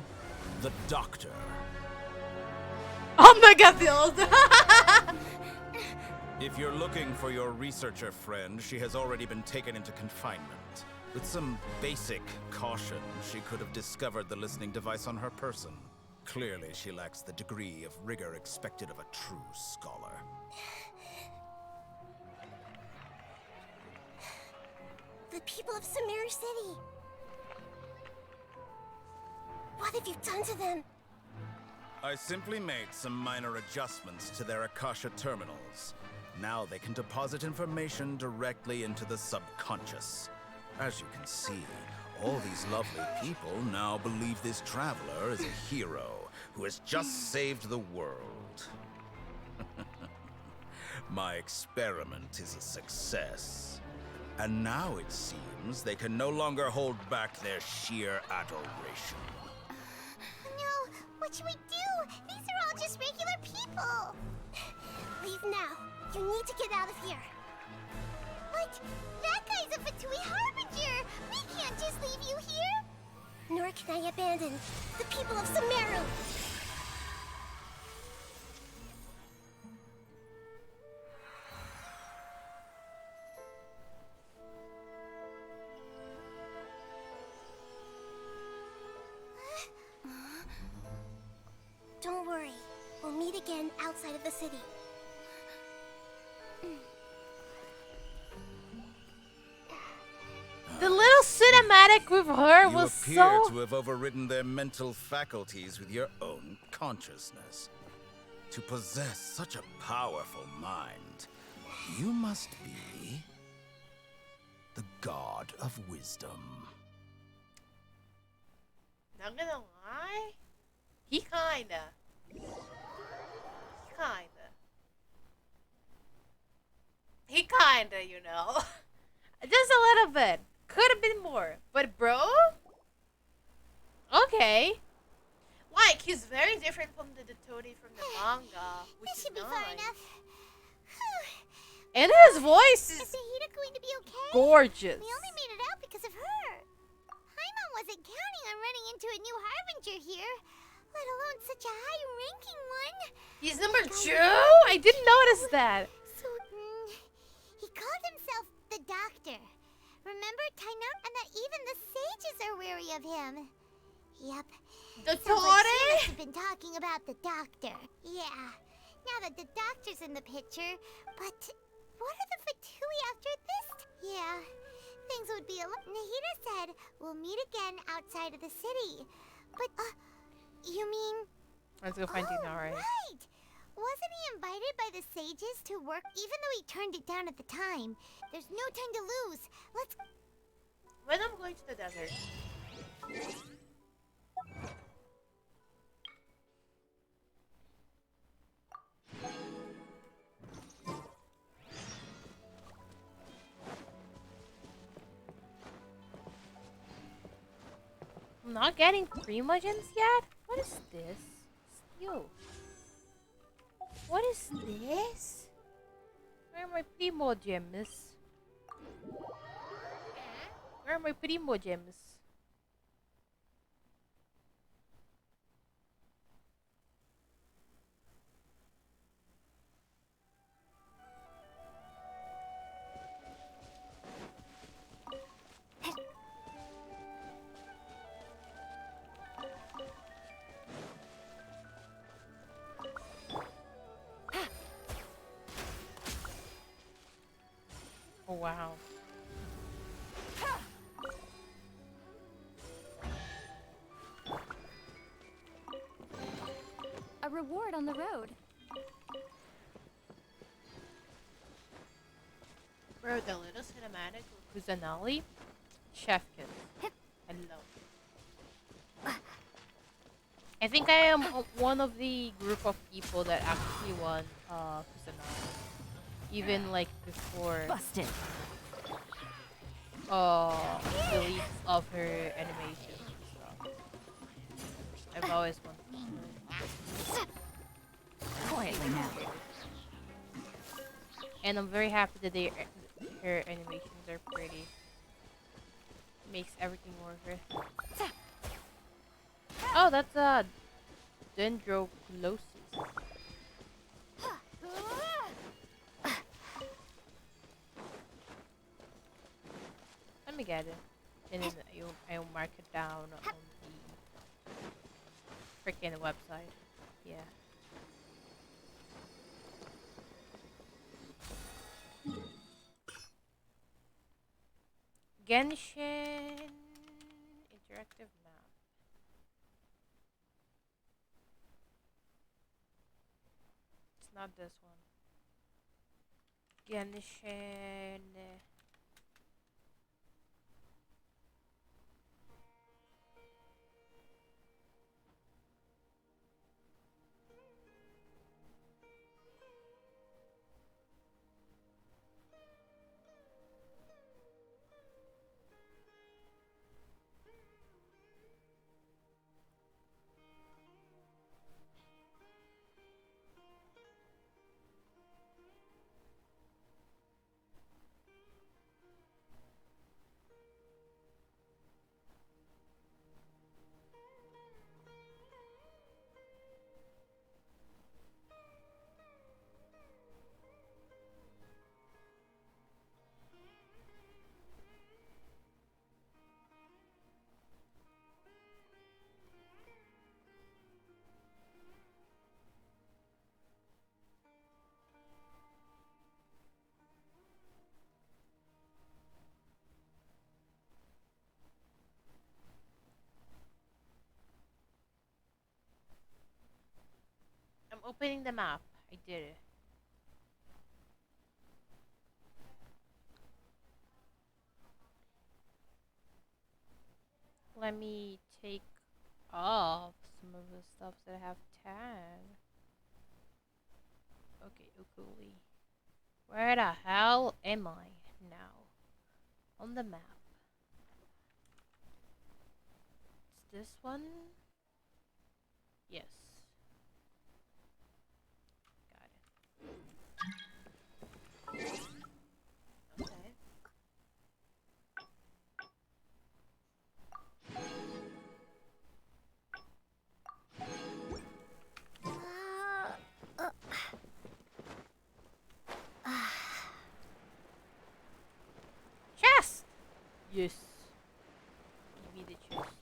K: the Doctor.
B: Oh my god, the old.
K: If you're looking for your researcher friend, she has already been taken into confinement. With some basic caution, she could have discovered the listening device on her person. Clearly, she lacks the degree of rigor expected of a true scholar.
D: The people of Sumeru City. What have you done to them?
K: I simply made some minor adjustments to their Akasha terminals. Now they can deposit information directly into the subconscious. As you can see, all these lovely people now believe this traveler is a hero who has just saved the world. My experiment is a success. And now it seems they can no longer hold back their sheer adoration.
G: No, what should we do? These are all just regular people.
D: Leave now. You need to get out of here.
G: But that guy's a Fatui Harbinger. We can't just leave you here.
D: Nor can I abandon the people of Sumeru. Don't worry. We'll meet again outside of the city.
B: The little cinematic with her
K: You
B: was
K: appear
B: so.
K: to have overridden their mental faculties with your own consciousness. To possess such a powerful mind, you must be the god of wisdom.
B: Not gonna lie, he kinda, you know, just a little bit. Could have been more, but bro, okay. Like he's very different from the Totodile from the manga, which
G: This
B: is
G: should be far
B: nice.
G: enough.
B: And his voice
G: Is
B: is
G: Sahida going to be okay?
B: gorgeous.
G: We only made it out because of her. Paimon wasn't counting on running into a new Harbinger here, let alone such a high-ranking one.
B: He's number 2? I didn't notice that.
G: So, he called himself the Doctor. Remember, Tainam? And that even the sages are wary of him. Yep.
A: The
G: Sounds like she
A: Tore?
G: must have been talking about the doctor. Yeah. Now that the doctor's in the picture, but what are the Fatui after this? Yeah. Things would be a lot. Nahida said we'll meet again outside of the city. But, you mean...
A: Let's go find Dina, right?
G: Right! Wasn't he invited by the sages to work even though he turned it down at the time? There's no time to lose. Let's...
A: When I'm going to the desert. I'm not getting Primo gems yet? What is this? Steel. What is this? Where are my Primo gems? Where are my Primo gems? Oh wow.
J: A reward on the road.
A: Bro, the little cinematic with Kusanali, chef kiss. I love it. I think I am one of the group of people that actually won Kusanali. Even like before
F: Busted.
A: the leaks of her animation and stuff. I've always wanted to.
F: Quietly now.
A: And I'm very happy that her animations are pretty. Makes everything worth it. Oh, that's a dendroclosis. Let me get it. And then I'll mark it down on the freaking website. Yeah. Genshin interactive map. It's not this one. Genshin. I'm opening the map. I did it. Let me take off some of the stuff that I have tagged. Okay, Ukuli. Where the hell am I now? On the map. It's this one? Yes. Got it. Okay. Chest! Yes. Give me the chest.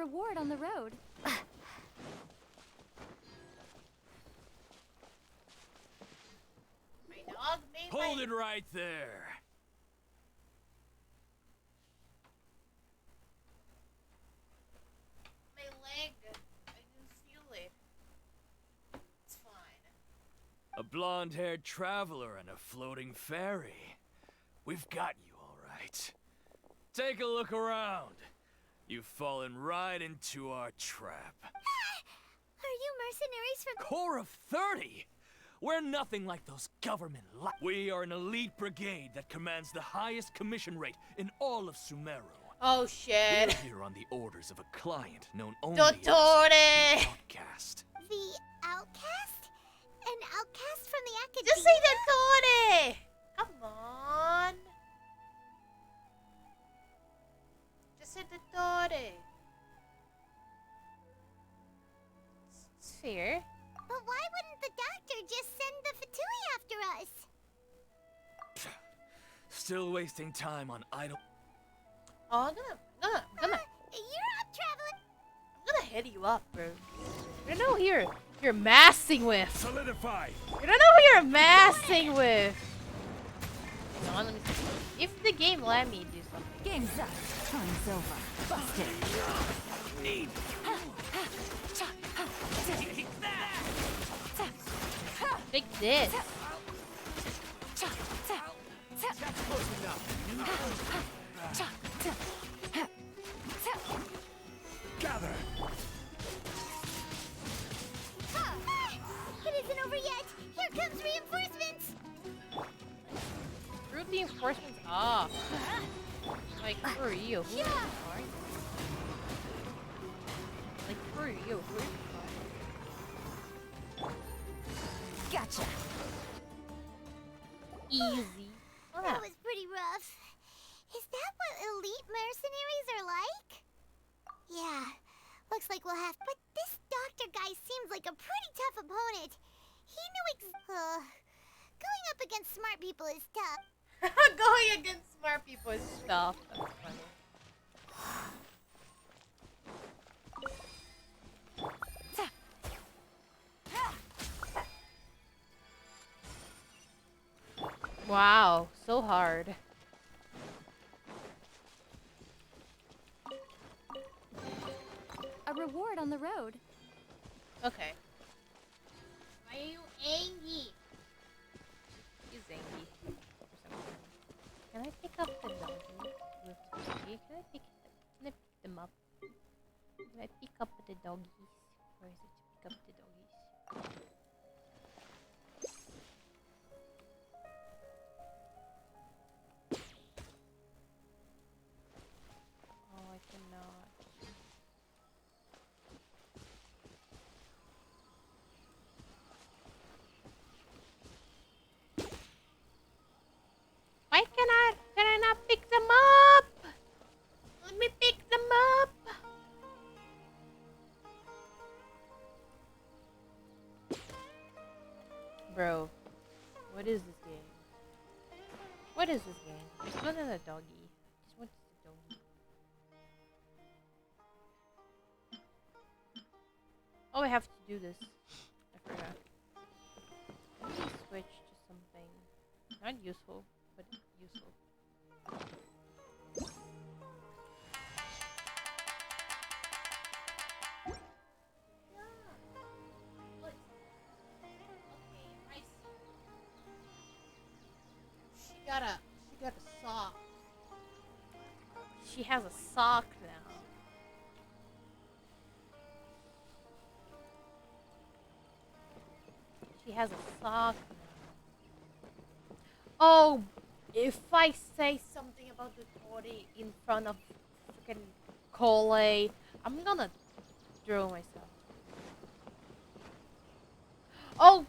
J: reward on the road.
A: My dog made
L: Hold
A: my...
L: it right there.
A: My leg. I didn't feel it. It's fine.
L: A blonde-haired traveler and a floating fairy. We've got you all right. Take a look around. You've fallen right into our trap.
G: Are you mercenaries from...
L: Core of 30? We're nothing like those government We are an elite brigade that commands the highest commission rate in all of Sumeru.
A: Oh shit.
L: We're here on the orders of a client known only
A: Dottore!
L: as Outcast.
G: The outcast? An outcast from the academia?
A: Just say Dottore! Come on. Just say Dottore. It's fair.
G: But why wouldn't the doctor just send the Fatui after us?
L: Still wasting time on idle...
A: Oh, I'm gonna
G: You're up, traveling.
A: I'm gonna hit you up, bro. You don't know who you're massing with.
L: Solidify!
A: You don't know who you're massing with. Hang on, let me see. If the game let me do something.
F: Game's up. Time's over. Busted.
L: Need.
A: Take this.
L: Gather.
G: It isn't over yet. Here comes reinforcements.
A: Root reinforcements off. Like, who are you? Who are you? Like, who are you? Who are you?
F: Gotcha.
A: Easy. Oh,
G: That was pretty rough. Is that what elite mercenaries are like? Yeah. Looks like we'll have... But this doctor guy seems like a pretty tough opponent. He knew going up against smart people is tough.
A: Going against smart people is tough. That's funny. Wow, so hard.
J: A reward on the road.
A: Okay. Why are you angry? He's angry. For some reason. Can I pick up the doggies with Togi? Can I pick them up? Can I pick up the doggies? Where is it to pick up the doggies? Oh, I cannot. Why can I not pick them up? Let me pick them up. Bro, what is this game? What is this game? I just wanted a doggy. I just wanted a doggy. Oh, I have to do this. I forgot. Let me switch to something not useful, but useful. She got a sock. She has a sock now. She has a sock now. Oh, if I say something about the Tori in front of freaking Cole, I'm gonna throw myself. Oh!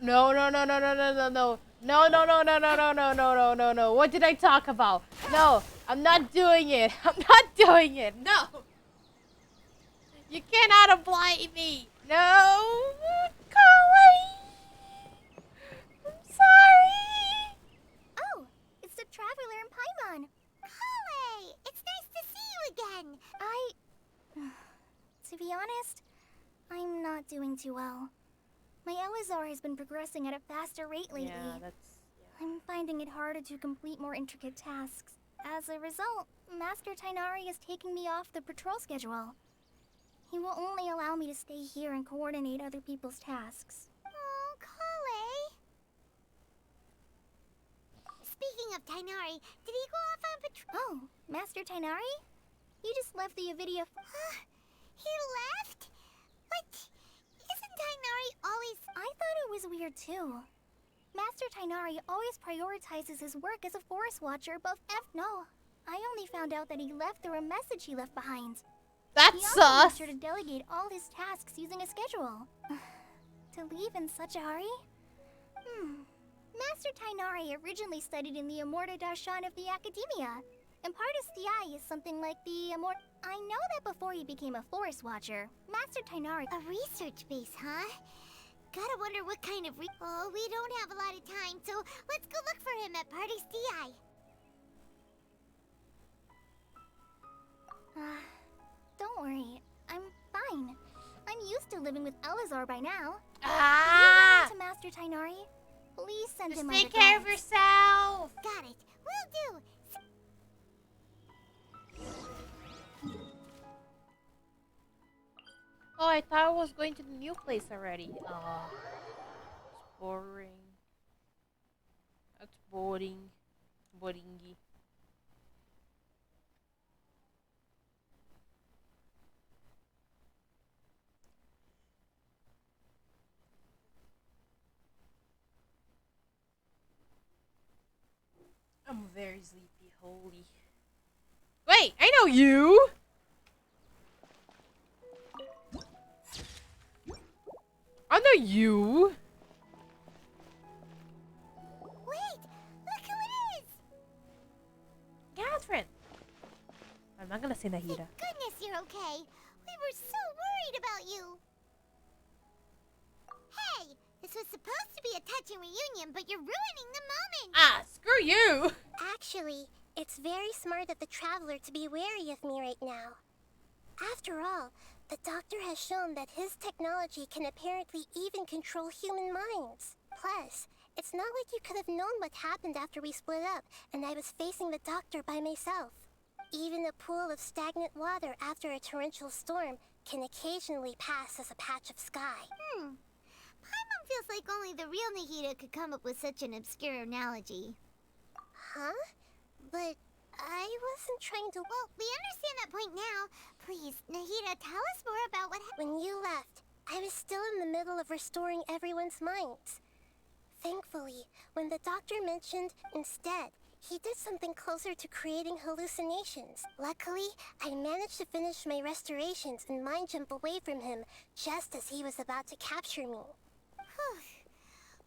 A: No, no, no, no, no, no, no, no. No, no, no, no, no, no, no, no, no, no, no. What did I talk about? No, I'm not doing it. I'm not doing it. No. You cannot apply me. No. Colleen. I'm sorry.
G: Oh, it's the traveler in Paimon. Kale! It's nice to see you again.
E: not doing too well. My Elazar has been progressing at a faster rate lately.
A: Yeah, that's...
E: I'm finding it harder to complete more intricate tasks. As a result, Master Tainari is taking me off the patrol schedule. He will only allow me to stay here and coordinate other people's tasks.
G: Oh, Kale. Speaking of Tainari, did he go off on patrol?
E: Oh, Master Tainari? You just left the Avidia.
G: He left? What? Isn't Tainari always...
E: I thought it was weird too. Master Tainari always prioritizes his work as a forest watcher above No, I only found out that he left through a message he left behind.
A: That's
E: he also
A: sus!
E: made sure to delegate all his tasks using a schedule. To leave in such a hurry? Master Tainari originally studied in the Amorta Darshan of the Academia, and Partis Di is something like the I know that before he became a forest watcher, Master Tainari...
G: A research base, huh? Gotta wonder what kind of Oh, we don't have a lot of time, so let's go look for him at Partis Di.
E: Don't worry, I'm fine. I'm used to living with Elazar by now.
A: Ah!
E: To Master Tainari, please send
A: Just
E: him my
A: take care of
E: regards.
A: yourself!
G: Got it. Will do.
A: Oh, I thought I was going to the new place already. It's boring. That's boring. Boringy. I'm very sleepy. Holy. Wait, I know you! I know you!
G: Wait! Look who it is!
A: Catherine! I'm not gonna say Nahida.
G: Thank goodness you're okay. We were so worried about you. Hey! This was supposed to be a touching reunion, but you're ruining the moment!
A: Ah, screw you!
D: Actually, it's very smart of the traveler to be wary of me right now. After all, the doctor has shown that his technology can apparently even control human minds. Plus, it's not like you could have known what happened after we split up and I was facing the doctor by myself. Even a pool of stagnant water after a torrential storm can occasionally pass as a patch of sky.
G: Paimon feels like only the real Nahida could come up with such an obscure analogy.
D: Huh? But I wasn't trying to...
G: Well, we understand that point now. Please, Nahida, tell us more about what happened.
D: When you left, I was still in the middle of restoring everyone's minds. Thankfully, when the doctor mentioned instead, he did something closer to creating hallucinations. Luckily, I managed to finish my restorations and mind jump away from him just as he was about to capture me.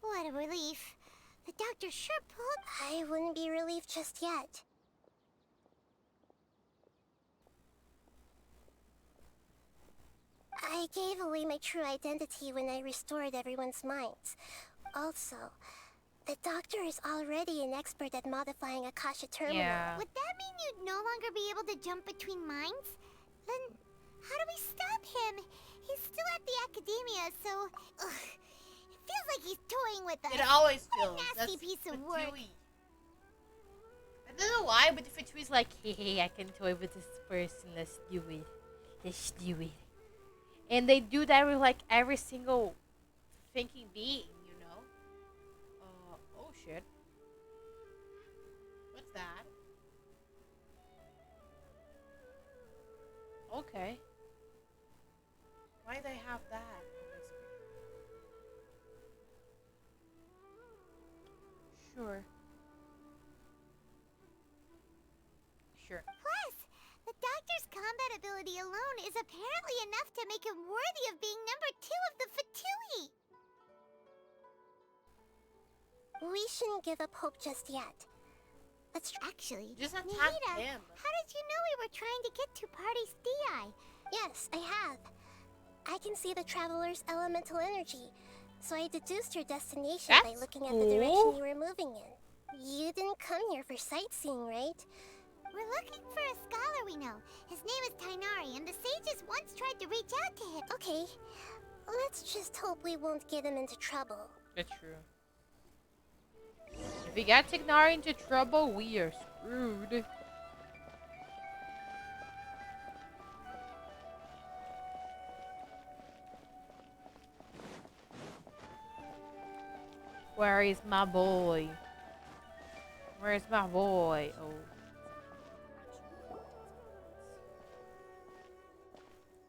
G: What a relief. The doctor sure pulled...
D: I wouldn't be relieved just yet. I gave away my true identity when I restored everyone's minds. Also, the doctor is already an expert at modifying Akasha Terminal.
A: Yeah.
G: Would that mean you'd no longer be able to jump between minds? Then, how do we stop him? He's still at the Academia, so... it feels like he's toying with us.
A: It always
G: What a
A: feels.
G: nasty
A: That's
G: piece of work.
A: Fatui. I don't know why, but Fatui's like, hey, I can toy with this person. Let's do it. Let's do it. And they do that with like every single thinking being, you know? Oh shit. What's that? Okay. Why do they have that on my screen? Sure. Sure.
G: Plus, the doctor's combat ability alone is apparently enough to make him worthy of being number 2 of the Fatui.
D: We shouldn't give up hope just yet. Let's
G: Actually,
A: Just attack
G: Nahida,
A: him.
G: how did you know we were trying to get to Party's DI?
D: Yes, I have. I can see the traveler's elemental energy, so I deduced your destination by
A: That's
D: looking at the direction you were moving in. You didn't come here for sightseeing, right?
G: We're looking for a scholar we know. His name is Tainari, and the sages once tried to reach out to him.
D: Okay. Let's just hope we won't get him into trouble.
B: It's true. If we get Tignari into trouble, we are screwed. Where is my boy? Where's my boy? Oh.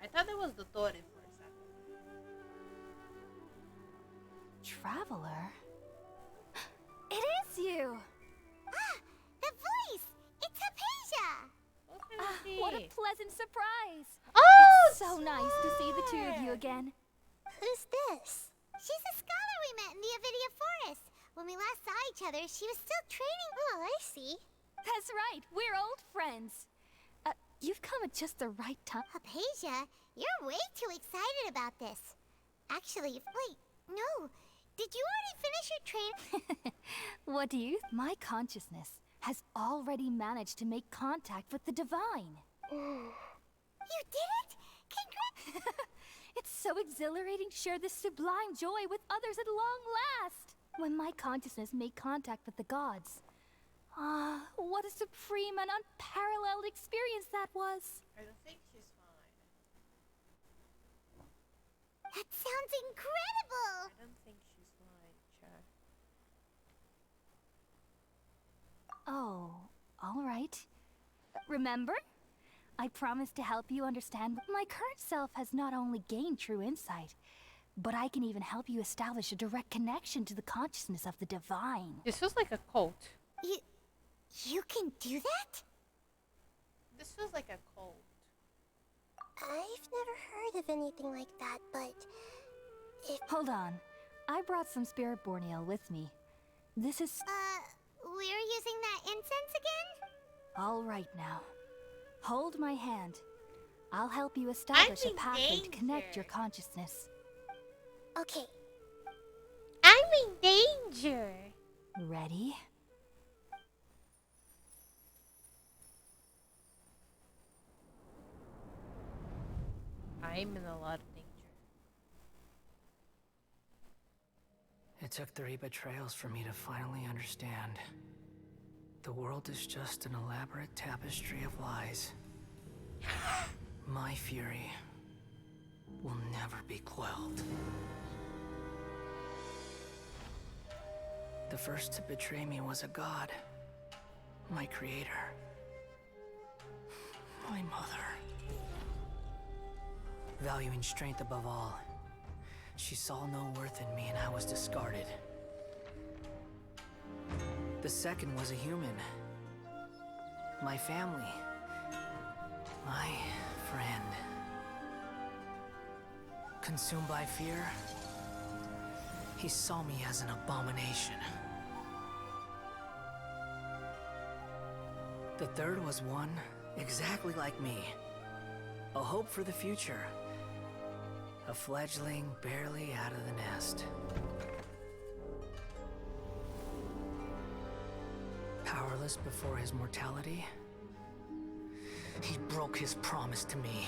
B: I thought that was the Thorin for a second.
F: Traveler? It is you!
G: Ah, the voice! It's Hypatia!
J: What a pleasant surprise!
B: Oh,
J: it's so nice to see the two of you again.
D: Who's this?
G: She's a scholar we met in the Avidia Forest. When we last saw each other, she was still training.
D: Oh, I see.
J: That's right, we're old friends. You've come at just the right time.
G: Hypatia, you're way too excited about this. Actually, wait, no. Did you already finish your training?
J: What do you? My consciousness has already managed to make contact with the divine.
G: You did it? Congrats!
J: It's so exhilarating to share this sublime joy with others at long last. When my consciousness made contact with the gods. Ah, what a supreme and unparalleled experience that was.
B: I don't think she's fine.
G: That sounds incredible!
B: I don't think she's fine, Chad.
J: Oh, all right. Remember? I promised to help you understand my current self has not only gained true insight, but I can even help you establish a direct connection to the consciousness of the divine.
B: This feels like a cult.
G: You can do that?
B: This feels like a cult.
D: I've never heard of anything like that, but if...
J: Hold on. I brought some spirit borneo with me. This is...
G: We're using that incense again?
J: All right now. Hold my hand. I'll help you establish a pathway to connect your consciousness.
D: Okay.
B: I'm in danger.
J: Ready?
B: I'm in a lot of danger.
M: It took 3 betrayals for me to finally understand. The world is just an elaborate tapestry of lies. My fury will never be quelled. The first to betray me was a god. My creator. My mother. Valuing strength above all, she saw no worth in me and I was discarded. The second was a human. My family. My friend. Consumed by fear, he saw me as an abomination. The third was one exactly like me. A hope for the future. A fledgling barely out of the nest. Powerless before his mortality, he broke his promise to me.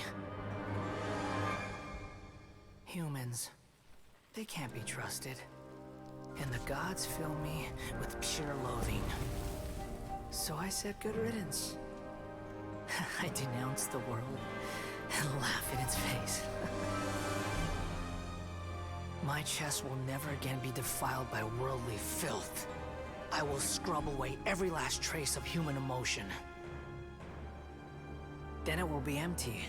M: Humans, they can't be trusted. And the gods fill me with pure loathing. So I said good riddance. I denounce the world and laugh in its face. My chest will never again be defiled by worldly filth. I will scrub away every last trace of human emotion. Then it will be empty,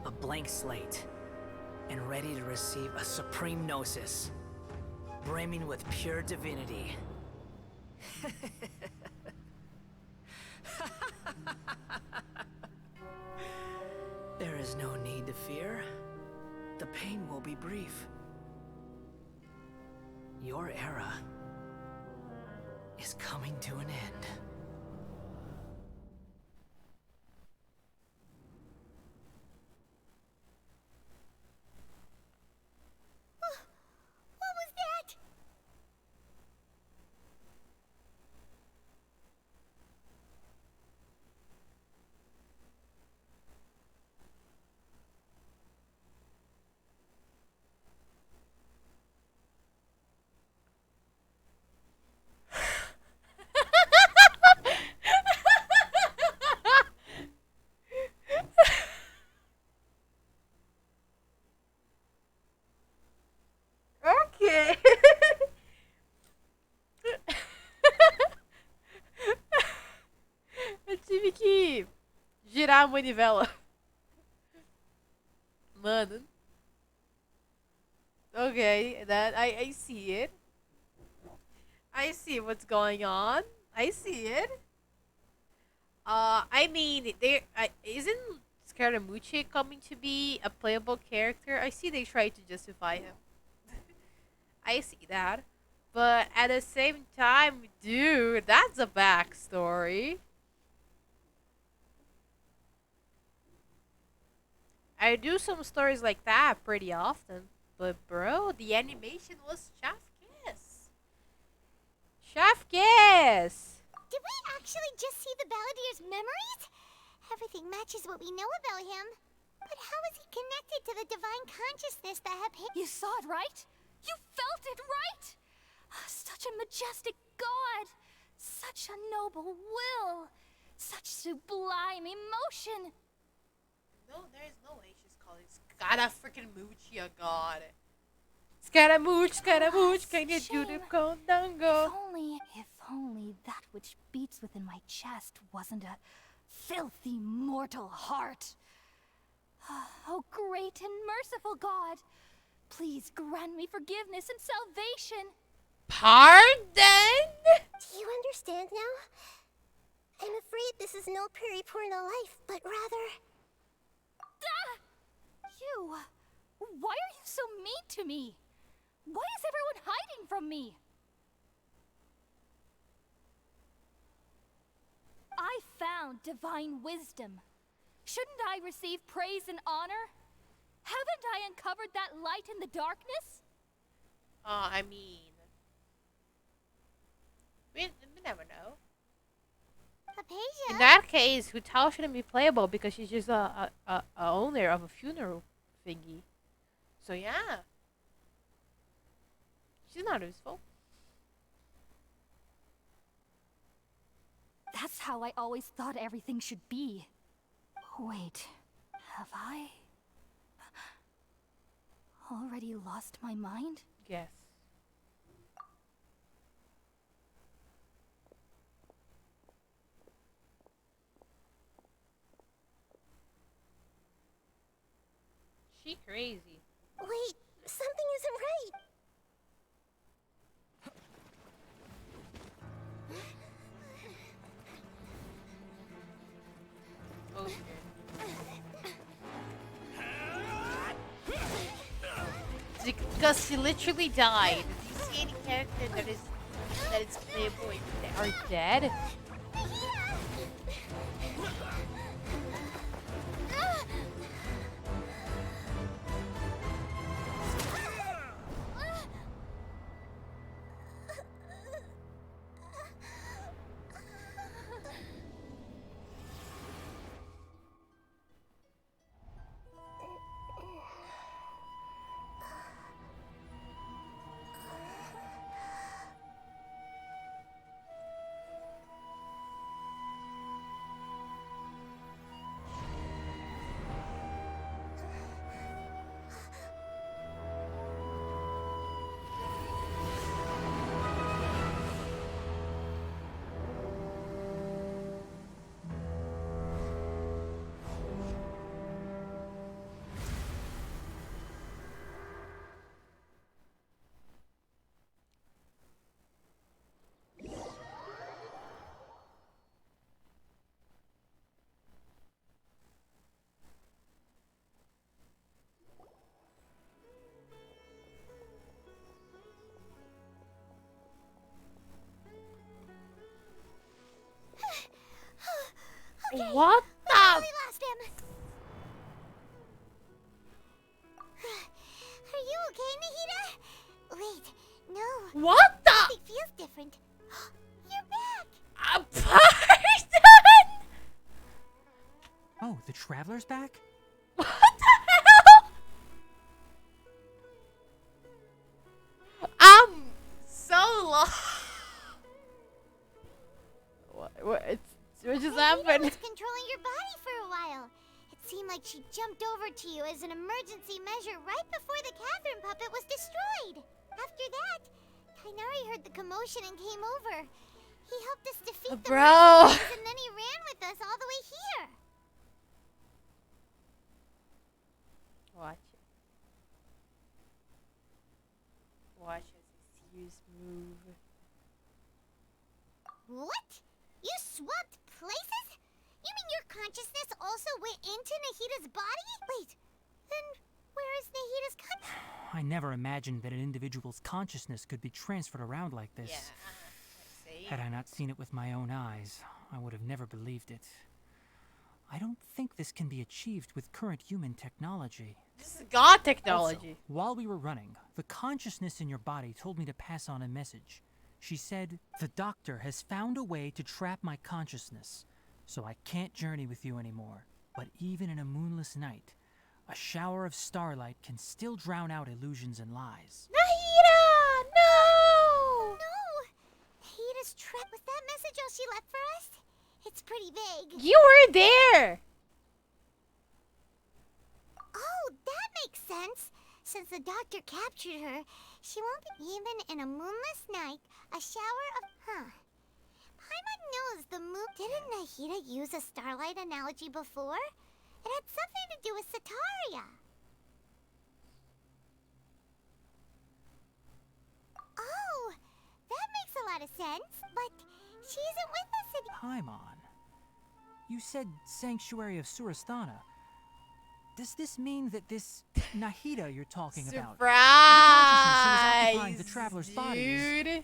M: a blank slate, and ready to receive a supreme gnosis, brimming with pure divinity. There is no need to fear. The pain will be brief. Your era is coming to an end.
G: What was that?
A: develop. Mano. Okay, that I see it. I see what's going on. I see it. I mean, isn't Scaramucci coming to be a playable character? I see they try to justify him. I see that. But at the same time, dude, that's a backstory. I do some stories like that pretty often. But bro, the animation was chef kiss. Chef kiss!
G: Did we actually just see the Balladier's memories? Everything matches what we know about him. But how is he connected to the divine consciousness that had
J: You saw it, right? You felt it, right? Such a majestic god. Such a noble will. Such sublime emotion.
A: No, there is no way she's calling Scaramucci a god. Scaramouche, can you do the condango?
J: If only that which beats within my chest wasn't a filthy mortal heart. Oh, great and merciful God, please grant me forgiveness and salvation.
A: Pardon?
D: Do you understand now? I'm afraid this is no periporno life, but rather...
J: You! Why are you so mean to me? Why is everyone hiding from me? I found divine wisdom. Shouldn't I receive praise and honor? Haven't I uncovered that light in the darkness?
A: I mean... We never know. In that case, Hutao shouldn't be playable because she's just a owner of a funeral thingy. So yeah. She's not useful.
J: That's how I always thought everything should be. Wait, have I already lost my mind?
A: Yes. She crazy.
D: Wait, something isn't right.
A: Oh, shit. Because she literally died. Do you see any character that is playable that are dead?
G: Okay,
A: What the?
G: We lost him. Are you okay, Nahida? Wait, no.
A: What the?
G: Something feels different. You're back.
A: Pardon?
N: Oh, the Traveler's back?
A: What the hell? I'm so lost. What just happened?
G: Was controlling your body for a while. It seemed like she jumped over to you as an emergency measure right before the Catherine puppet was destroyed. After that, Kainari heard the commotion and came over. He helped us defeat the
A: Bro.
G: monsters, and then he ran with us all the way here.
A: watch as a serious move.
G: What? You swapped places? You mean your consciousness also went into Nahita's body? Wait, then where is Nahita's consciousness?
N: I never imagined that an individual's consciousness could be transferred around like this.
A: Yeah.
N: Had I not seen it with my own eyes, I would have never believed it. I don't think this can be achieved with current human technology.
A: This is God technology.
N: Also, while we were running, the consciousness in your body told me to pass on a message. She said, "The doctor has found a way to trap my consciousness, so I can't journey with you anymore. But even in a moonless night, a shower of starlight can still drown out illusions and lies."
A: Nahita! No!
G: No! Nahita's trapped. Was that message all she left for us? It's pretty vague.
A: You were there!
G: Oh, that makes sense. Since the doctor captured her, she won't be even in a moonless night. A shower of... Paimon knows the moon... Didn't Nahita use a starlight analogy before? It had something to do with Sataria. Oh, that makes a lot of sense. But she isn't with us anymore.
N: Paimon, you said Sanctuary of Surasthana. Does this mean that this Nahita you're talking about, the consciousness who was occupying the traveler's body, is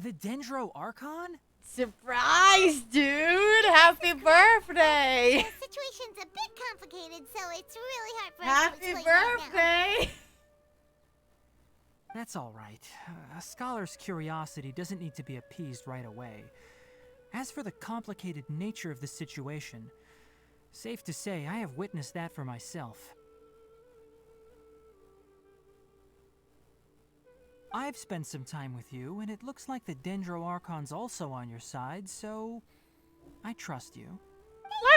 N: the Dendro Archon?
A: Surprise, dude! Happy birthday!
G: The situation's a bit complicated, so it's really hard for us to
A: Happy
G: explain right now.
A: birthday!
N: That's all right. A scholar's curiosity doesn't need to be appeased right away. As for the complicated nature of the situation, safe to say I have witnessed that for myself. I've spent some time with you, and it looks like the Dendro Archon's also on your side, so I trust you.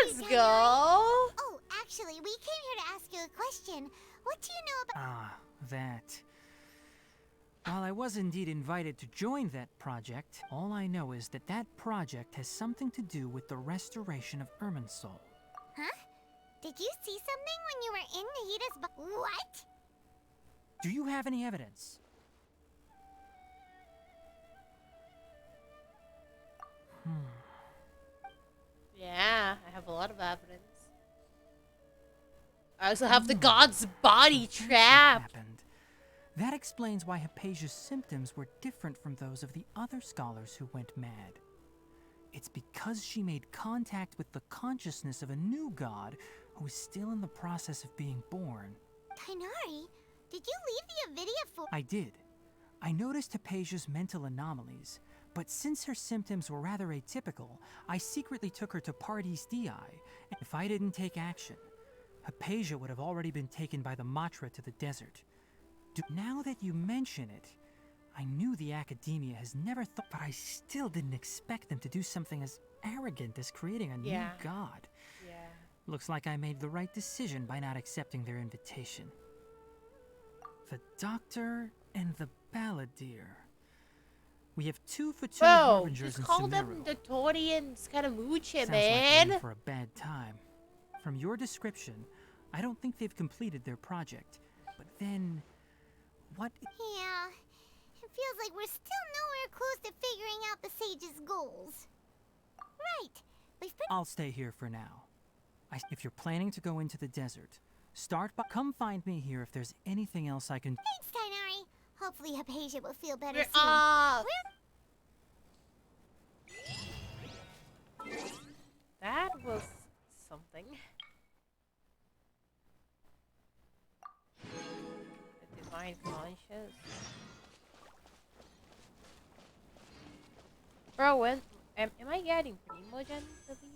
A: Let's go!
G: Oh, actually, we came here to ask you a question. What do you know about...
N: Ah, that. While I was indeed invited to join that project, all I know is that that project has something to do with the restoration of Irminsul.
G: Huh? Did you see something when you were in Nahita's What?
N: Do you have any evidence?
A: Yeah, I have a lot of evidence. I also have the god's body trapped.
N: Happened. That explains why Hypatia's symptoms were different from those of the other scholars who went mad. It's because she made contact with the consciousness of a new god who is still in the process of being born.
G: Tainari, did you leave the Avidia for...
N: I did. I noticed Hypatia's mental anomalies, but since her symptoms were rather atypical, I secretly took her to Pardis Di. If I didn't take action, Hypatia would have already been taken by the Matra to the desert. Now that you mention it, I knew the Academia has never thought, but I still didn't expect them to do something as arrogant as creating a new god.
A: Yeah.
N: Looks like I made the right decision by not accepting their invitation. The Doctor and the Balladeer. We have two Fatui
A: Bro,
N: harbingers
A: just
N: in
A: call
N: Sumeru.
A: them the Torian Scaramucci,
N: Sounds
A: man.
N: like in for a bad time. From your description, I don't think they've completed their project. But then, what?
G: Yeah, it feels like we're still nowhere close to figuring out the Sage's goals. Right, we've been...
N: I'll stay here for now. If you're planning to go into the desert, come find me here if there's anything else I can...
G: Thanks, Tainari. Hopefully Hypatia will feel better
A: We're
G: soon.
A: off. That was something. A divine conscious. Bro, when am I getting Primogens at least?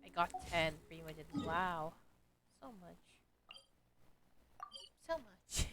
A: I got 10 Primogens. Wow. So much. So much.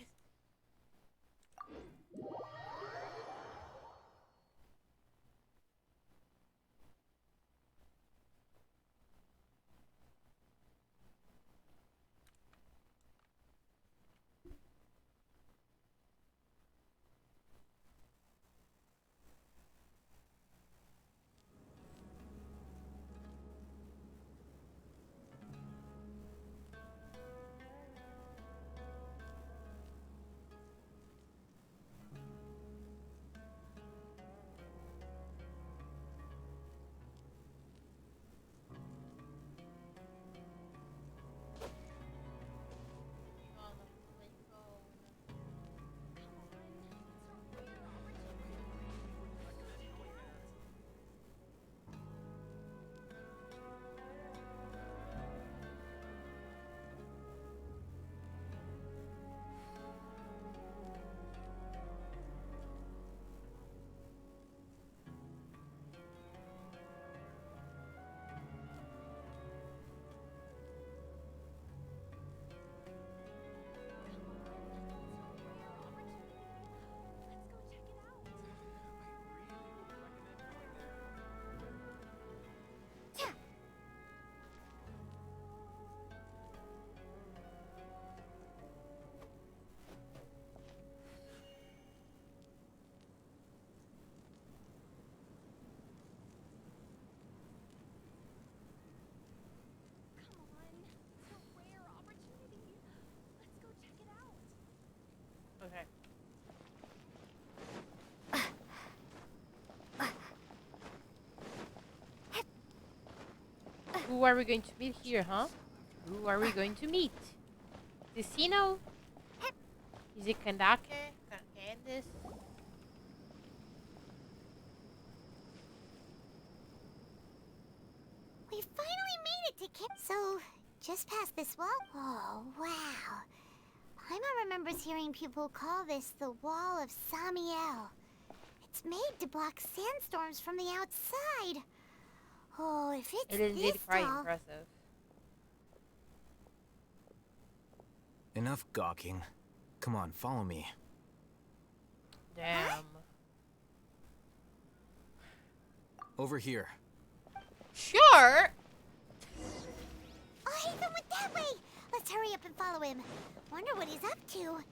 A: Okay. Who are we going to meet here, huh? Who are we going to meet? Decino? Is it Kandake? Candyz?
G: We finally made it to So, just past this wall. Oh, wow. Paimon remembers hearing people call this the Wall of Samiel. It's made to block sandstorms from the outside. Oh, if it's
A: It is indeed
G: this
A: quite
G: tall.
A: impressive.
K: Enough gawking. Come on, follow me.
A: Damn.
K: Over here.
A: Sure!
G: Oh, Haven went that way! Let's hurry up and follow him. Wonder what he's up to.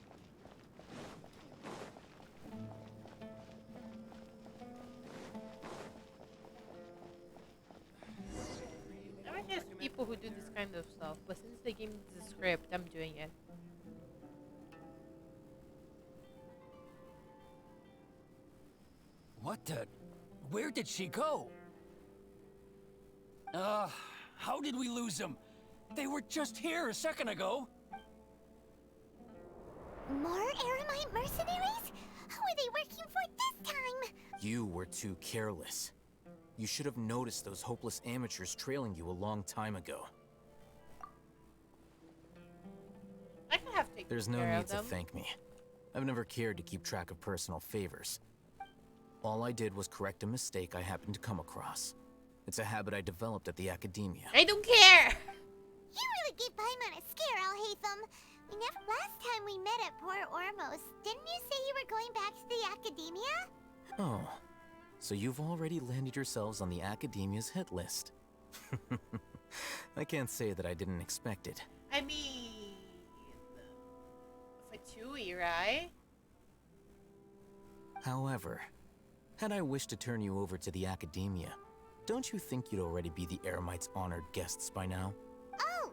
A: I mean, there's people who do this kind of stuff, but since they gave me the script, I'm doing it.
L: What the? Where did she go? How did we lose them? They were just here a second ago.
G: More Eremite mercenaries? Who are they working for this time?
O: You were too careless. You should have noticed those hopeless amateurs trailing you a long time ago.
A: I can have taken
O: There's no
A: care
O: need
A: of
O: to
A: them.
O: thank me. I've never cared to keep track of personal favors. All I did was correct a mistake I happened to come across. It's a habit I developed at the academia.
A: I don't care!
G: You really gave Paimon a scare, Alhaitham. Last time we met at Port Ormos, didn't you say you were going back to the academia?
O: Oh, so you've already landed yourselves on the academia's hit list. I can't say that I didn't expect it.
A: I mean... Fatui, right?
O: However, had I wished to turn you over to the academia, don't you think you'd already be the Eremites' honored guests by now?
G: Oh,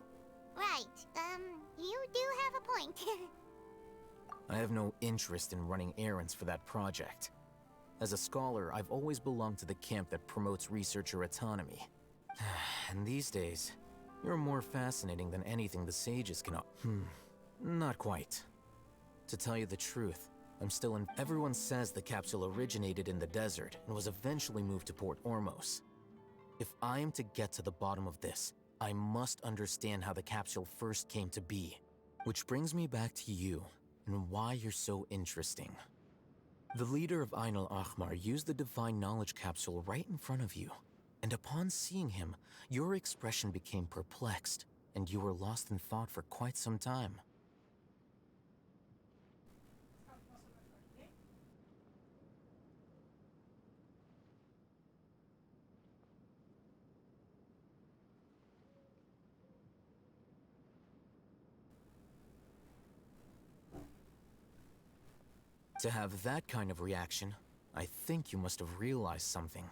G: right. You do have a point.
O: I have no interest in running errands for that project. As a scholar, I've always belonged to the camp that promotes researcher autonomy. And these days, you're more fascinating than anything the sages can not quite. To tell you the truth, I'm still in. Everyone says the capsule originated in the desert and was eventually moved to Port Ormos. If I am to get to the bottom of this, I must understand how the capsule first came to be. Which brings me back to you, and why you're so interesting. The leader of Ain al-Ahmar used the Divine Knowledge Capsule right in front of you, and upon seeing him, your expression became perplexed, and you were lost in thought for quite some time. To have that kind of reaction, I think you must have realized something.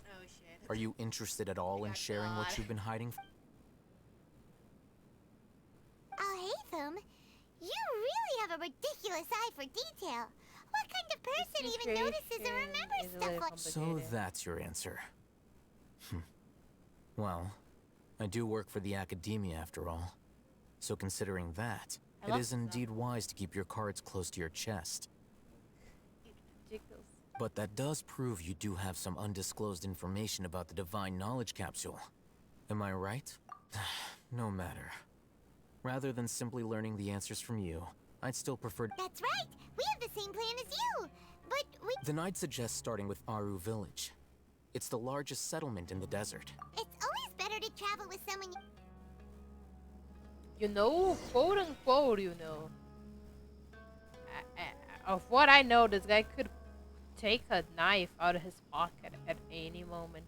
A: Oh shit.
O: Are you interested at all in sharing what you've been hiding?
G: Alhaitham, you really have a ridiculous eye for detail. What kind of person even notices or remembers stuff like
O: So that's your answer. Well, I do work for the academia after all. So considering that, it is indeed wise to keep your cards close to your chest. But that does prove you do have some undisclosed information about the Divine Knowledge Capsule. Am I right? No matter. Rather than simply learning the answers from you, I'd still prefer—
G: That's right! We have the same plan as you! But we—
O: Then I'd suggest starting with Aru Village. It's the largest settlement in the desert.
G: It's always better to travel with someone
A: You know, quote unquote, you know. Of what I know, this guy could take a knife out of his pocket at any moment.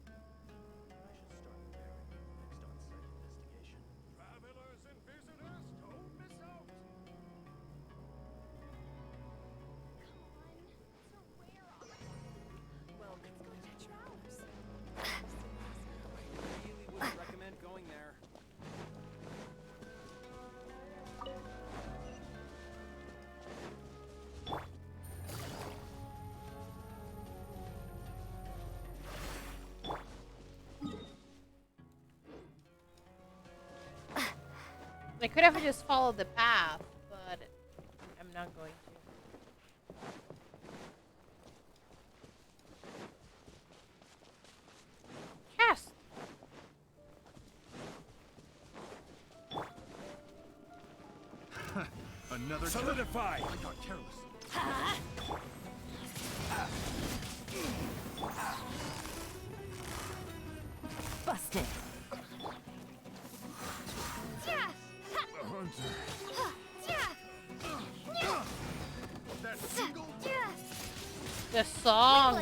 B: I could have just followed the path, but I'm not going to. Cast.
P: Another
L: Solidify!
P: I got careless.
J: Busted.
P: The hunter. That single.
B: The song.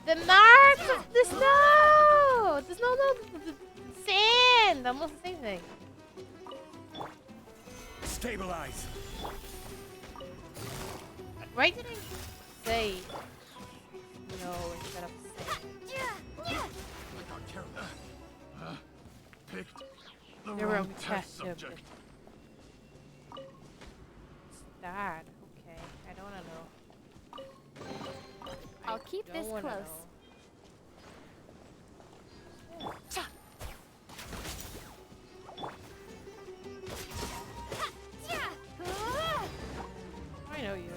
B: The marks of the snow. The snow, no, the sand. Almost the same thing.
L: Stabilize.
B: Why did I say no instead of say?
P: Picked the
B: The
P: wrong
B: wrong
P: test
B: test
P: subject.
B: subject. That. Okay. I don't wanna know.
J: I'll keep
B: Don't
J: this
B: wanna
J: close.
B: know. I know you.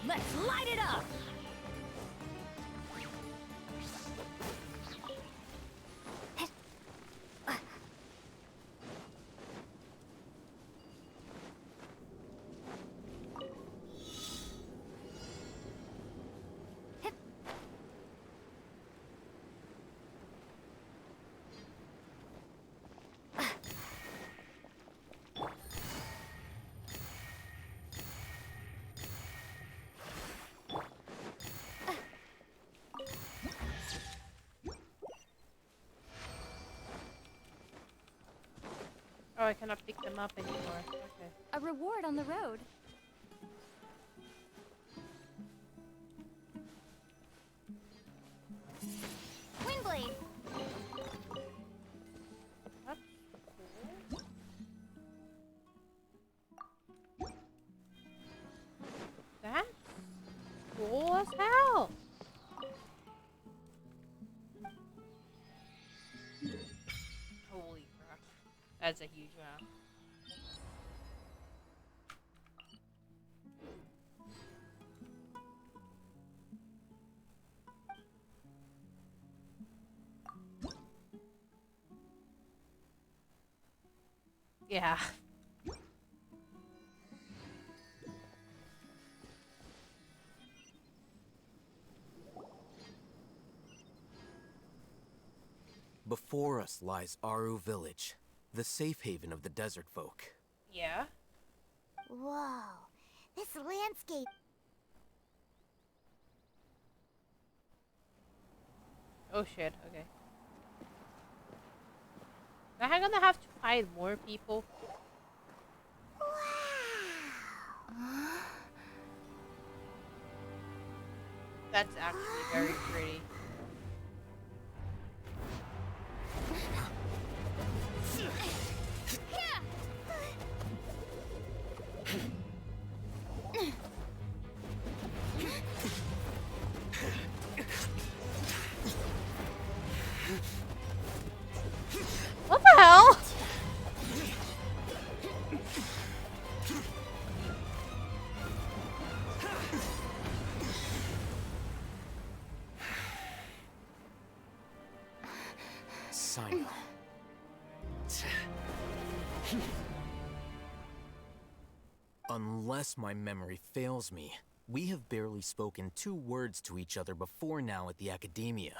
J: Let's light it up.
B: Oh, I cannot pick them up anymore. Okay.
J: A reward on the road.
G: Windblade.
B: That's cool. That's cool as hell. Holy crap. That's a huge amount. Yeah.
O: Before us lies Aru Village, the safe haven of the desert folk.
B: Yeah.
G: Whoa. This landscape.
B: Oh shit, okay. Now I'm gonna have to find more people. That's actually very pretty. What the hell?
O: Simon. Unless my memory fails me, we have barely spoken 2 words to each other before now at the Academia.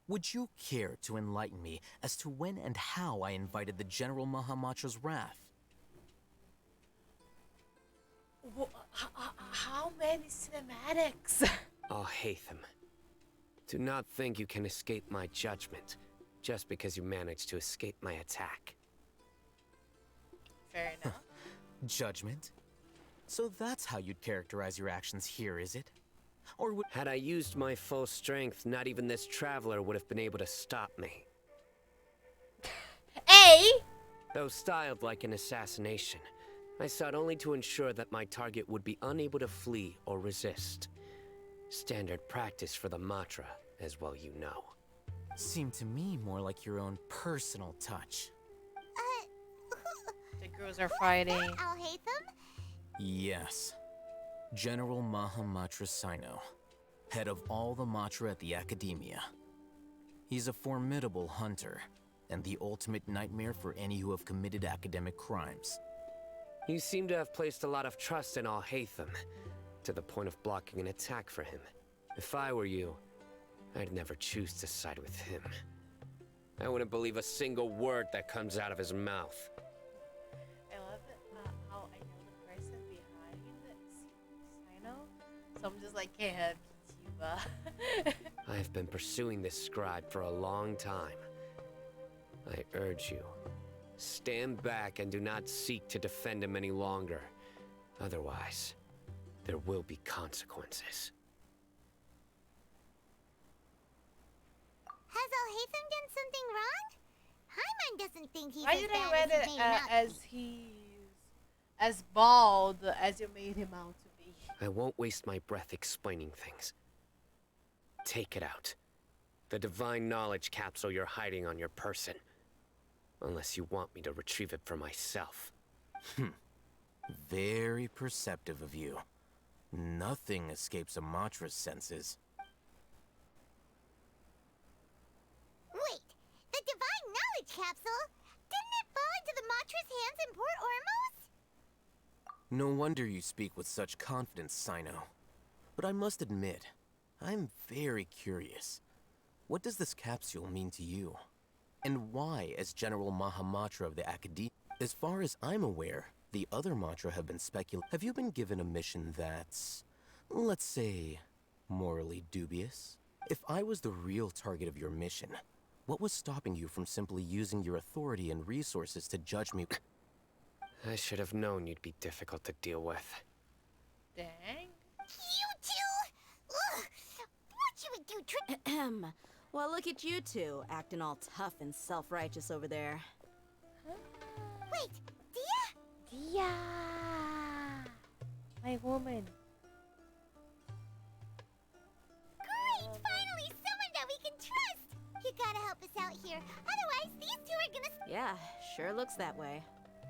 O: Would you care to enlighten me as to when and how I invited the General Mahamatra's wrath?
B: How many cinematics?
Q: Oh, Hatham. Do not think you can escape my judgment just because you managed to escape my attack.
B: Fair enough.
O: Judgment? So that's how you'd characterize your actions here, is it? Or would—
Q: Had I used my full strength, not even this traveler would have been able to stop me.
B: Hey!
Q: Though styled like an assassination, I sought only to ensure that my target would be unable to flee or resist. Standard practice for the Matra, as well you know.
O: seemed to me more like your own personal touch.
A: The girls are fighting.
G: Al-Haytham?
O: Yes. General Mahamatra Sino, head of all the Matra at the Academia. He's a formidable hunter, and the ultimate nightmare for any who have committed academic crimes.
Q: You seem to have placed a lot of trust in Al-Haytham, to the point of blocking an attack for him. If I were you, I'd never choose to side with him. I wouldn't believe a single word that comes out of his mouth.
A: I love it, how I know the person behind Sino. So I'm just like, yeah, Cuba.
Q: I've been pursuing this scribe for a long time. I urge you, stand back and do not seek to defend him any longer. Otherwise, there will be consequences.
G: Has Al-Haytham done something wrong? Hyman doesn't think he's
A: Why
G: as
A: did I
G: bad
A: read
G: as
A: it
G: he's made out to
A: as
G: be.
A: he's as bald as you made him out to be?
Q: I won't waste my breath explaining things. Take it out. The divine knowledge capsule you're hiding on your person. Unless you want me to retrieve it for myself.
O: Very perceptive of you. Nothing escapes a Matra's senses.
G: Wait, the divine knowledge capsule? Didn't it fall into the Matra's hands in Port Ormos?
O: No wonder you speak with such confidence, Sino. But I must admit, I'm very curious. What does this capsule mean to you? And why, as General Mahamatra of the Academia? As far as I'm aware, the other Matra have been speculating. Have you been given a mission that's, let's say, morally dubious? If I was the real target of your mission, what was stopping you from simply using your authority and resources to judge me?
Q: I should have known you'd be difficult to deal with.
A: Dang.
G: You two! Ugh! What you would do,
J: Ahem. Well, look at you two, acting all tough and self-righteous over there.
G: Wait, Dia?
A: Dia! My woman.
G: Great! Finally, someone that we can trust! You gotta help us out here. Otherwise, these two are gonna...
J: Yeah, sure looks that way.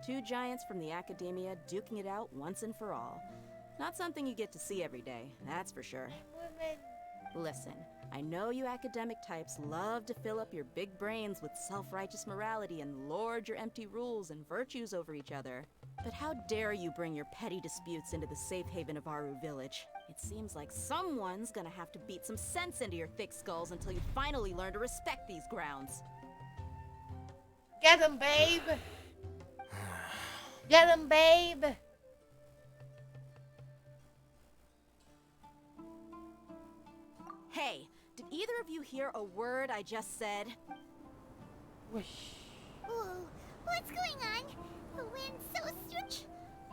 J: Two giants from the Academia duking it out once and for all. Not something you get to see every day, that's for sure.
A: Woman.
J: Listen, I know you academic types love to fill up your big brains with self-righteous morality and lord your empty rules and virtues over each other. But how dare you bring your petty disputes into the safe haven of Aru Village? It seems like someone's gonna have to beat some sense into your thick skulls until you finally learn to respect these grounds.
A: Get him, babe! Get him, babe!
J: Hey, did either of you hear a word I just said?
A: Whoosh.
G: Whoa, what's going on? The wind's so strange.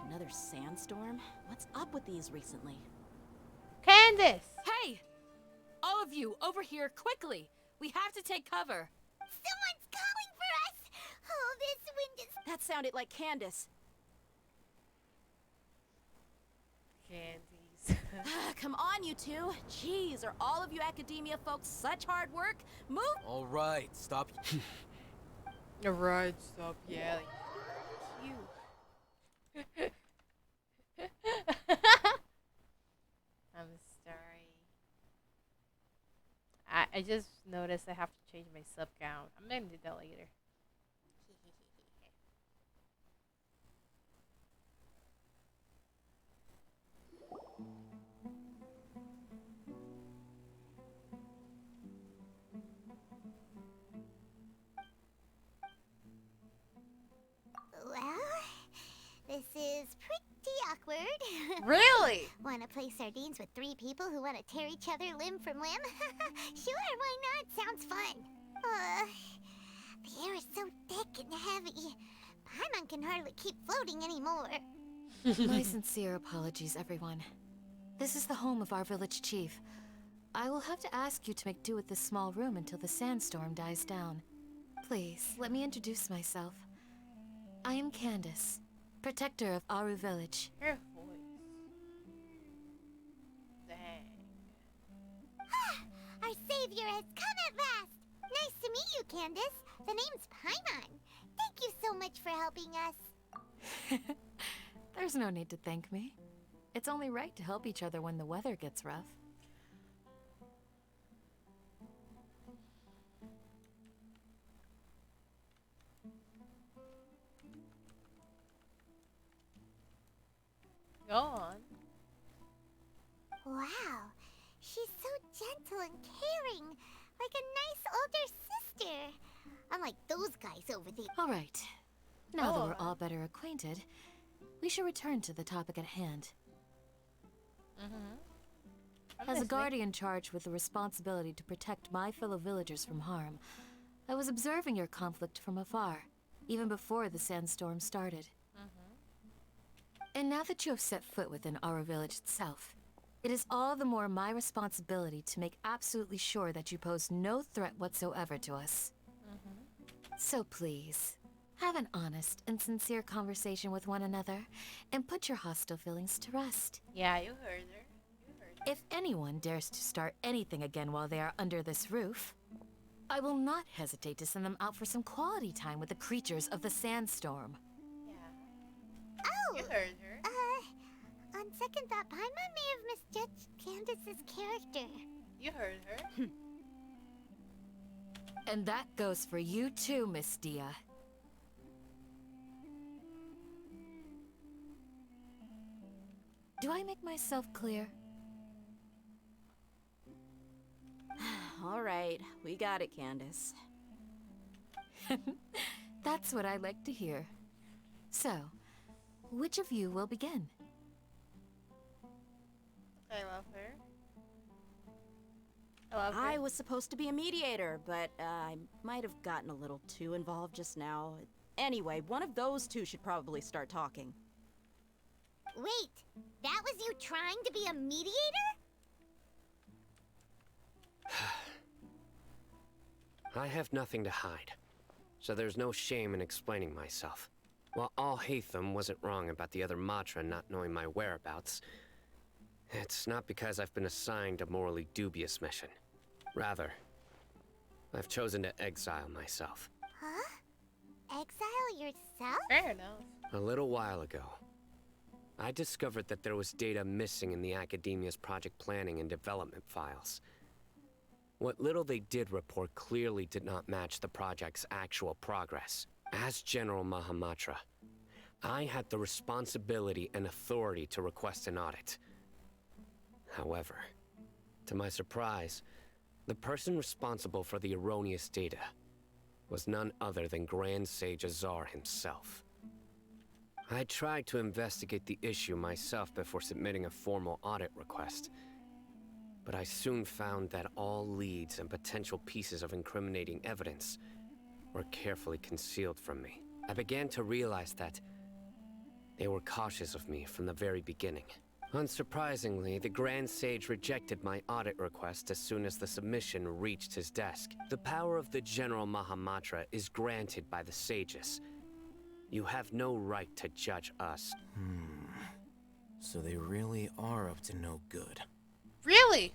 J: Another sandstorm? What's up with these recently?
A: Candyz!
I: Hey! All of you, over here, quickly! We have to take cover!
G: Someone's calling for us! Oh, this wind is...
J: That sounded like Candyz.
A: Candyz.
J: Come on, you two. Jeez, are all of you Academia folks such hard work? Move!
O: All right, stop.
A: Alright, stop yelling. Cute. I'm sorry. I just noticed I have to change my sub count. I'm gonna do that later.
G: Well, this is pretty awkward.
A: Really?
G: Want to play sardines with three people who want to tear each other limb from limb? Sure, why not? Sounds fun. The air is so thick and heavy. Paimon can hardly keep floating anymore.
I: My sincere apologies, everyone. This is the home of our village chief. I will have to ask you to make do with this small room until the sandstorm dies down. Please, let me introduce myself. I am Candyz, protector of Aru Village.
A: Her voice. Dang.
G: Our savior has come at last. Nice meet you, Candyz. The name's Paimon. Thank you so much for helping us.
I: There's no need to thank me. It's only right to help each other when the weather gets rough.
B: Go on.
G: Wow, she's so gentle and caring, like a nice older sister. Unlike those guys over there.
I: All right. Now that
B: Oh.
I: we're all better acquainted, we should return to the topic at hand. As a guardian charged with the responsibility to protect my fellow villagers from harm, I was observing your conflict from afar, even before the sandstorm started. And now that you have set foot within our village itself, it is all the more my responsibility to make absolutely sure that you pose no threat whatsoever to us. So please, have an honest and sincere conversation with one another, and put your hostile feelings to rest.
B: Yeah, you heard her.
I: If anyone dares to start anything again while they are under this roof, I will not hesitate to send them out for some quality time with the creatures of the sandstorm.
G: Oh!
B: You heard her.
G: On second thought, Paimon may have misjudged Candace's character.
B: You heard her.
I: And that goes for you too, Miss Dia. Do I make myself clear?
R: All right, we got it, Candyz.
I: That's what I like to hear. So, which of you will begin?
B: I love her. I love her.
R: I was supposed to be a mediator, but I might have gotten a little too involved just now. Anyway, one of those two should probably start talking.
G: Wait, that was you trying to be a mediator?
Q: I have nothing to hide, so there's no shame in explaining myself. While Alhaitham wasn't wrong about the other Matra not knowing my whereabouts, it's not because I've been assigned a morally dubious mission. Rather, I've chosen to exile myself.
G: Huh? Exile yourself?
B: Fair enough.
Q: A little while ago, I discovered that there was data missing in the Academia's project planning and development files. What little they did report clearly did not match the project's actual progress. As General Mahamatra, I had the responsibility and authority to request an audit. However, to my surprise, the person responsible for the erroneous data was none other than Grand Sage Azar himself. I tried to investigate the issue myself before submitting a formal audit request, but I soon found that all leads and potential pieces of incriminating evidence were carefully concealed from me. I began to realize that they were cautious of me from the very beginning. Unsurprisingly, the Grand Sage rejected my audit request as soon as the submission reached his desk. The power of the General Mahamatra is granted by the sages. You have no right to judge us.
O: So they really are up to no good.
B: Really?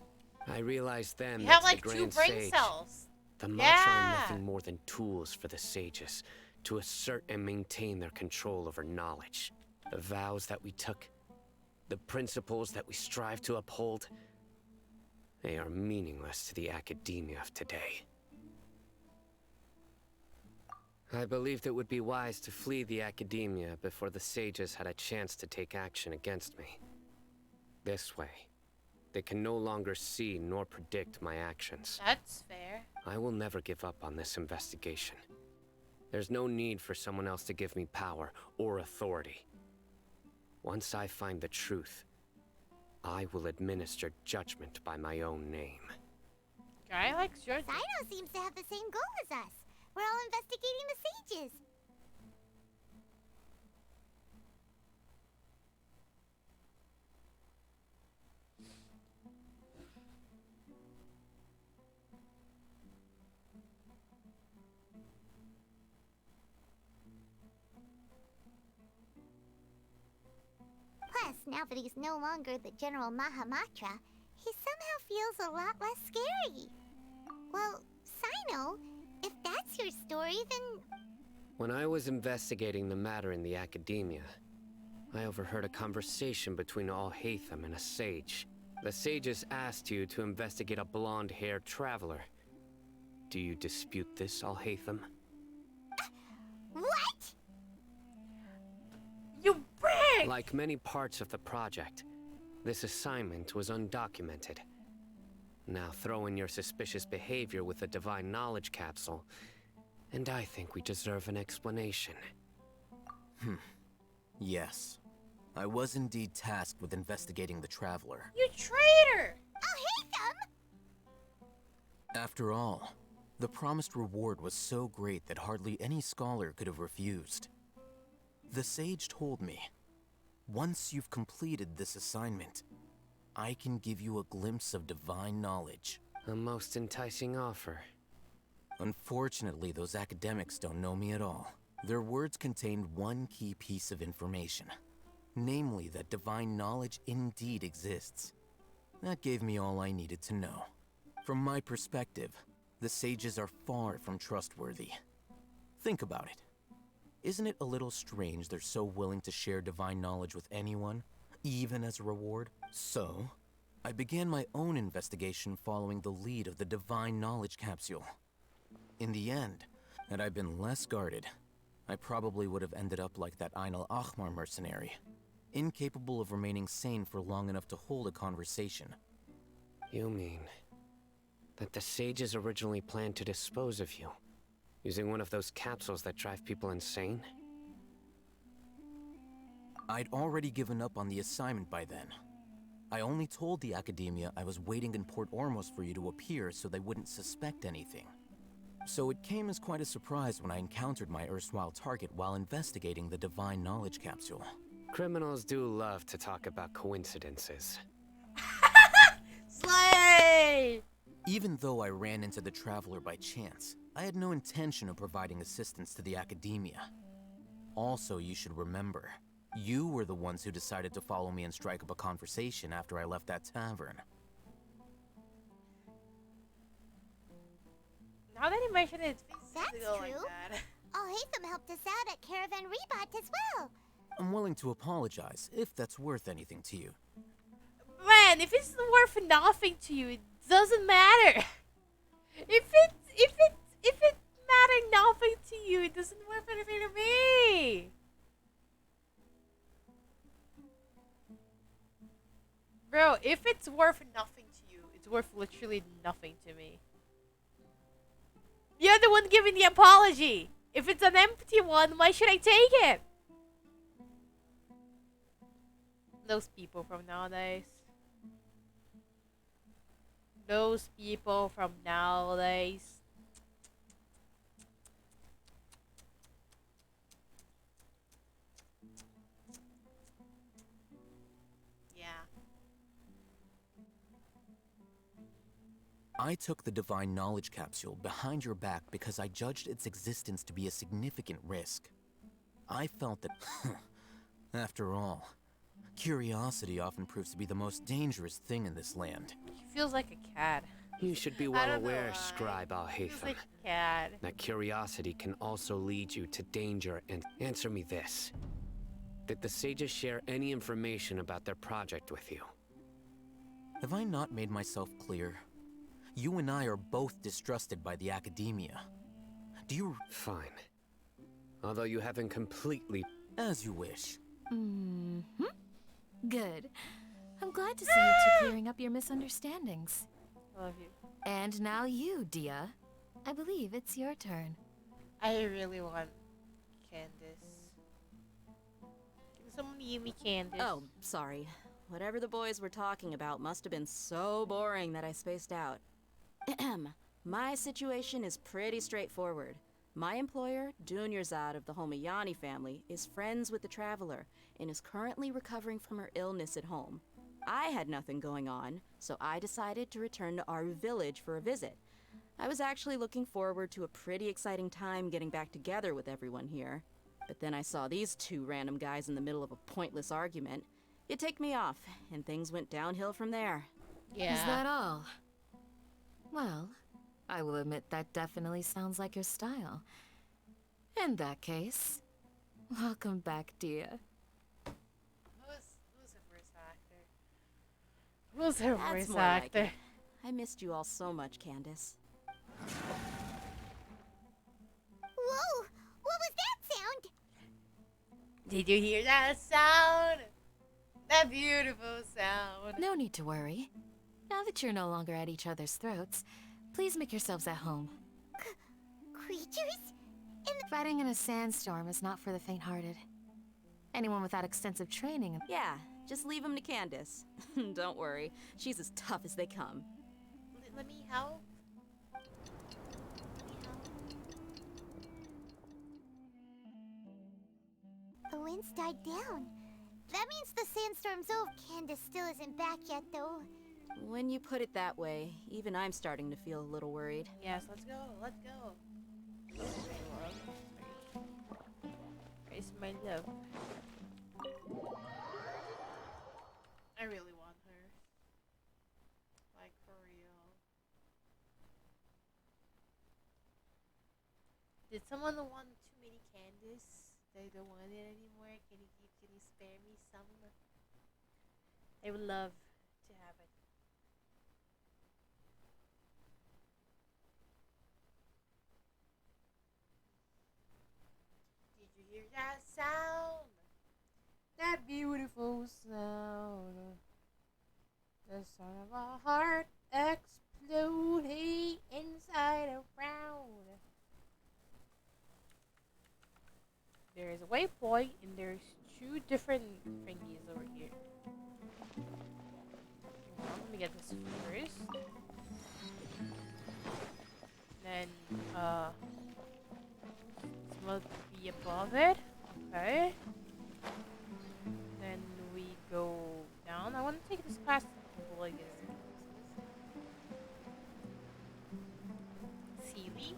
Q: I realized then
B: You
Q: that
B: have
Q: the
B: like 2
Q: Grand
B: brain
Q: Sage,
B: cells.
Q: the Matra
B: Yeah.
Q: are nothing more than tools for the sages to assert and maintain their control over knowledge. The vows that we took, the principles that we strive to uphold, they are meaningless to the academia of today. I believed it would be wise to flee the academia before the sages had a chance to take action against me. This way, they can no longer see nor predict my actions.
B: That's fair.
Q: I will never give up on this investigation. There's no need for someone else to give me power or authority. Once I find the truth, I will administer judgment by my own name.
B: Guy likes your
G: Sino seems to have the same goal as us. We're all investigating the sages. Plus, now that he's no longer the General Mahamatra, he somehow feels a lot less scary. Well, Sino, if that's your story, then...
Q: When I was investigating the matter in the academia, I overheard a conversation between Alhaitham and a sage. The sages asked you to investigate a blonde-haired traveler. Do you dispute this, Alhaitham?
G: What?
A: You brig!
Q: Like many parts of the project, this assignment was undocumented. Now throw in your suspicious behavior with the Divine Knowledge Capsule, and I think we deserve an explanation.
O: Yes. I was indeed tasked with investigating the Traveler.
A: You traitor!
G: I'll hate them!
O: After all, the promised reward was so great that hardly any scholar could have refused. The sage told me, once you've completed this assignment, I can give you a glimpse of divine knowledge.
Q: A most enticing offer.
O: Unfortunately, those academics don't know me at all. Their words contained one key piece of information. Namely, that divine knowledge indeed exists. That gave me all I needed to know. From my perspective, the sages are far from trustworthy. Think about it. Isn't it a little strange they're so willing to share divine knowledge with anyone, even as a reward? So, I began my own investigation following the lead of the Divine Knowledge Capsule. In the end, had I been less guarded, I probably would have ended up like that Ain al-Ahmar mercenary, incapable of remaining sane for long enough to hold a conversation.
Q: You mean that the sages originally planned to dispose of you, using one of those capsules that drive people insane?
O: I'd already given up on the assignment by then. I only told the Academia I was waiting in Port Ormos for you to appear so they wouldn't suspect anything. So it came as quite a surprise when I encountered my erstwhile target while investigating the Divine Knowledge Capsule.
Q: Criminals do love to talk about coincidences.
A: Slay!
O: Even though I ran into the Traveler by chance, I had no intention of providing assistance to the Academia. Also, you should remember, you were the ones who decided to follow me and strike up a conversation after I left that tavern.
A: Now that you mention it,
G: That's
A: to go
G: true.
A: like that.
G: Alhaitham helped us out at Caravan Rebot as well.
O: I'm willing to apologize, if that's worth anything to you.
A: Man, if it's worth nothing to you, it doesn't matter. If it matter nothing to you, it doesn't worth anything to me. Bro, if it's worth nothing to you, it's worth literally nothing to me. You're the one giving the apology. If it's an empty one, why should I take it? Those people from nowadays. Those people from nowadays. Yeah.
O: I took the Divine Knowledge Capsule behind your back because I judged its existence to be a significant risk. I felt that, after all, curiosity often proves to be the most dangerous thing in this land.
A: He feels like a cat.
Q: You should be well aware, Scribe Alhaitham,
A: Like a cat.
Q: that curiosity can also lead you to danger. And answer me this. Did the sages share any information about their project with you?
O: Have I not made myself clear? You and I are both distrusted by the Academia. Do you...
Q: Fine. Although you haven't completely...
O: As you wish.
I: Good. I'm glad to see you two clearing up your misunderstandings.
A: Love you.
I: And now you, Dia. I believe it's your turn.
A: I really want Candyz. Can someone give me Candyz?
R: Oh, sorry. Whatever the boys were talking about must have been so boring that I spaced out. My situation is pretty straightforward. My employer, Dunyarzad of the HOMEE family, is friends with the Traveler and is currently recovering from her illness at home. I had nothing going on, so I decided to return to our village for a visit. I was actually looking forward to a pretty exciting time getting back together with everyone here. But then I saw these two random guys in the middle of a pointless argument. It ticked me off, and things went downhill from there.
I: Is that all? Well, I will admit that definitely sounds like your style. In that case, welcome back, dear.
A: Who's her voice actor? Who's her
R: That's
A: voice
R: more like
A: actor?
R: it. I missed you all so much, Candyz.
G: Whoa! What was that sound?
A: Did you hear that sound? That beautiful sound.
I: No need to worry. Now that you're no longer at each other's throats, please make yourselves at home.
G: Creatures?
I: Fighting in a sandstorm is not for the faint-hearted. Anyone without extensive training...
R: Yeah, just leave him to Candyz. Don't worry, she's as tough as they come.
A: Let me help.
G: The winds died down. That means the sandstorm's over. Candace still isn't back yet, though.
R: When you put it that way, even I'm starting to feel a little worried.
A: Yes, let's go. Let's go. Where's my love? I really want her. Like, for real. Did someone want too many Candyz? They don't want it anymore. Can you spare me some? I would love to have it. Did you hear that sound? That beautiful sound. The sound of a heart exploding inside a round. There is a waypoint and there's two different thingies over here. Let me get this first. Then, this must be above it. Okay. Then we go down. I want to take this past the boy. Sealy.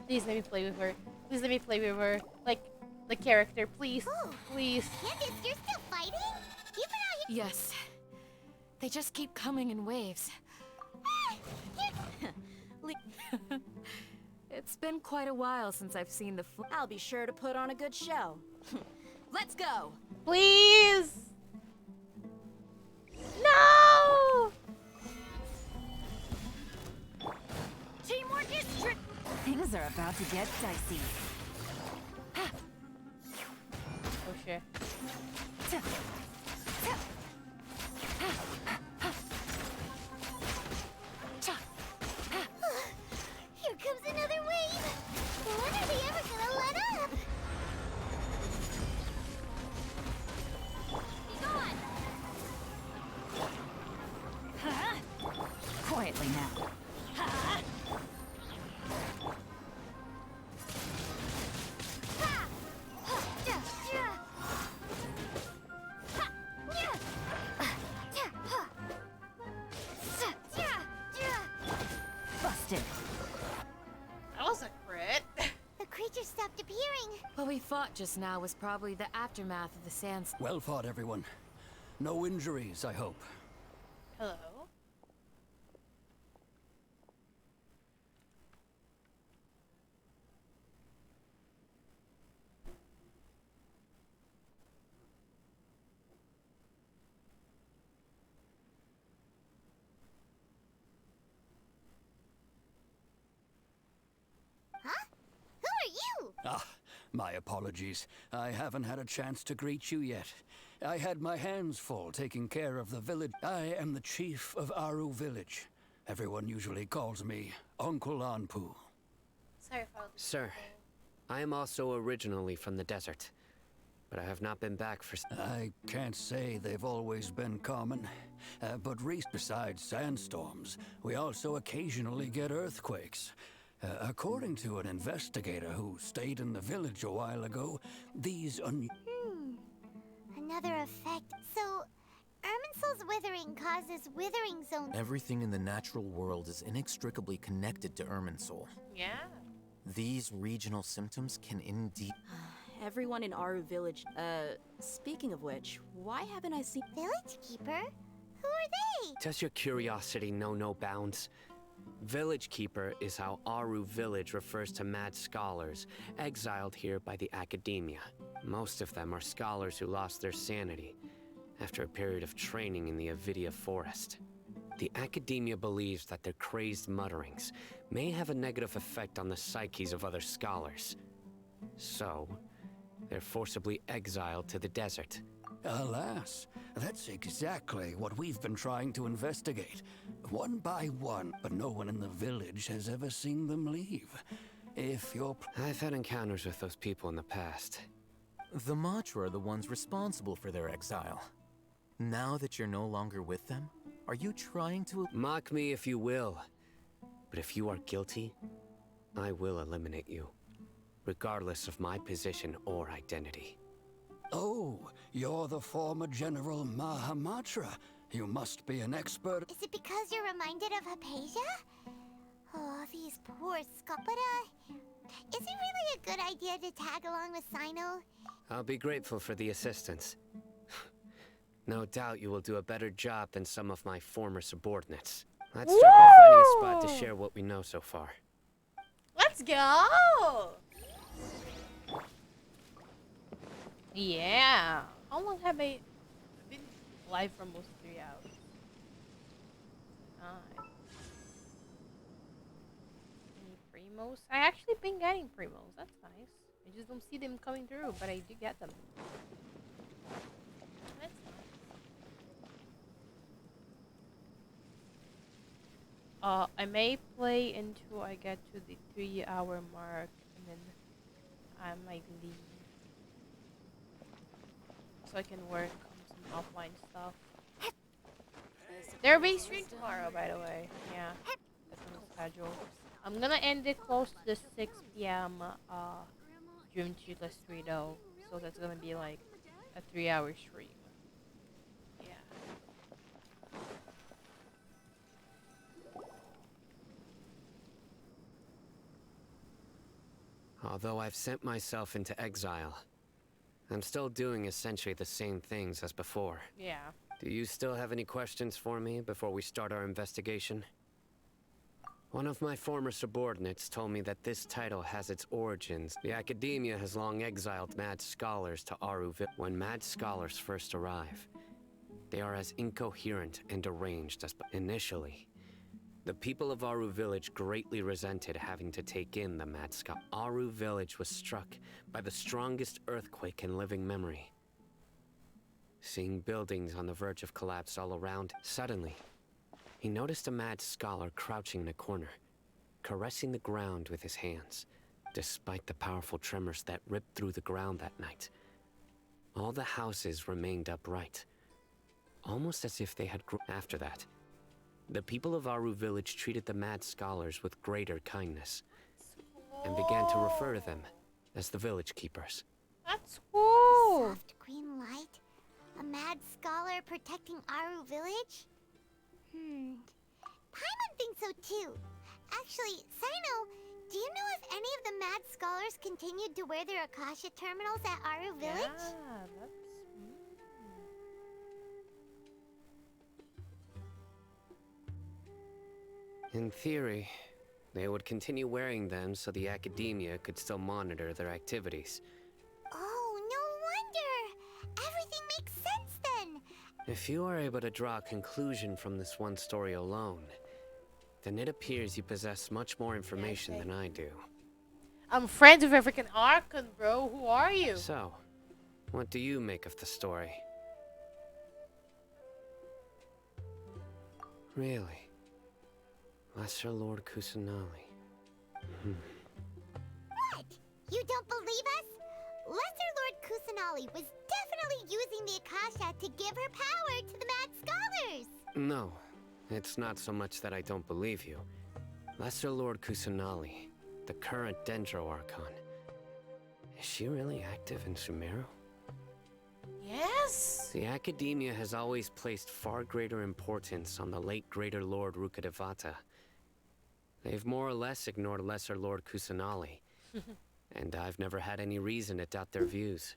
A: Please let me play with her. Please let me play with her. Like, the character. Please. Please.
G: Candace, you're still fighting? You've been out here.
I: Yes. They just keep coming in waves. It's been quite a while since I've seen the
R: I'll be sure to put on a good show. Let's go!
A: Please! No!
F: Teamwork is trick. Things are about to get dicey.
A: Oh shit.
G: Here comes another wave. When are they ever gonna let up? Be gone.
F: Quietly now. Busted.
A: That was a crit.
G: The creature stopped appearing.
I: What we fought just now was probably the aftermath of the sands.
S: Well fought, everyone. No injuries, I hope.
A: Hello.
G: Huh? Who are you?
S: Ah, my apologies. I haven't had a chance to greet you yet. I had my hands full taking care of the village. I am the chief of Aru village. Everyone usually calls me Uncle Anpu.
A: Sorry for all the
Q: Sir, I am also originally from the desert, but I have not been back for...
S: I can't say they've always been common, but besides sandstorms, we also occasionally get earthquakes. According to an investigator who stayed in the village a while ago, these
G: Another effect. So, Irminsul's withering causes withering zones.
O: Everything in the natural world is inextricably connected to Irminsul.
A: Yeah.
O: These regional symptoms can indeed...
R: Everyone in Aru village. Speaking of which, why haven't I seen...
G: Village Keeper? Who are they?
Q: Does your curiosity know no bounds? Village Keeper is how Aru Village refers to mad scholars exiled here by the academia. Most of them are scholars who lost their sanity after a period of training in the Avidia forest. The academia believes that their crazed mutterings may have a negative effect on the psyches of other scholars. So, they're forcibly exiled to the desert.
S: Alas, that's exactly what we've been trying to investigate. One by one, but no one in the village has ever seen them leave. If you're...
Q: I've had encounters with those people in the past.
O: The Matra are the ones responsible for their exile. Now that you're no longer with them, are you trying to...
Q: Mock me if you will, but if you are guilty, I will eliminate you, regardless of my position or identity.
S: Oh, you're the former General Mahamatra. You must be an expert.
G: Is it because you're reminded of Hypatia? Oh, these poor but is it really a good idea to tag along with Sino?
Q: I'll be grateful for the assistance. No doubt you will do a better job than some of my former subordinates. Let's start by finding a spot to share what we know so far.
A: Let's go! Yeah. How long have I been live for almost 3 hours? Any primos? I actually been getting primos. That's nice. I just don't see them coming through, but I do get them. That's nice. I may play until I get to the 3-hour mark, and then I might leave. So I can work on some offline stuff. There will be stream tomorrow, by the way. Yeah, that's on the schedule. I'm gonna end it close to the 6 p.m. June 2+3 though, so that's gonna be like a 3-hour stream. Yeah.
Q: Although I've sent myself into exile, I'm still doing essentially the same things as before.
A: Yeah.
Q: Do you still have any questions for me before we start our investigation? One of my former subordinates told me that this title has its origins. The academia has long exiled mad scholars to Aruville. When mad scholars first arrive, they are as incoherent and deranged as initially. The people of Aru Village greatly resented having to take in the mad scholar. Aru Village was struck by the strongest earthquake in living memory. Seeing buildings on the verge of collapse all around, suddenly, he noticed a mad scholar crouching in a corner, caressing the ground with his hands, despite the powerful tremors that ripped through the ground that night. All the houses remained upright, almost as if they had grown. After that, the people of Aru Village treated the mad scholars with greater kindness, and began to refer to them as the Village Keepers.
A: That's cool!
G: Soft green light? A mad scholar protecting Aru Village? Paimon thinks so too. Actually, Sino, do you know if any of the mad scholars continued to wear their Akasha terminals at Aru Village?
A: Yeah, that's...
Q: In theory, they would continue wearing them so the academia could still monitor their activities.
G: Oh, no wonder! Everything makes sense then!
Q: If you are able to draw a conclusion from this one story alone, then it appears you possess much more information than I do.
A: I'm friends with African Archon, bro. Who are you?
Q: So, what do you make of the story? Really? Lesser Lord Kusanali.
G: What? You don't believe us? Lesser Lord Kusanali was definitely using the Akasha to give her power to the mad scholars!
Q: No, it's not so much that I don't believe you. Lesser Lord Kusanali, the current Dendro Archon, is she really active in Sumeru?
A: Yes!
Q: The Academia has always placed far greater importance on the late Greater Lord Rukkhadevata. They've more or less ignored Lesser Lord Kusanali, and I've never had any reason to doubt their views.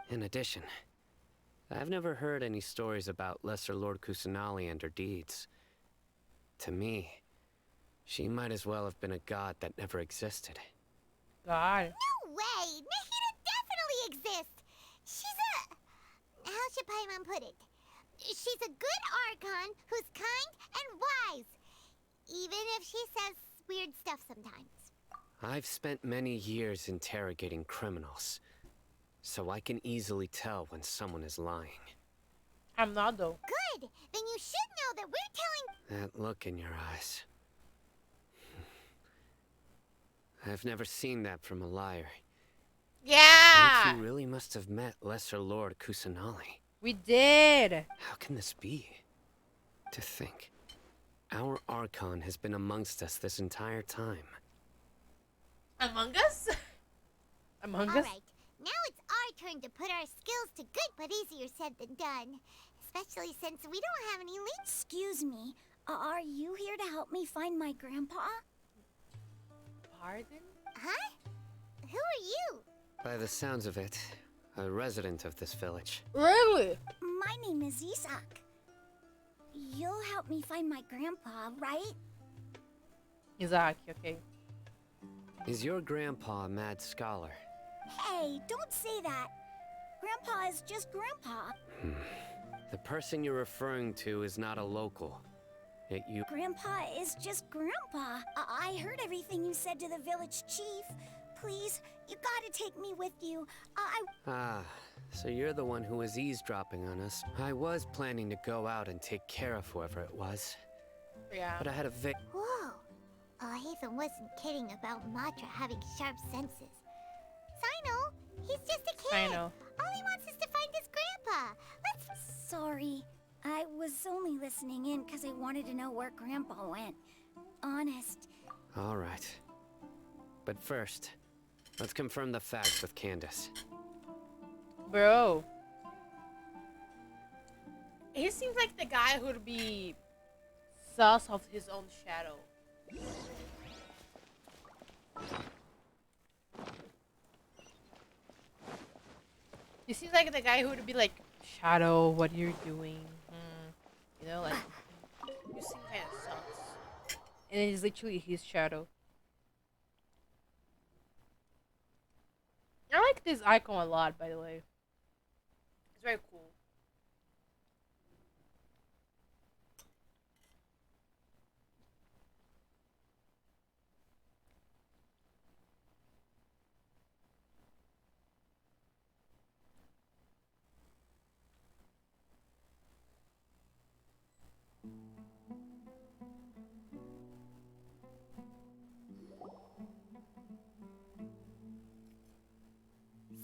Q: In addition, I've never heard any stories about Lesser Lord Kusanali and her deeds. To me, she might as well have been a god that never existed.
A: God.
G: No way! Nahida definitely exists! She's a... How should Paimon put it? She's a good Archon who's kind and wise. Even if she says weird stuff sometimes.
Q: I've spent many years interrogating criminals, so I can easily tell when someone is lying.
A: I'm not though.
G: Good! Then you should know that we're telling...
Q: That look in your eyes. I've never seen that from a liar.
A: Yeah!
Q: You two really must have met Lesser Lord Kusanali.
A: We did!
Q: How can this be? To think, our Archon has been amongst us this entire time.
A: Among us? Among us?
G: Alright, now it's our turn to put our skills to good, but easier said than done. Especially since we don't have any links.
T: Excuse me, are you here to help me find my grandpa?
A: Pardon?
G: Huh? Who are you?
Q: By the sounds of it, a resident of this village.
A: Really?
T: My name is Isak. You'll help me find my grandpa, right?
A: Isaac, okay.
Q: Is your grandpa a mad scholar?
T: Hey, don't say that. Grandpa is just Grandpa.
Q: The person you're referring to is not a local. Yet you...
T: Grandpa is just Grandpa. I heard everything you said to the village chief. Please, you gotta take me with you.
Q: Ah, so you're the one who was eavesdropping on us. I was planning to go out and take care of whoever it was.
A: Yeah.
Q: But I had a
G: Whoa. Hatham wasn't kidding about Matra having sharp senses. Sino, he's just a kid.
A: Sino.
G: All he wants is to find his grandpa. Let's...
T: Sorry. I was only listening in because I wanted to know where Grandpa went. Honest.
Q: All right. But first, let's confirm the facts with Candyz.
A: Bro. He seems like the guy who'd be sus of his own shadow. He seems like the guy who would be like, Shadow, what you're doing? You know, like, you seem kind of sus. And it is literally his shadow. I like this icon a lot, by the way. It's very cool.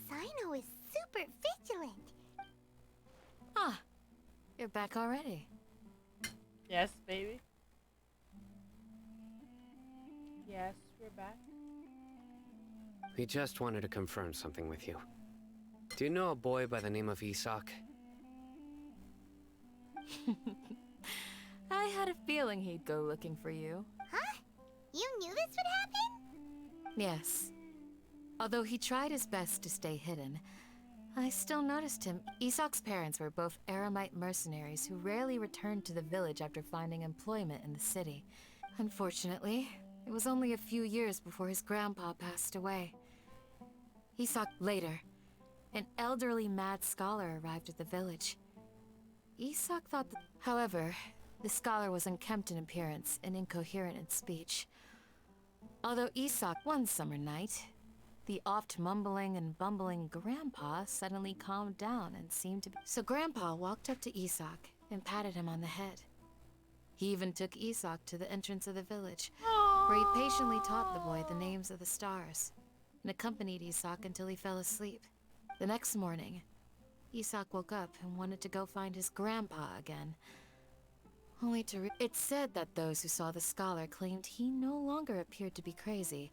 G: Sino is super vigilant.
I: Ah, you're back already.
A: Yes, baby. Yes, we're back.
Q: We just wanted to confirm something with you. Do you know a boy by the name of Isak?
I: I had a feeling he'd go looking for you.
G: Huh? You knew this would happen?
I: Yes. Although he tried his best to stay hidden, I still noticed him. Isak's parents were both Aramite mercenaries who rarely returned to the village after finding employment in the city. Unfortunately, it was only a few years before his grandpa passed away. Isak later, an elderly mad scholar arrived at the village. Isak thought that... However, the scholar was unkempt in appearance and incoherent in speech. Although Isak, one summer night, the oft mumbling and bumbling Grandpa suddenly calmed down and seemed to be... So Grandpa walked up to Isak and patted him on the head. He even took Isak to the entrance of the village, where he patiently taught the boy the names of the stars, and accompanied Isak until he fell asleep. The next morning, Isak woke up and wanted to go find his grandpa again, only to It's said that those who saw the scholar claimed he no longer appeared to be crazy,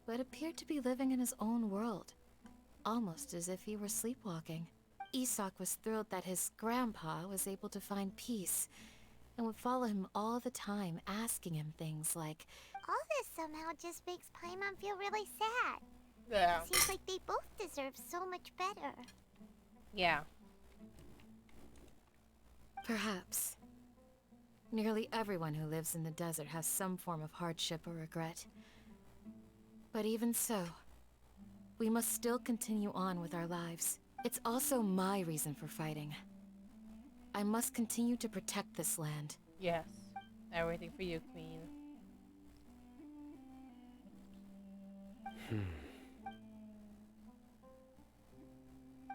I: but appeared to be living in his own world, almost as if he were sleepwalking. Isak was thrilled that his grandpa was able to find peace, and would follow him all the time, asking him things like,
G: All this somehow just makes Paimon feel really sad.
A: Yeah.
G: Seems like they both deserve so much better.
A: Yeah.
I: Perhaps. Nearly everyone who lives in the desert has some form of hardship or regret. But even so, we must still continue on with our lives. It's also my reason for fighting. I must continue to protect this land.
B: Yes. Everything for you, Queen.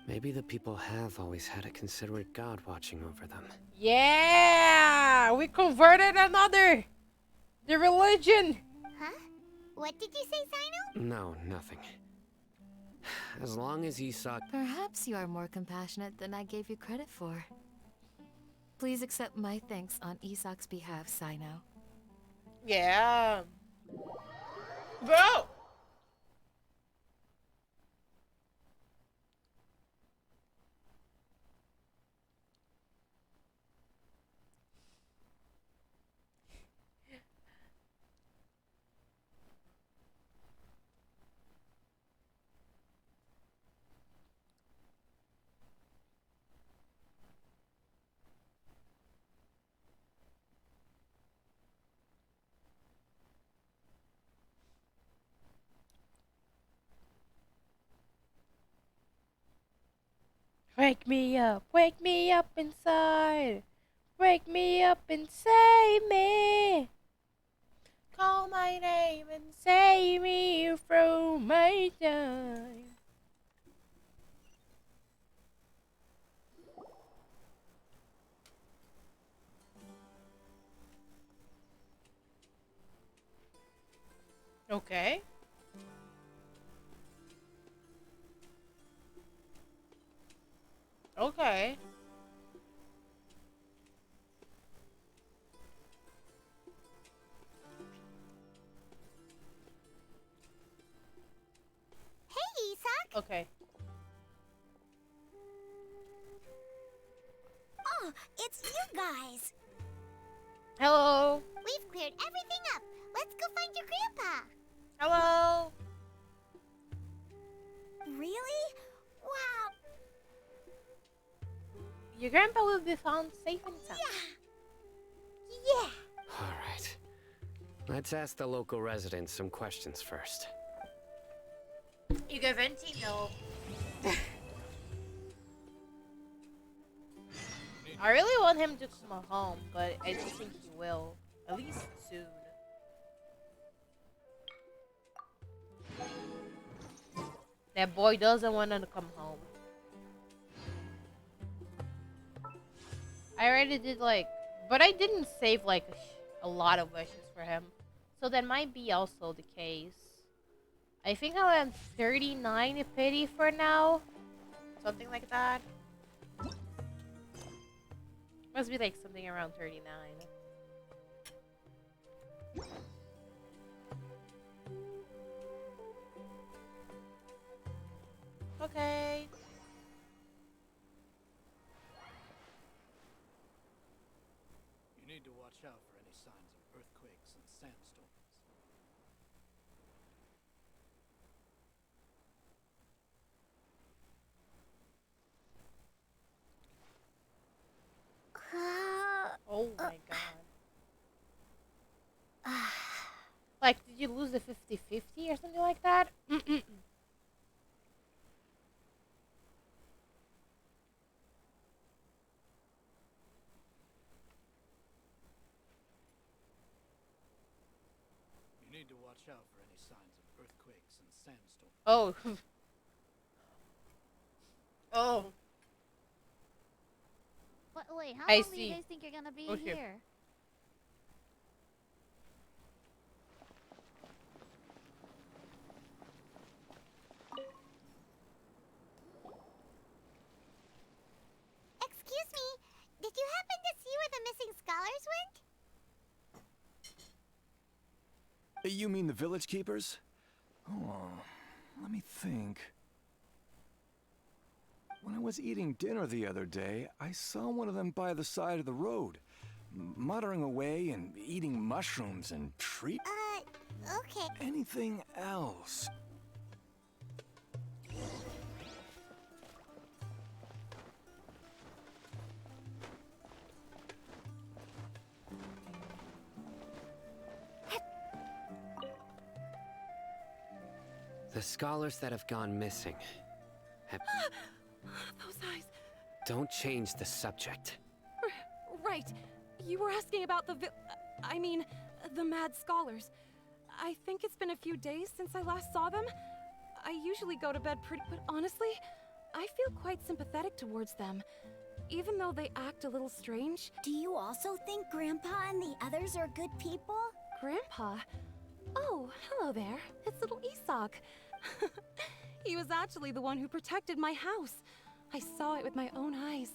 Q: Maybe the people have always had a considerate god watching over them.
B: Yeah! We converted the religion!
G: Huh? What did you say, Sino?
Q: No, nothing. As long as Isak...
I: Perhaps you are more compassionate than I gave you credit for. Please accept my thanks on Isak's behalf, Sino.
B: Yeah. Bro! Wake me up inside. Wake me up and save me. Call my name and save me from my time. Okay. Okay.
G: Hey, Isak.
B: Okay.
T: Oh, it's you guys.
B: Hello.
G: We've cleared everything up. Let's go find your grandpa.
B: Hello.
T: Really? Wow.
B: Your grandpa will be found safe and sound.
G: Yeah.
Q: Alright. Let's ask the local residents some questions first.
A: You go Venti? No.
B: I really want him to come home, but I don't think he will. At least soon. That boy doesn't want to come home. I already did but I didn't save a lot of wishes for him. So that might be also the case. I think I'm at 39 pity for now. Something like that. Must be something around 39. Okay.
P: You need to watch out for any signs of earthquakes and sandstorms.
B: Oh my god. Did you lose the 50-50 or something like that? Mm-mm.
P: You need to watch out for any signs of earthquakes and sandstorms.
B: Oh. Oh.
G: Wait, how
B: I
G: long do
B: see.
G: you guys think you're gonna be
B: Okay.
G: here? Excuse me, did you happen to see where the missing scholars went?
Q: You mean the village keepers? Oh, let me think. When I was eating dinner the other day, I saw one of them by the side of the road, muttering away and eating mushrooms and treat.
G: Okay.
Q: Anything else? The scholars that have gone missing have...
I: Those eyes.
Q: Don't change the subject.
I: Right. You were asking about the the mad scholars. I think it's been a few days since I last saw them. I usually go to bed pretty, but honestly, I feel quite sympathetic towards them. Even though they act a little strange.
T: Do you also think Grandpa and the others are good people?
I: Grandpa? Oh, hello there. It's little Isak. He was actually the one who protected my house. I saw it with my own eyes.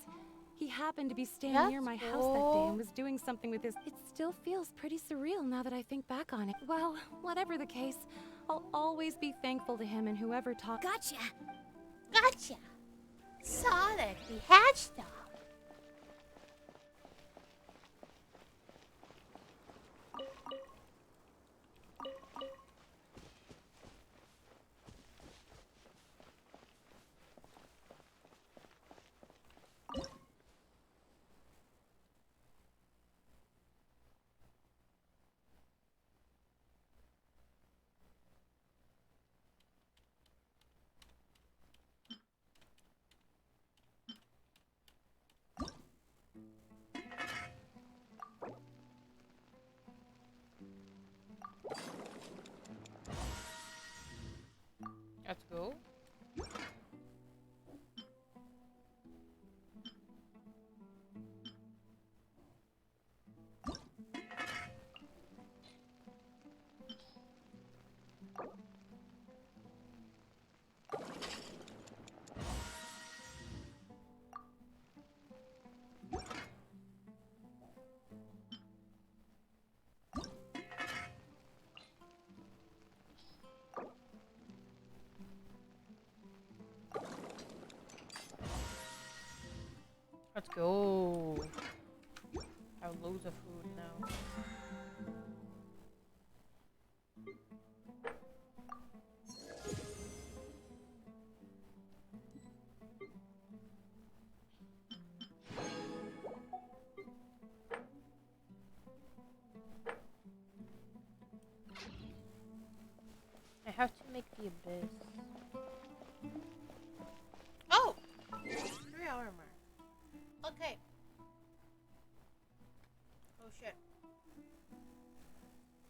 I: He happened to be staying near my house that day and was doing something with his... It still feels pretty surreal now that I think back on it. Well, whatever the case, I'll always be thankful to him and whoever taught...
T: Gotcha!
A: Gotcha! Sonic the Hedgehog! Let's go. Let's go. I have loads of food now. I have to make the abyss. Oh! 3-hour mark. Okay. Oh shit.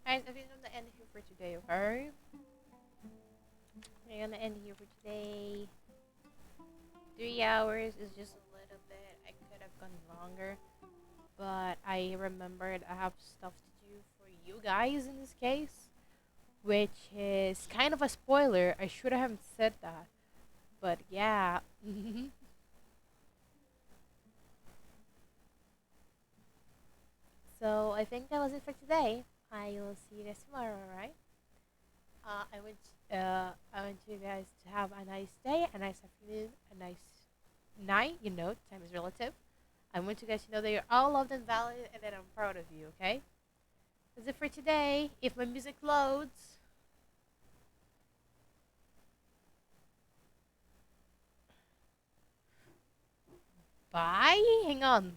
A: Guys, I think I'm gonna end here for today, okay? I'm gonna end here for today. 3 hours is just a little bit. I could have gone longer. But I remembered I have stuff to do for you guys in this case. Which is kind of a spoiler. I should have said that. But yeah. So I think that was it for today. I will see you guys tomorrow, alright? I want you guys to have a nice day, a nice afternoon, a nice night. You know, time is relative. I want you guys to know that you're all loved and valued and that I'm proud of you, okay? That's it for today. If my music loads. Bye? Hang on.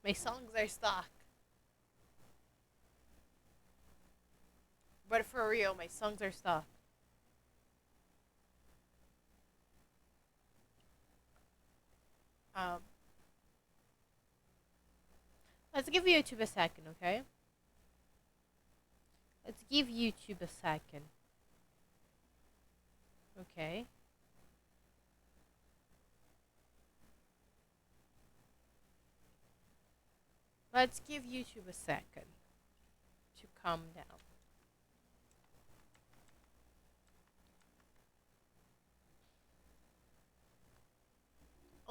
A: My songs are stuck. But for real, my songs are stuck. Let's give YouTube a second, okay? Let's give YouTube a second. Okay. Let's give YouTube a second to calm down.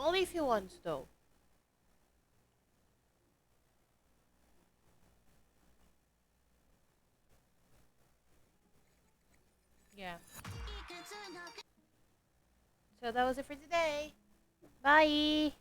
A: Only if you want, though. Yeah. So that was it for today. Bye.